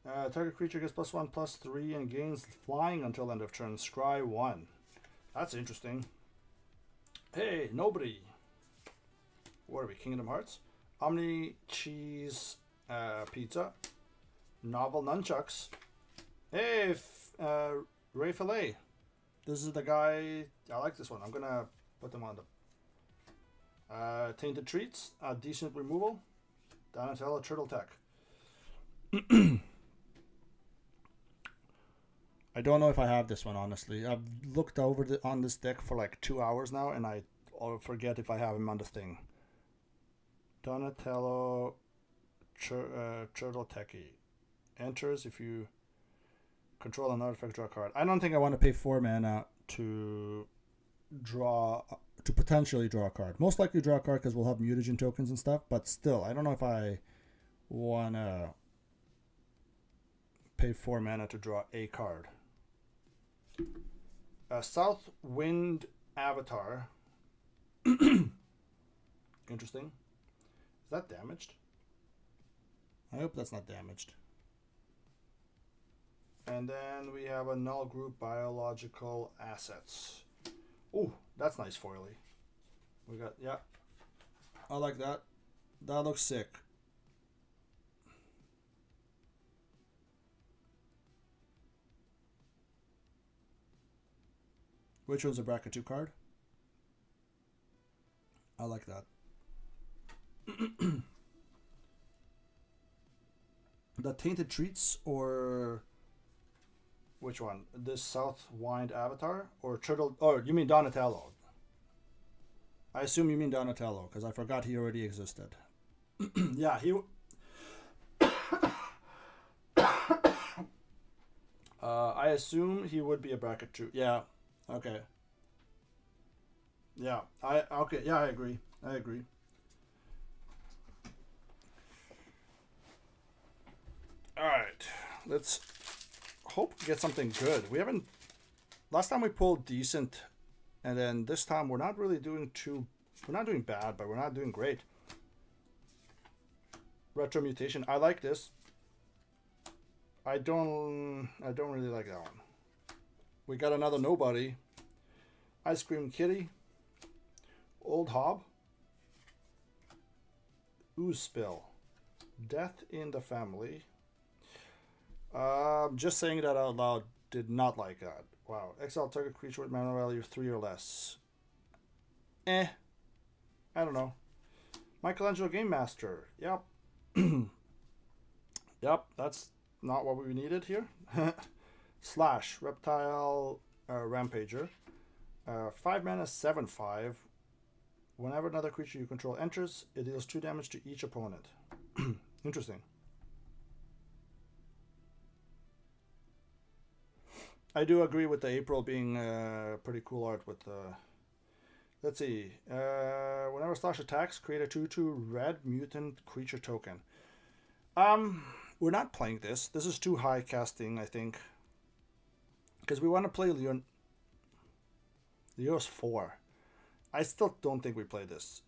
Target creature gets +1/+3 and gains flying until end of turn. Scry 1. That's interesting. Hey, nobody. What are we? Kingdom Hearts? Omni Cheese Pizza. Novel Nunchucks. Hey, Ray Fillet. This is the guy. I like this one. I'm gonna put them on the Tainted Treats. Decent removal. Donatello Turtle Tech. I don't know if I have this one, honestly. I've looked over on this deck for like 2 hours now, and I forget if I have him on the thing. Donatello Turtle Techie. Enters if you control an artifact, draw a card. I don't think I want to pay 4 mana to potentially draw a card. Most likely draw a card because we'll have mutagen tokens and stuff, but still, I don't know if I want to pay 4 mana to draw a card. South Wind Avatar. Interesting. Is that damaged? I hope that's not damaged. And then we have a null group biological assets. Oh, that's nice foily. We got, yeah. I like that. That looks sick. Which one's a bracket 2 card? I like that. The Tainted Treats or which one? This South Wind Avatar or Turtle? Oh, you mean Donatello? I assume you mean Donatello because I forgot he already existed. Yeah, he. I assume he would be a bracket 2. Yeah. Okay. Yeah. Okay. Yeah, I agree. I agree. All right. Let's hope we get something good. We haven't. Last time we pulled decent, and then this time we're not really doing too. We're not doing bad, but we're not doing great. Retro Mutation. I like this. I don't really like that one. We got another nobody. Ice Cream Kitty. Old Hob. Ooze Spill. Death in the Family. Just saying that out loud, did not like that. Wow. Exile target creature with mana value of 3 or less. I don't know. Michelangelo Game Master. Yep. Yep, that's not what we needed here. Slash. Reptile Rampager. 5 mana, 7/5. Whenever another creature you control enters, it deals 2 damage to each opponent. Interesting. I do agree with the April being pretty cool art with let's see. Whenever Slash attacks, create a 2/2 red mutant creature token. We're not playing this. This is too high casting, I think. Because we want to play Leo's 4. I still don't think we play this.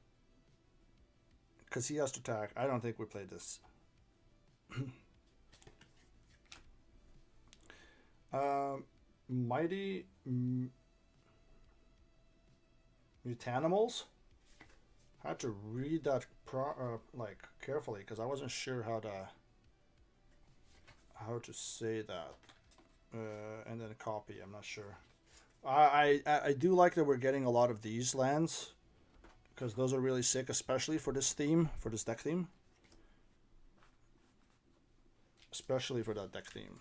Because he has to attack. I don't think we play this. Mighty Mutanimals. I had to read that like carefully because I wasn't sure how to say that. And then copy. I'm not sure. I do like that we're getting a lot of these lands because those are really sick, especially for this theme, for this deck theme. Especially for that deck theme.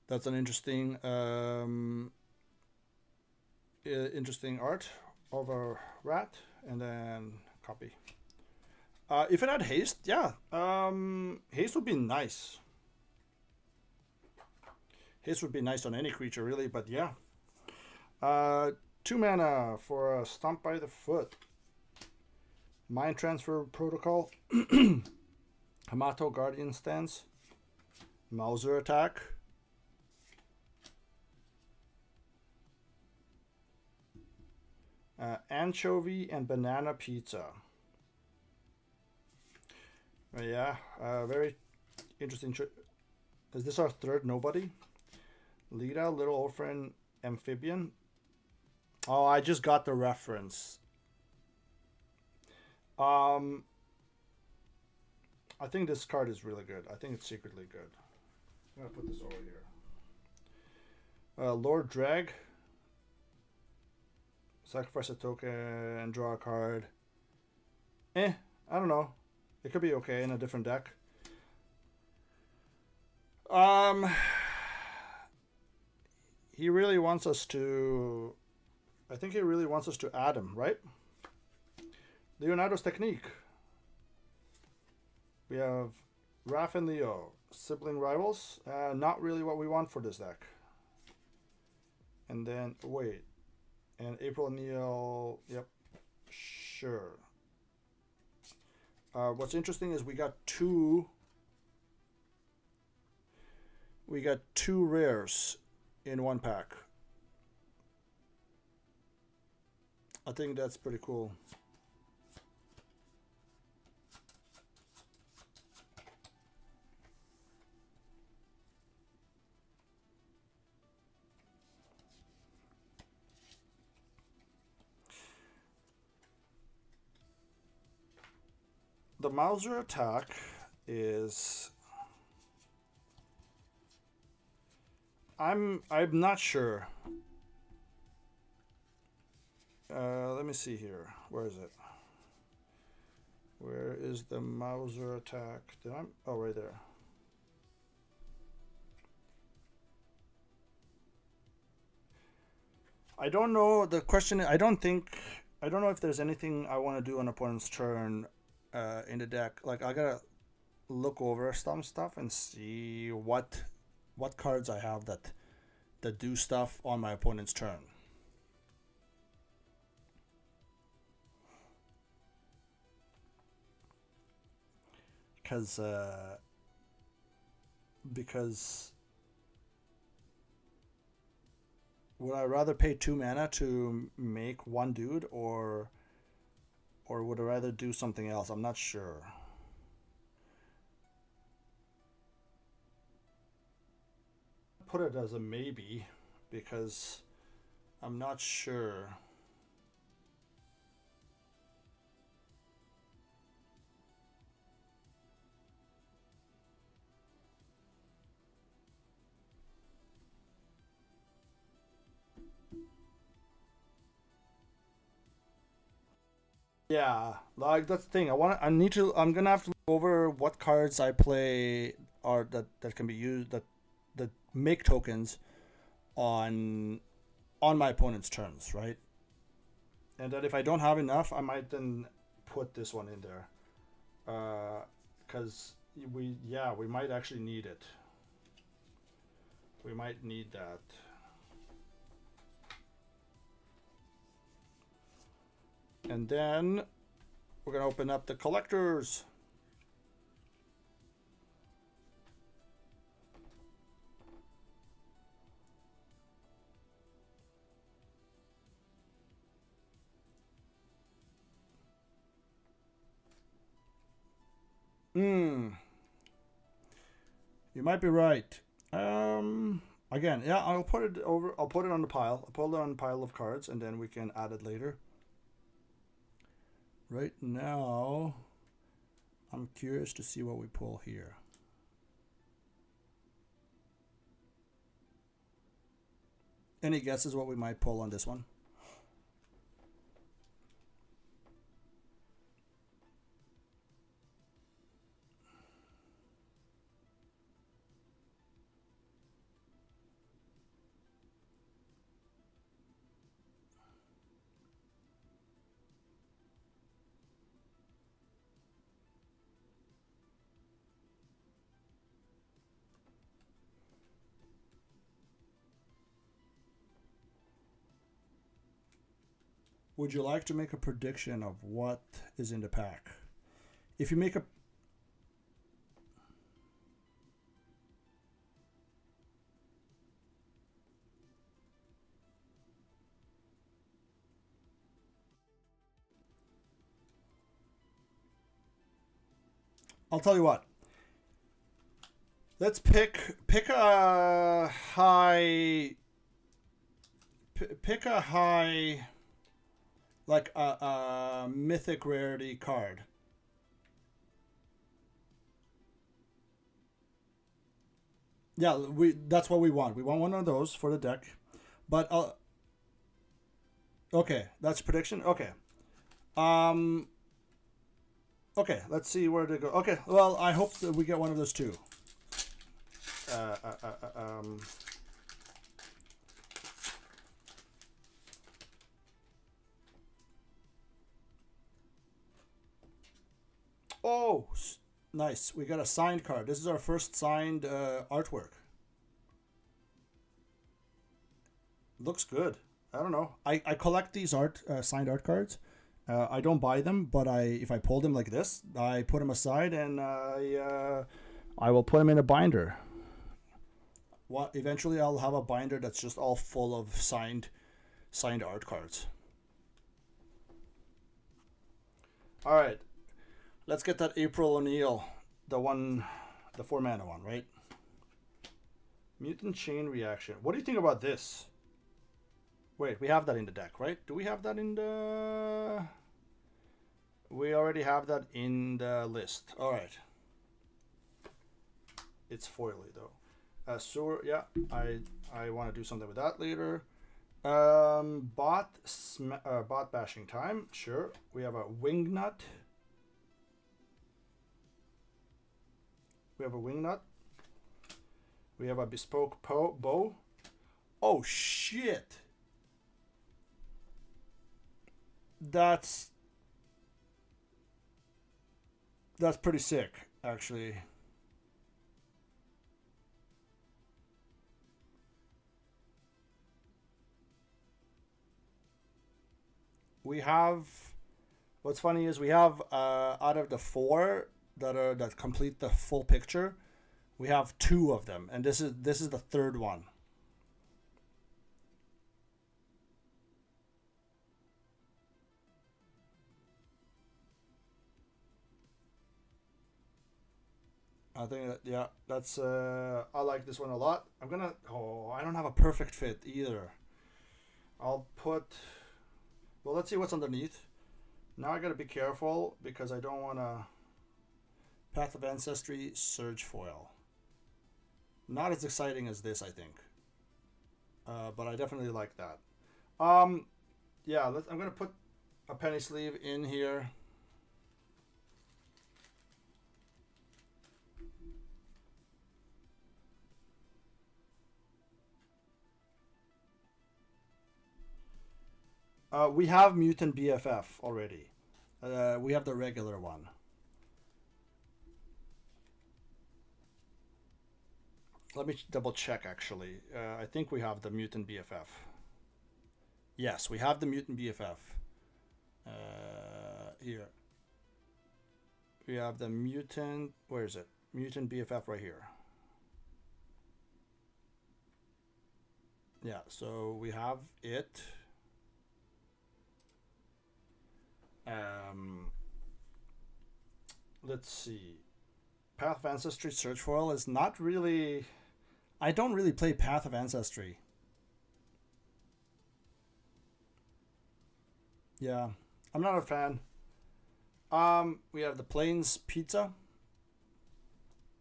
That's an interesting interesting art of a rat, and then copy. If it had haste, yeah, haste would be nice. Haste would be nice on any creature, really, but yeah. 2 mana for a Stomp by the Foot. Mind Transfer Protocol. Hamato Guardian Stance. Mauser Attack. Anchovy and Banana Pizza. Yeah, very interesting. Is this our third nobody? Lita, Little Orphan Amphibian. Oh, I just got the reference. I think this card is really good. I think it's secretly good. I'm gonna put this over here. Lord Drag. Sacrifice a token and draw a card. I don't know. It could be okay in a different deck. He really wants us to... I think he really wants us to add him, right? Leonardo's Technique. We have Raph and Leo. Sibling Rivals. Not really what we want for this deck. And then, wait. And April and Neil, yep, sure. What's interesting is we got two rares in one pack. I think that's pretty cool. The Mauser attack is... I'm not sure. Let me see here. Where is it? Where is the Mauser attack? Oh, right there. I don't know. The question, I don't know if there's anything I want to do on opponent's turn in the deck. Like, I gotta look over some stuff and see what cards I have that do stuff on my opponent's turn. Because would I rather pay 2 mana to make one dude, or would I rather do something else? I'm not sure. Put it as a maybe because I'm not sure. Yeah, like that's the thing. I'm gonna have to look over what cards I play are that can be used that make tokens on my opponent's turns, right? And that if I don't have enough, I might then put this one in there. Because we might actually need it. We might need that. And then we're going to open up the collectors. You might be right. Again, yeah, I'll put it on the pile. I'll put it on the pile of cards, and then we can add it later. Right now, I'm curious to see what we pull here. Any guesses what we might pull on this one? Would you like to make a prediction of what is in the pack? If you make a... I'll tell you what. Let's pick a high... Pick a high... like a mythic rarity card. Yeah, that's what we want. We want one of those for the deck. But okay, that's prediction. Okay. Okay, let's see where to go. Okay, well, I hope that we get one of those too. Oh, nice. We got a signed card. This is our first signed artwork. Looks good. I don't know. I collect these signed art cards. I don't buy them, but if I pull them like this, I put them aside and I will put them in a binder. Eventually I'll have a binder that's just all full of signed art cards. All right. Let's get that April O'Neil, the 4-mana one, right? Mutant Chain Reaction. What do you think about this? Wait, we have that in the deck, right? Do we have that in the... We already have that in the list. All right. It's foily, though. Sewer, yeah, I want to do something with that later. Bot bashing time, sure. We have a Wingnut. We have a Wingnut. We have a Bespoke Bow. Oh, shit. That's pretty sick, actually. We have... What's funny is we have, out of the 4... that complete the full picture, we have 2 of them, and this is the 3rd one. I think that, yeah, that's I like this one a lot. I don't have a perfect fit either. I'll put, well, let's see what's underneath. Now I gotta be careful because I don't want to... Path of Ancestry, Surge Foil. Not as exciting as this, I think. But I definitely like that. Yeah, I'm going to put a penny sleeve in here. We have Mutant BFF already. We have the regular one. Let me double check actually. I think we have the Mutant BFF. Yes, we have the Mutant BFF. Here. We have the Mutant, where is it? Mutant BFF right here. Yeah, so we have it. Let's see. Path of Ancestry Search Foil is not really... I don't really play Path of Ancestry. Yeah, I'm not a fan. We have the Plains Pizza.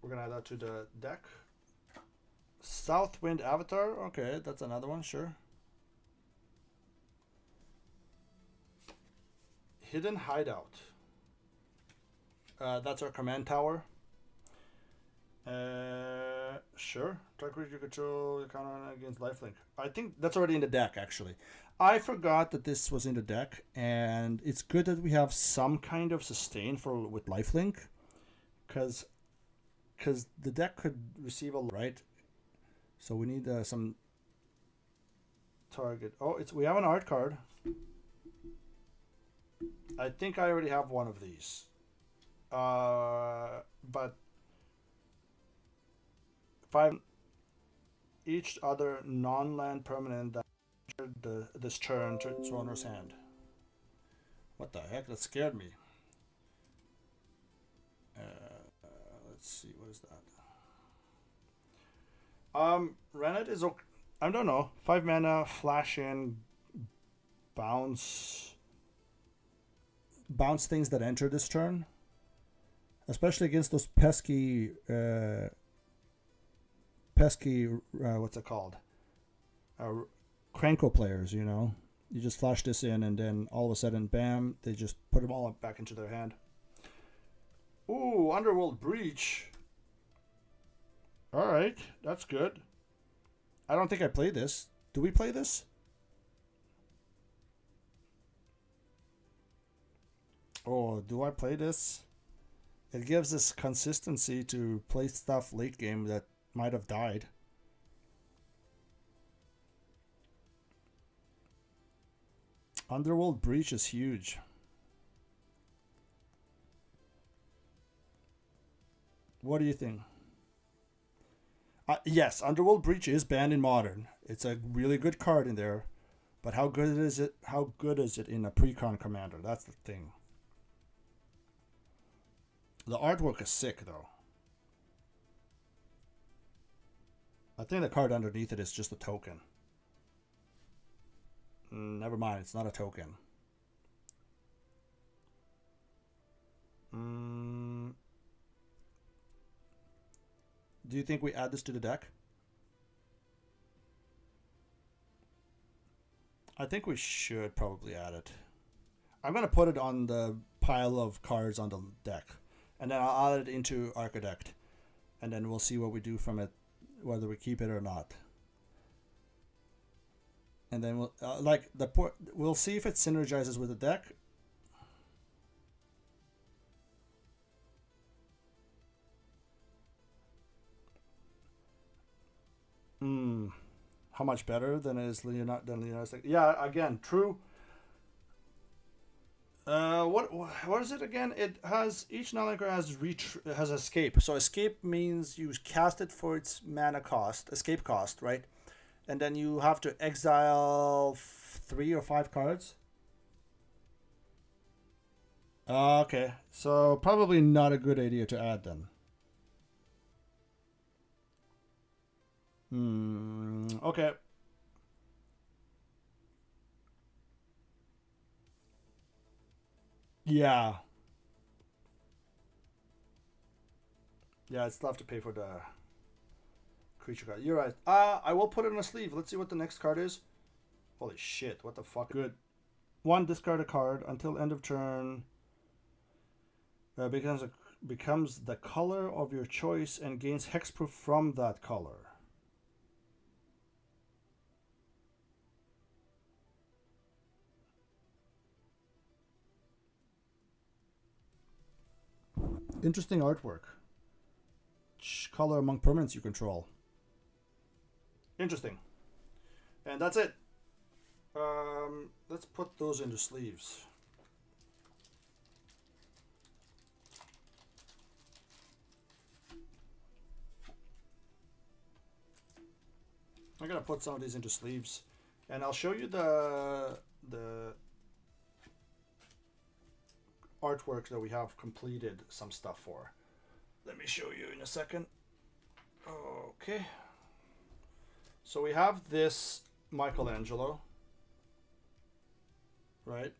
We're gonna add that to the deck. Southwind Avatar. Okay, that's another one, sure. Hidden Hideout. That's our command tower. Sure. Target creature control, you counter against lifelink. I think that's already in the deck, actually. I forgot that this was in the deck, and it's good that we have some kind of sustain with lifelink, because the deck could receive a right. So we need some target. Oh, we have an art card. I think I already have one of these. But 5 each other non-land permanent that this turn to its owner's hand. What the heck? That scared me. Let's see, what is that? Renet is okay. I don't know. 5 mana, flash in, bounce things that enter this turn, especially against those pesky what's it called? Cranko players, you know. You just flash this in, and then all of a sudden, bam! They just put them all back into their hand. Ooh, Underworld Breach. All right, that's good. I don't think I played this. Do we play this? Oh, do I play this? It gives us consistency to play stuff late game that might have died. Underworld Breach is huge. What do you think? Yes, Underworld Breach is banned in Modern. It's a really good card in there, but how good is it? How good is it in a PreCon Commander? That's the thing. The artwork is sick, though. I think the card underneath it is just a token. Never mind, it's not a token. Do you think we add this to the deck? I think we should probably add it. I'm going to put it on the pile of cards on the deck, and then I'll add it into Architect, and then we'll see what we do from it, whether we keep it or not. And then we'll see if it synergizes with the deck. How much better than is Leonardo? Yeah, again, true. What is it again? It has each non-linker has escape. So escape means you cast it for its mana cost, escape cost, right? And then you have to exile 3 or 5 cards. Okay, so probably not a good idea to add then. Okay. Yeah. Yeah, it's tough to pay for the creature card. You're right. I will put it on a sleeve. Let's see what the next card is. Holy shit, what the fuck? Good. 1, discard a card until end of turn. Becomes the color of your choice and gains hexproof from that color. Interesting artwork. Color among permanents you control. Interesting. And that's it. Let's put those into sleeves. I'm gonna put some of these into sleeves, and I'll show you the artwork that we have completed some stuff for. Let me show you in a second. Okay. So we have this Michelangelo, right?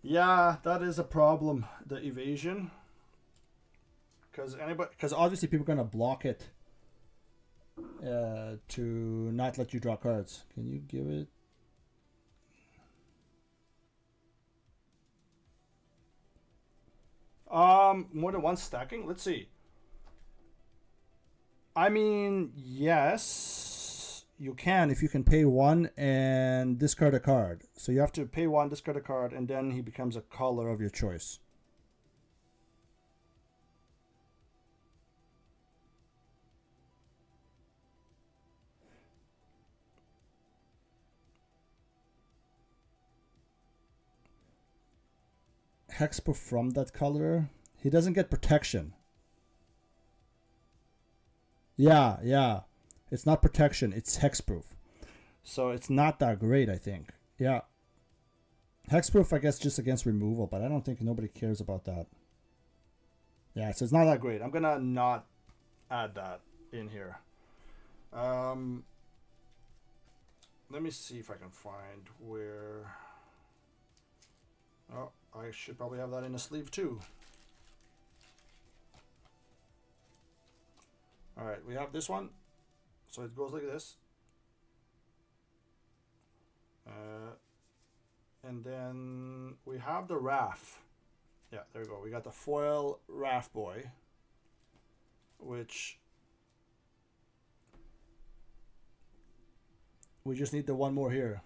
Yeah, that is a problem. The evasion. Because obviously people are gonna block it to not let you draw cards. Can you give it? More than one stacking. Let's see. I mean, yes, you can if you can pay one and discard a card. So you have to pay one, discard a card, and then he becomes a color of your choice. Hexproof from that color. He doesn't get protection. Yeah, yeah. It's not protection, it's hexproof. So it's not that great, I think. Yeah. Hexproof, I guess, just against removal, but I don't think nobody cares about that. Yeah, so it's not that great. I'm gonna not add that in here. Let me see if I can find where... Oh, I should probably have that in a sleeve too. All right, we have this one. So it goes like this. And then we have the Raff. Yeah, there we go. We got the foil Raff Boy, which we just need the one more here.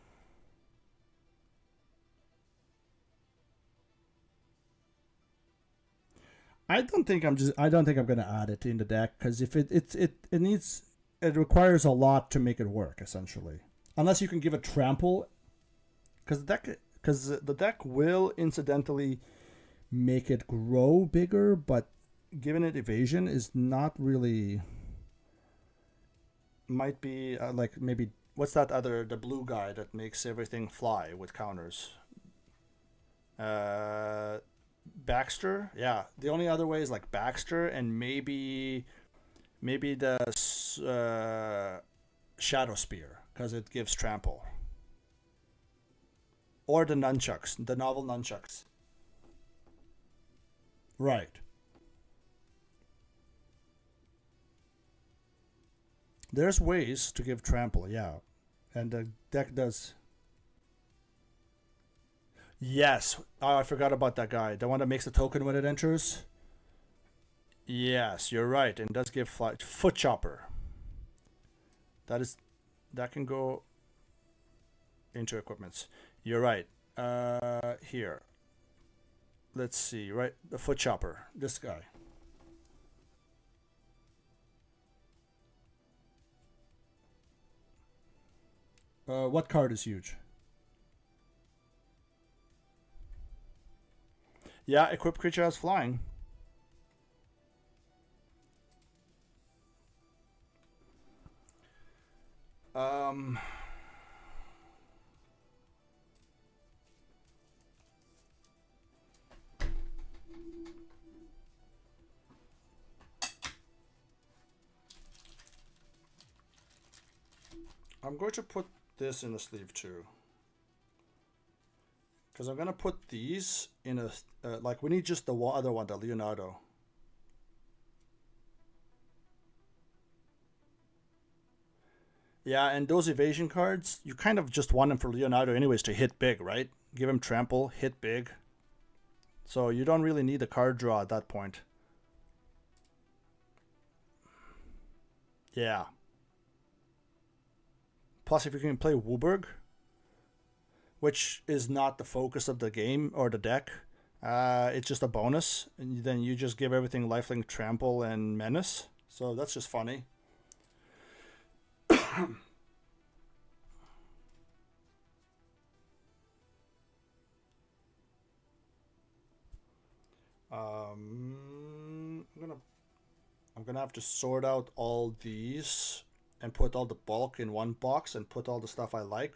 I don't think I'm gonna add it in the deck because if it requires a lot to make it work essentially. Unless you can give it trample, because the deck will incidentally make it grow bigger, but giving it evasion is not really. Might be like maybe what's that other the blue guy that makes everything fly with counters. Baxter, yeah. The only other way is like Baxter and maybe the Shadow Spear because it gives trample, or the nunchucks, the novel nunchucks. Right. There's ways to give trample, yeah, and the deck does. Yes. Oh, I forgot about that guy. The one that makes the token when it enters. Yes, you're right. And does give flight. Foot chopper. That can go into equipments. You're right. Here. Let's see. Right, the foot chopper. This guy. What card is huge? Yeah, equipped creature has flying. I'm going to put this in the sleeve too. Because I'm going to put these in a... like, we need just the other one, the Leonardo. Yeah, and those evasion cards, you kind of just want them for Leonardo anyways to hit big, right? Give him trample, hit big. So you don't really need a card draw at that point. Yeah. Plus, if you can play Wooburg, which is not the focus of the game or the deck. It's just a bonus, and then you just give everything lifelink, trample, and menace. So that's just funny. I'm gonna have to sort out all these and put all the bulk in one box and put all the stuff I like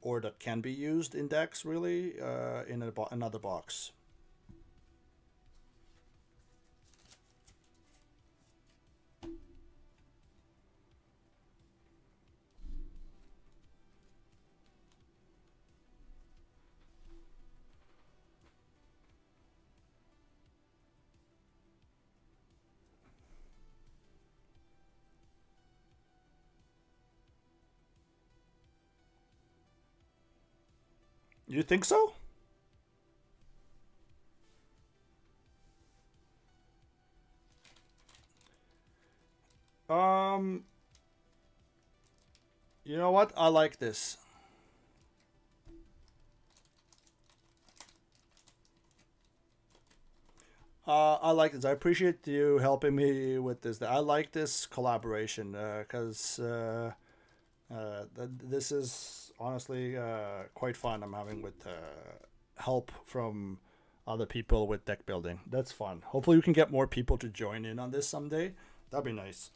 or that can be used in decks really in another box. You think so? You know what? I like this. I like this. I appreciate you helping me with this. I like this collaboration because this is honestly quite fun. I'm having with help from other people with deck building. That's fun. Hopefully, we can get more people to join in on this someday. That'd be nice.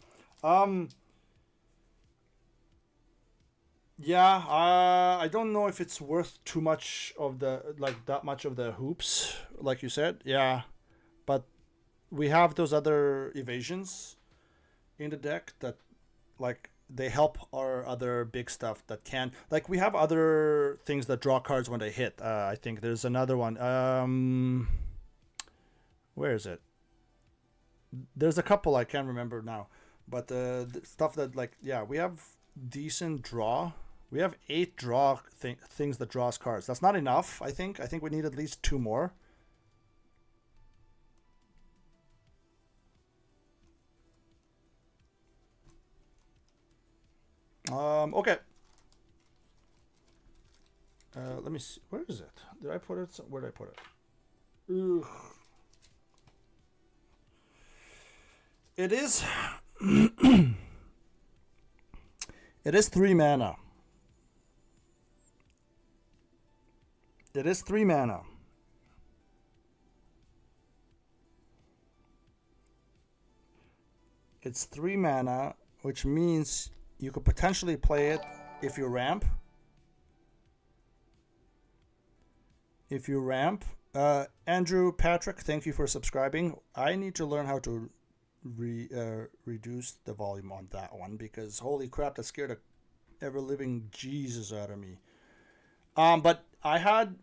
Yeah, I don't know if it's worth too much of the that much of the hoops, like you said. Yeah, but we have those other evasions in the deck that like they help our other big stuff that can like we have other things that draw cards when they hit. I think there's another one. Where is it? There's a couple I can't remember now, but the stuff that like yeah we have decent draw. We have 8 draw things that draws cards. That's not enough. I think we need at least 2 more. Okay. Let me see. Where is it? Did I put it? Where did I put it? Ugh. It is. It is 3 mana. It is 3 mana. It's 3 mana, which means you could potentially play it if you ramp. If you ramp. Andrew Patrick, thank you for subscribing. I need to learn how to reduce the volume on that one because holy crap, that scared the ever living Jesus out of me. But I had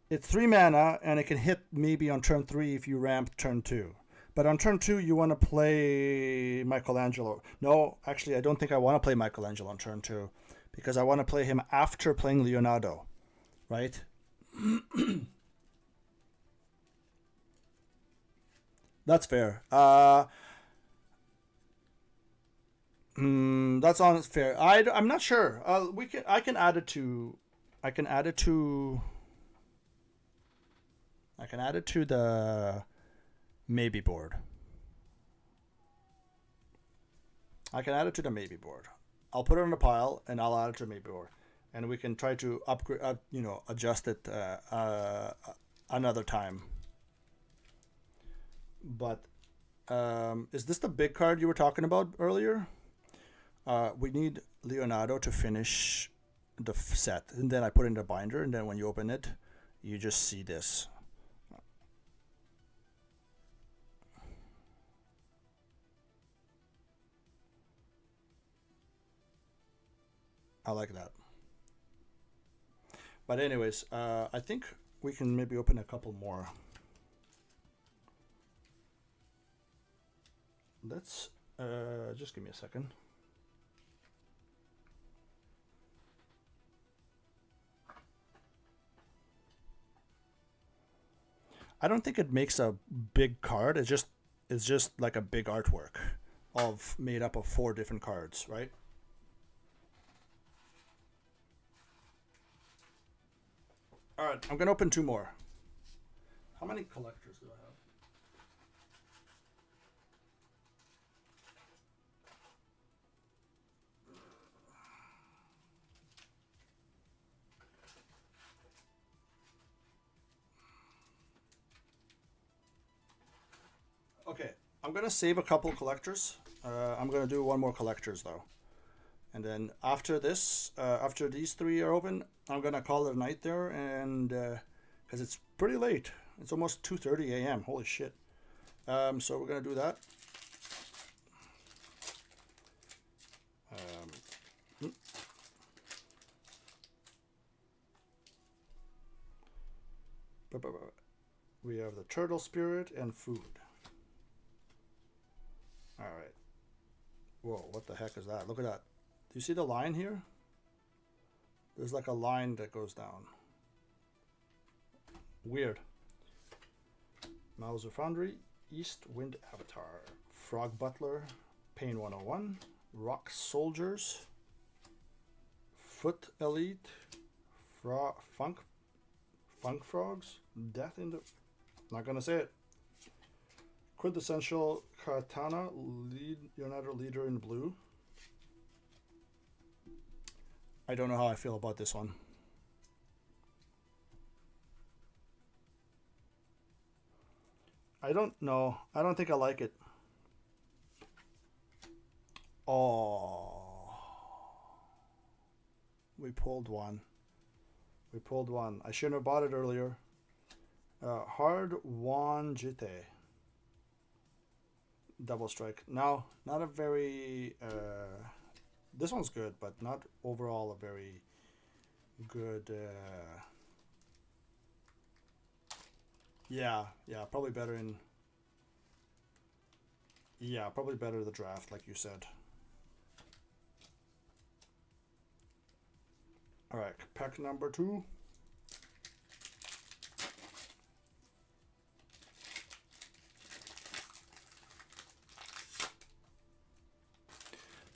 it's 3 mana and it can hit maybe on turn 3 if you ramp turn 2. But on turn 2 you want to play Michelangelo. No, actually I don't think I want to play Michelangelo on turn 2 because I want to play him after playing Leonardo, right? That's fair. That's honest fair. I'm not sure. I can add it to the maybe board. I can add it to the maybe board. I'll put it on the pile and I'll add it to the maybe board, and we can try to upgrade, adjust it another time. But is this the big card you were talking about earlier? We need Leonardo to finish the set, and then I put it in the binder, and then when you open it, you just see this. I like that. But anyways, I think we can maybe open a couple more. Let's just give me a second. I don't think it makes a big card. It's just like a big artwork of made up of 4 different cards, right? All right, I'm gonna open 2 more. How many collectors do I have? Okay, I'm gonna save a couple collectors. I'm gonna do 1 more collectors though, and then after this, after these 3 are open, I'm gonna call it a night there, and because it's pretty late, it's almost 2:30 a.m. Holy shit! So we're gonna do that. We have the turtle spirit and food. All right. Whoa, what the heck is that? Look at that. Do you see the line here? There's like a line that goes down. Weird. Mauser Foundry, East Wind Avatar, Frog Butler, Pain 101, Rock Soldiers, Foot Elite, Funk Frogs, Death in the... Not gonna say it. Quintessential Katana, Leonardo Leader in Blue. I don't know how I feel about this one. I don't know. I don't think I like it. Oh. We pulled one. We pulled one. I shouldn't have bought it earlier. Hard Wan Jite. Double strike. No, not a very... this one's good, but not overall a very good... yeah, probably better in... Yeah, probably better the draft, like you said. Alright, pack number 2.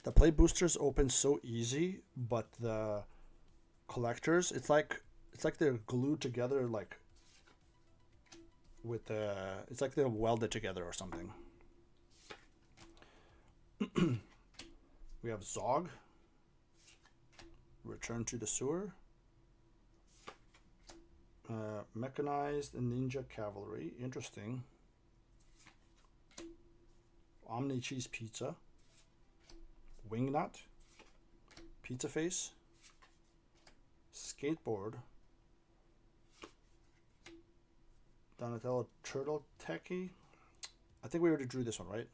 The play boosters open so easy, but the collectors, it's like they're glued together, like with it's like they're welded together or something. We have Zog, Return to the Sewer, Mechanized Ninja Cavalry, interesting. Omni Cheese Pizza, Wingnut, Pizza Face, Skateboard, Donatello Turtle Techie. I think we already drew this one, right?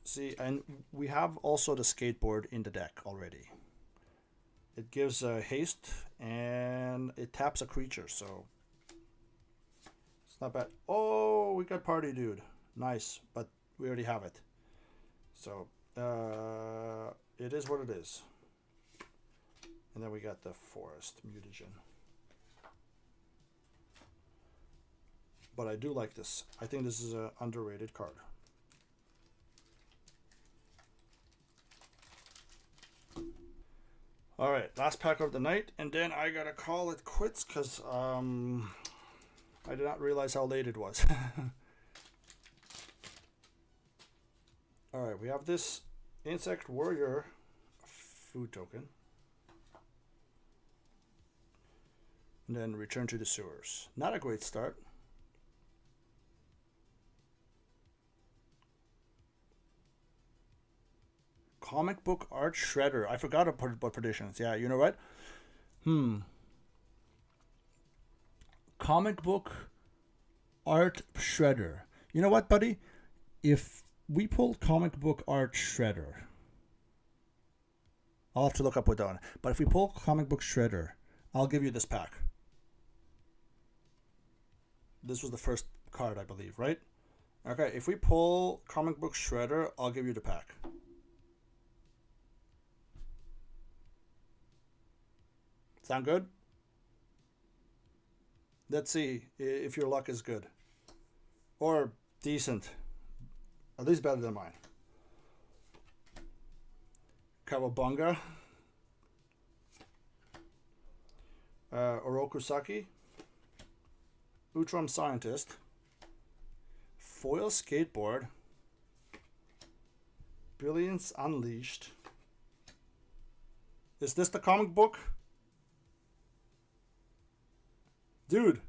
See, and we have also the skateboard in the deck already. It gives haste and it taps a creature, so it's not bad. Oh, we got Party Dude. Nice, but we already have it. So it is what it is. And then we got the Forest Mutagen. But I do like this. I think this is an underrated card. All right, last pack of the night, and then I gotta call it quits because I did not realize how late it was. All right, we have this Insect Warrior food token, and then Return to the Sewers. Not a great start. Comic book art shredder. I forgot about predictions. Yeah, you know what? Comic book art shredder. You know what, buddy? If we pull comic book art shredder, I'll have to look up what that. But if we pull comic book shredder, I'll give you this pack. This was the first card, I believe, right? Okay, if we pull comic book shredder, I'll give you the pack. Sound good? Let's see if your luck is good. Or decent. At least better than mine. Kawabunga. Orokusaki, Utrum Scientist, Foil Skateboard, Brilliance Unleashed. Is this the comic book? Dude.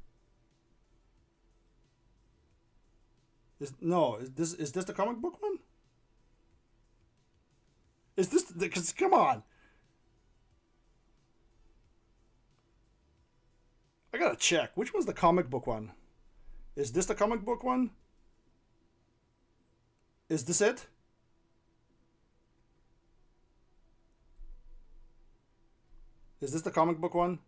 Is this the comic book one? Is this because come on. I gotta check. Which one's the comic book one? Is this the comic book one? Is this it? Is this the comic book one?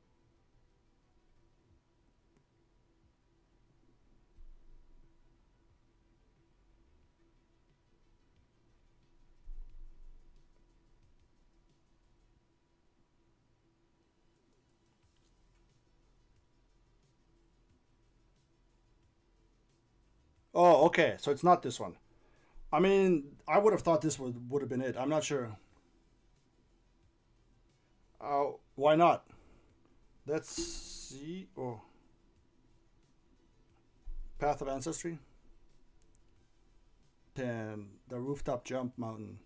Oh, okay. So it's not this one. I mean, I would have thought this would have been it. I'm not sure. Why not? Let's see. Oh, Path of Ancestry. And the Rooftop Jump Mountain.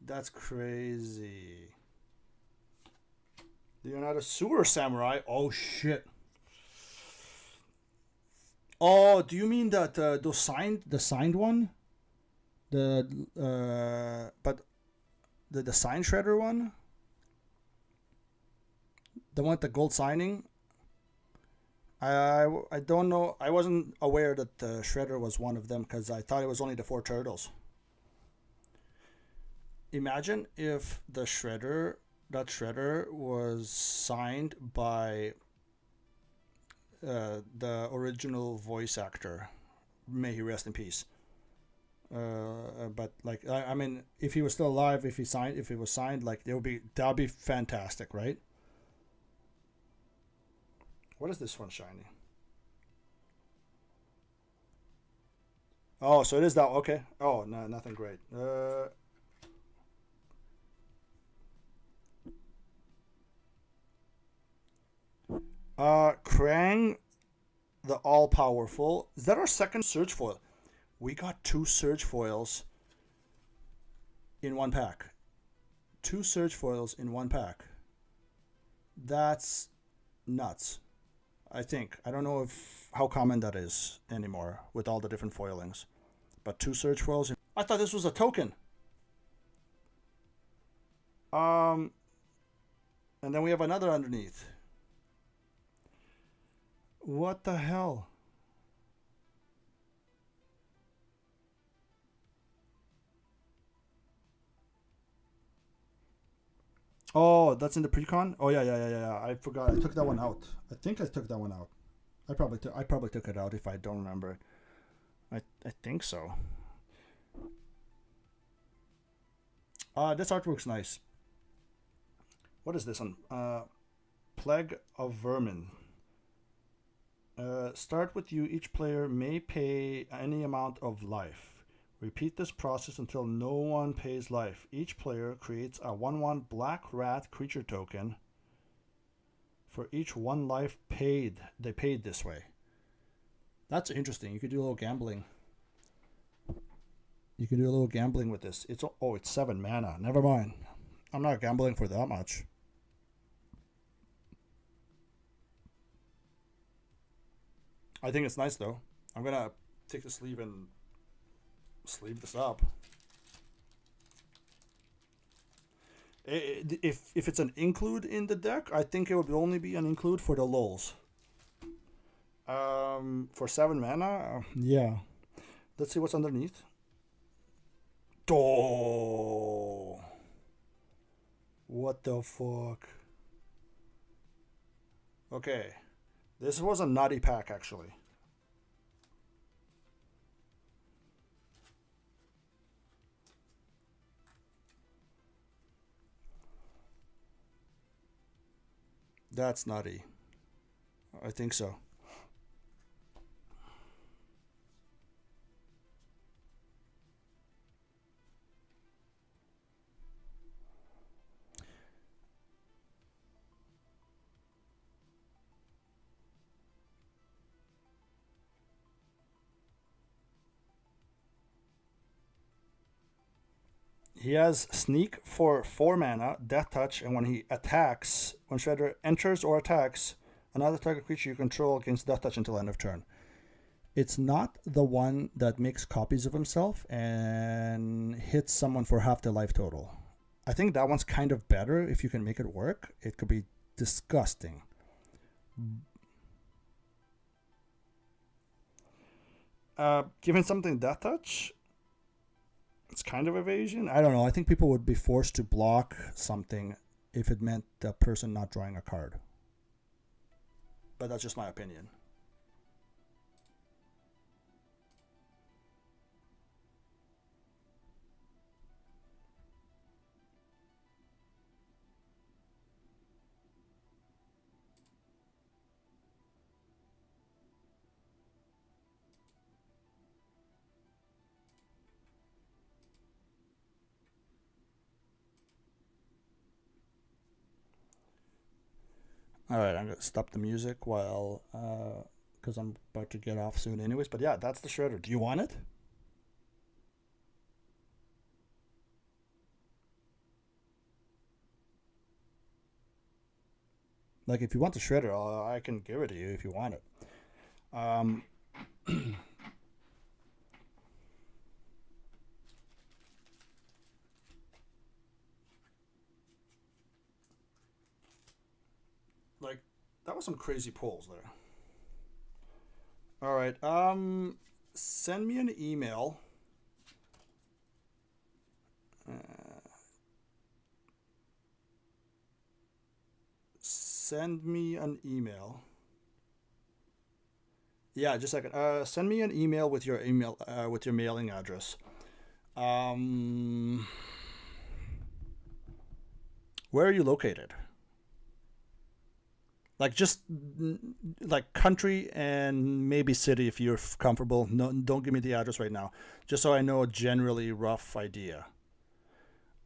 That's crazy. Leonardo Sewer Samurai. Oh shit. Oh, do you mean that the signed one? But the sign shredder one? The one with the gold signing? I don't know. I wasn't aware that the shredder was one of them because I thought it was only the 4 turtles. Imagine if that shredder was signed by the original voice actor. May he rest in peace. But like I mean, if he was still alive, if it was signed, like that'd be fantastic, right? What is this one shiny? Oh, so it is that. Okay. Oh, no, nothing great. Krang, the all-powerful. Is that our second Surge foil? We got 2 Surge foils in one pack. 2 Surge foils in one pack. That's nuts. I think. I don't know how common that is anymore with all the different foilings. But 2 Surge foils. I thought this was a token. And then we have another underneath. What the hell? Oh, that's in the PreCon? Oh yeah. I forgot. I took that one out. I think I took that one out. I probably took it out if I don't remember it. I think so. This artwork's nice. What is this one? Plague of Vermin. Start with you. Each player may pay any amount of life. Repeat this process until no one pays life. Each player creates a 1/1 black rat creature token for each 1 life paid. They paid this way. That's interesting. You could do a little gambling. You can do a little gambling with this. It's 7 mana. Never mind. I'm not gambling for that much. I think it's nice though. I'm gonna take the sleeve and sleeve this up. If it's an include in the deck, I think it would only be an include for the lulz. For 7 mana, yeah. Let's see what's underneath. Oh, what the fuck? Okay, this was a naughty pack actually. That's nutty. I think so. He has Sneak for 4 mana, Death Touch, and when Shredder enters or attacks another target creature you control against Death Touch until end of turn. It's not the one that makes copies of himself and hits someone for half the life total. I think that one's kind of better if you can make it work. It could be disgusting. Given something Death Touch, it's kind of evasion. I don't know. I think people would be forced to block something if it meant the person not drawing a card. But that's just my opinion. All right, I'm going to stop the music while, because I'm about to get off soon anyways. But yeah, that's the Shredder. Do you want it? Like, if you want the Shredder, I can give it to you if you want it. Like, that was some crazy pulls there. All right. Send me an email. Send me an email. Yeah, just a second. Send me an email with your mailing address. Where are you located? Like, just like country and maybe city if you're comfortable. No, don't give me the address right now, just so I know a generally rough idea.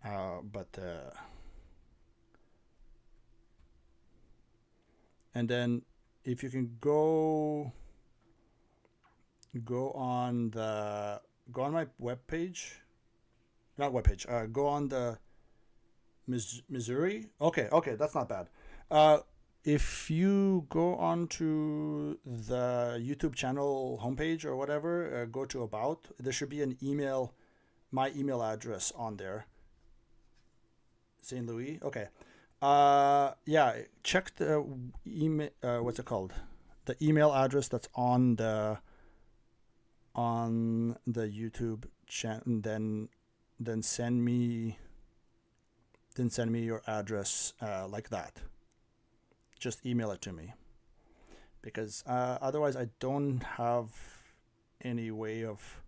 And then if you can go on my webpage, not webpage. Go on the Missouri. Okay, that's not bad. If you go onto the YouTube channel homepage or whatever, go to About. There should be my email address on there. St. Louis. Okay. Yeah. Check the email. What's it called? The email address that's on the YouTube channel. Then send me your address like that. Just email it to me, because otherwise I don't have any way of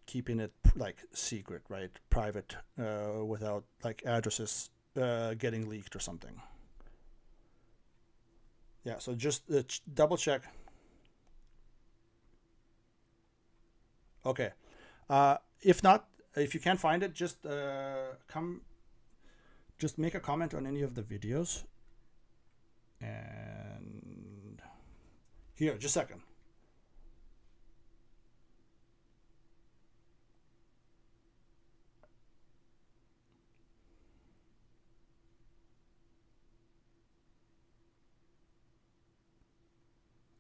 keeping it like secret, right? Private, without like addresses getting leaked or something. Yeah, so just double check. Okay. If you can't find it, just make a comment on any of the videos. And here, just a second.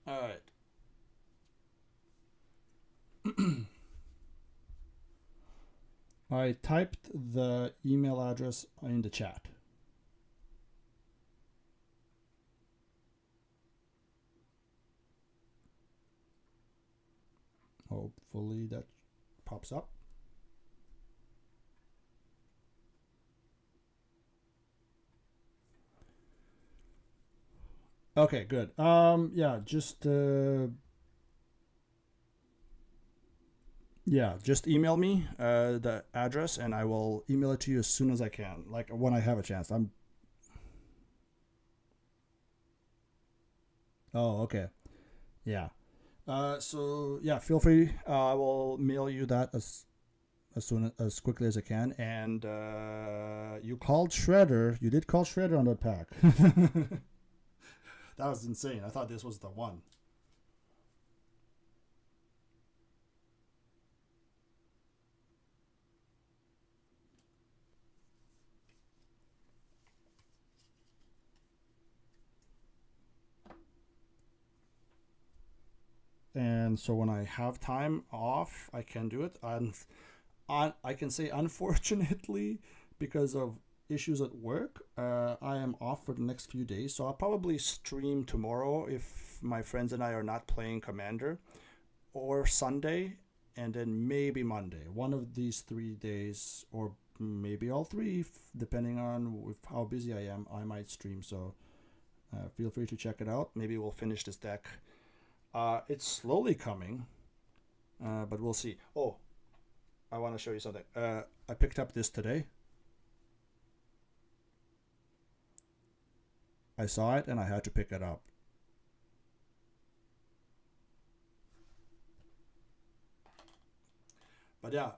All right. I typed the email address in the chat. Hopefully that pops up. Okay, good. Yeah, just email me the address, and I will email it to you as soon as I can, like when I have a chance. Oh, okay. Yeah. So yeah, feel free. I will mail you that as quickly as I can. And you called Shredder. You did call Shredder on that pack. That was insane. I thought this was the one. and so when I have time off, I can do it. And I can say unfortunately, because of issues at work, I am off for the next few days. So I'll probably stream tomorrow if my friends and I are not playing Commnader, or Sunday, and then maybe Monday. One of these 3 days, or maybe all three, depending on how busy I am, I might stream. So feel free to check it out. Maybe we'll finish this deck. It's slowly coming, but we'll see. Oh, I want to show you something. I picked up this today. I saw it and I had to pick it up. But yeah,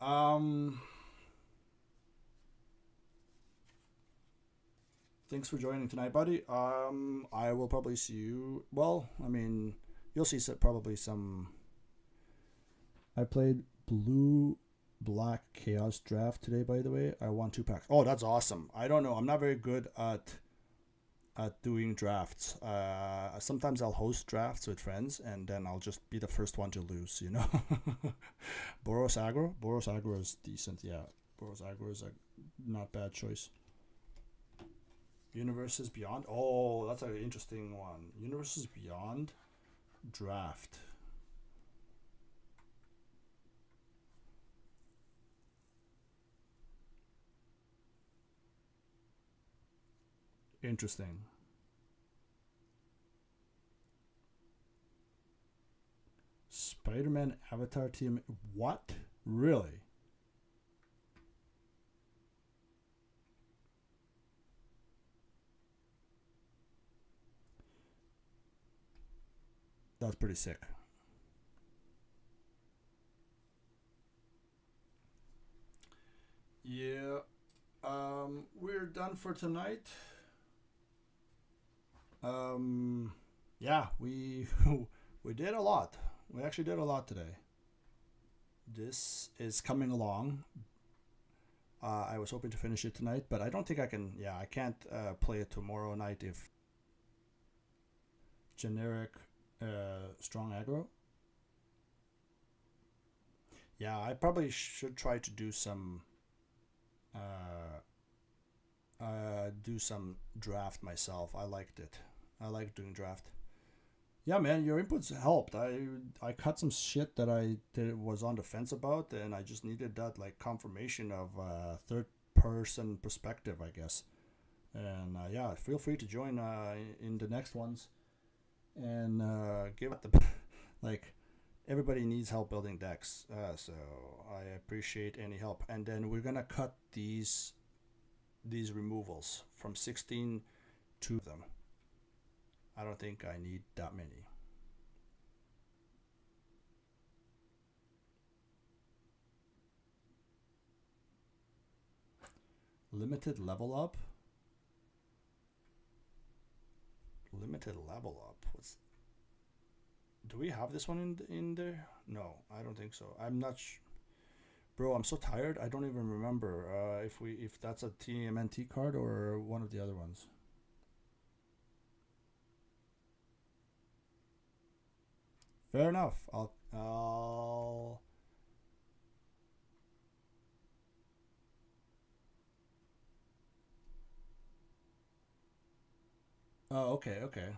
thanks for joining tonight, buddy. I will probably see you. Well, I mean, you'll see probably some. I played blue black chaos draft today, by the way. I won 2 packs. Oh, that's awesome. I don't know. I'm not very good at doing drafts. Sometimes I'll host drafts with friends, and then I'll just be the first one to lose, you know. Boros Aggro is decent. Yeah, Boros Aggro is a not bad choice. Universes Beyond. Oh, that's an interesting one. Universes Beyond draft. Interesting. Spider-Man Avatar team. What? Really? That's pretty sick. Yeah. We're done for tonight. Yeah, we we did a lot. We actually did a lot today. This is coming along. I was hoping to finish it tonight, but I don't think I can. Yeah, I can't play it tomorrow night if generic strong aggro. Yeah, I probably should try to do some draft myself. I liked it. I like doing draft. Yeah, man, your inputs helped. I cut some shit that was on the fence about, and I just needed that like confirmation of third person perspective, I guess. And yeah, feel free to join in the next ones, and give it the like. Everybody needs help building decks, so I appreciate any help. And then we're gonna cut these removals from 16 to them. I don't think I need that many. Limited level up. Limited level up. Do we have this one in there? No, I don't think so. I'm not. Bro, I'm so tired. I don't even remember if that's a TMNT card or one of the other ones. Fair enough. I'll. Oh, okay, okay.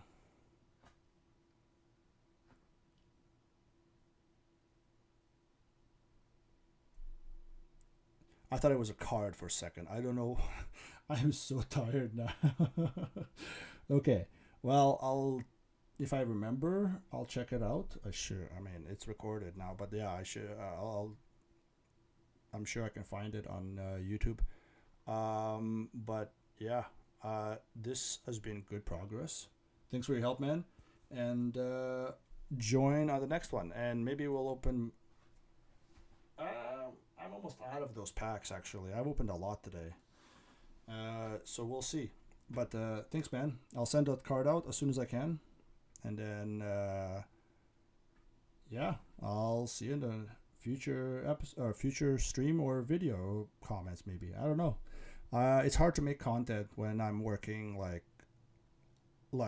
I thought it was a card for a second. I don't know. I'm so tired now. Okay. Well, if I remember, I'll check it out. I mean, it's recorded now, but yeah, I should. I'm sure I can find it on YouTube. But yeah, this has been good progress. Thanks for your help, man. And join on the next one, and maybe we'll open. I'm almost out of those packs. Actually, I've opened a lot today. So we'll see. But thanks, man. I'll send that card out as soon as I can, and then yeah, I'll see you in the future episode or future stream or video comments. Maybe I don't know. It's hard to make content when I'm working like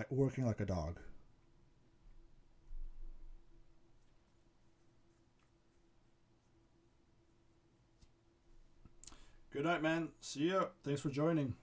working like a dog. Good night, man. See ya. Thanks for joining.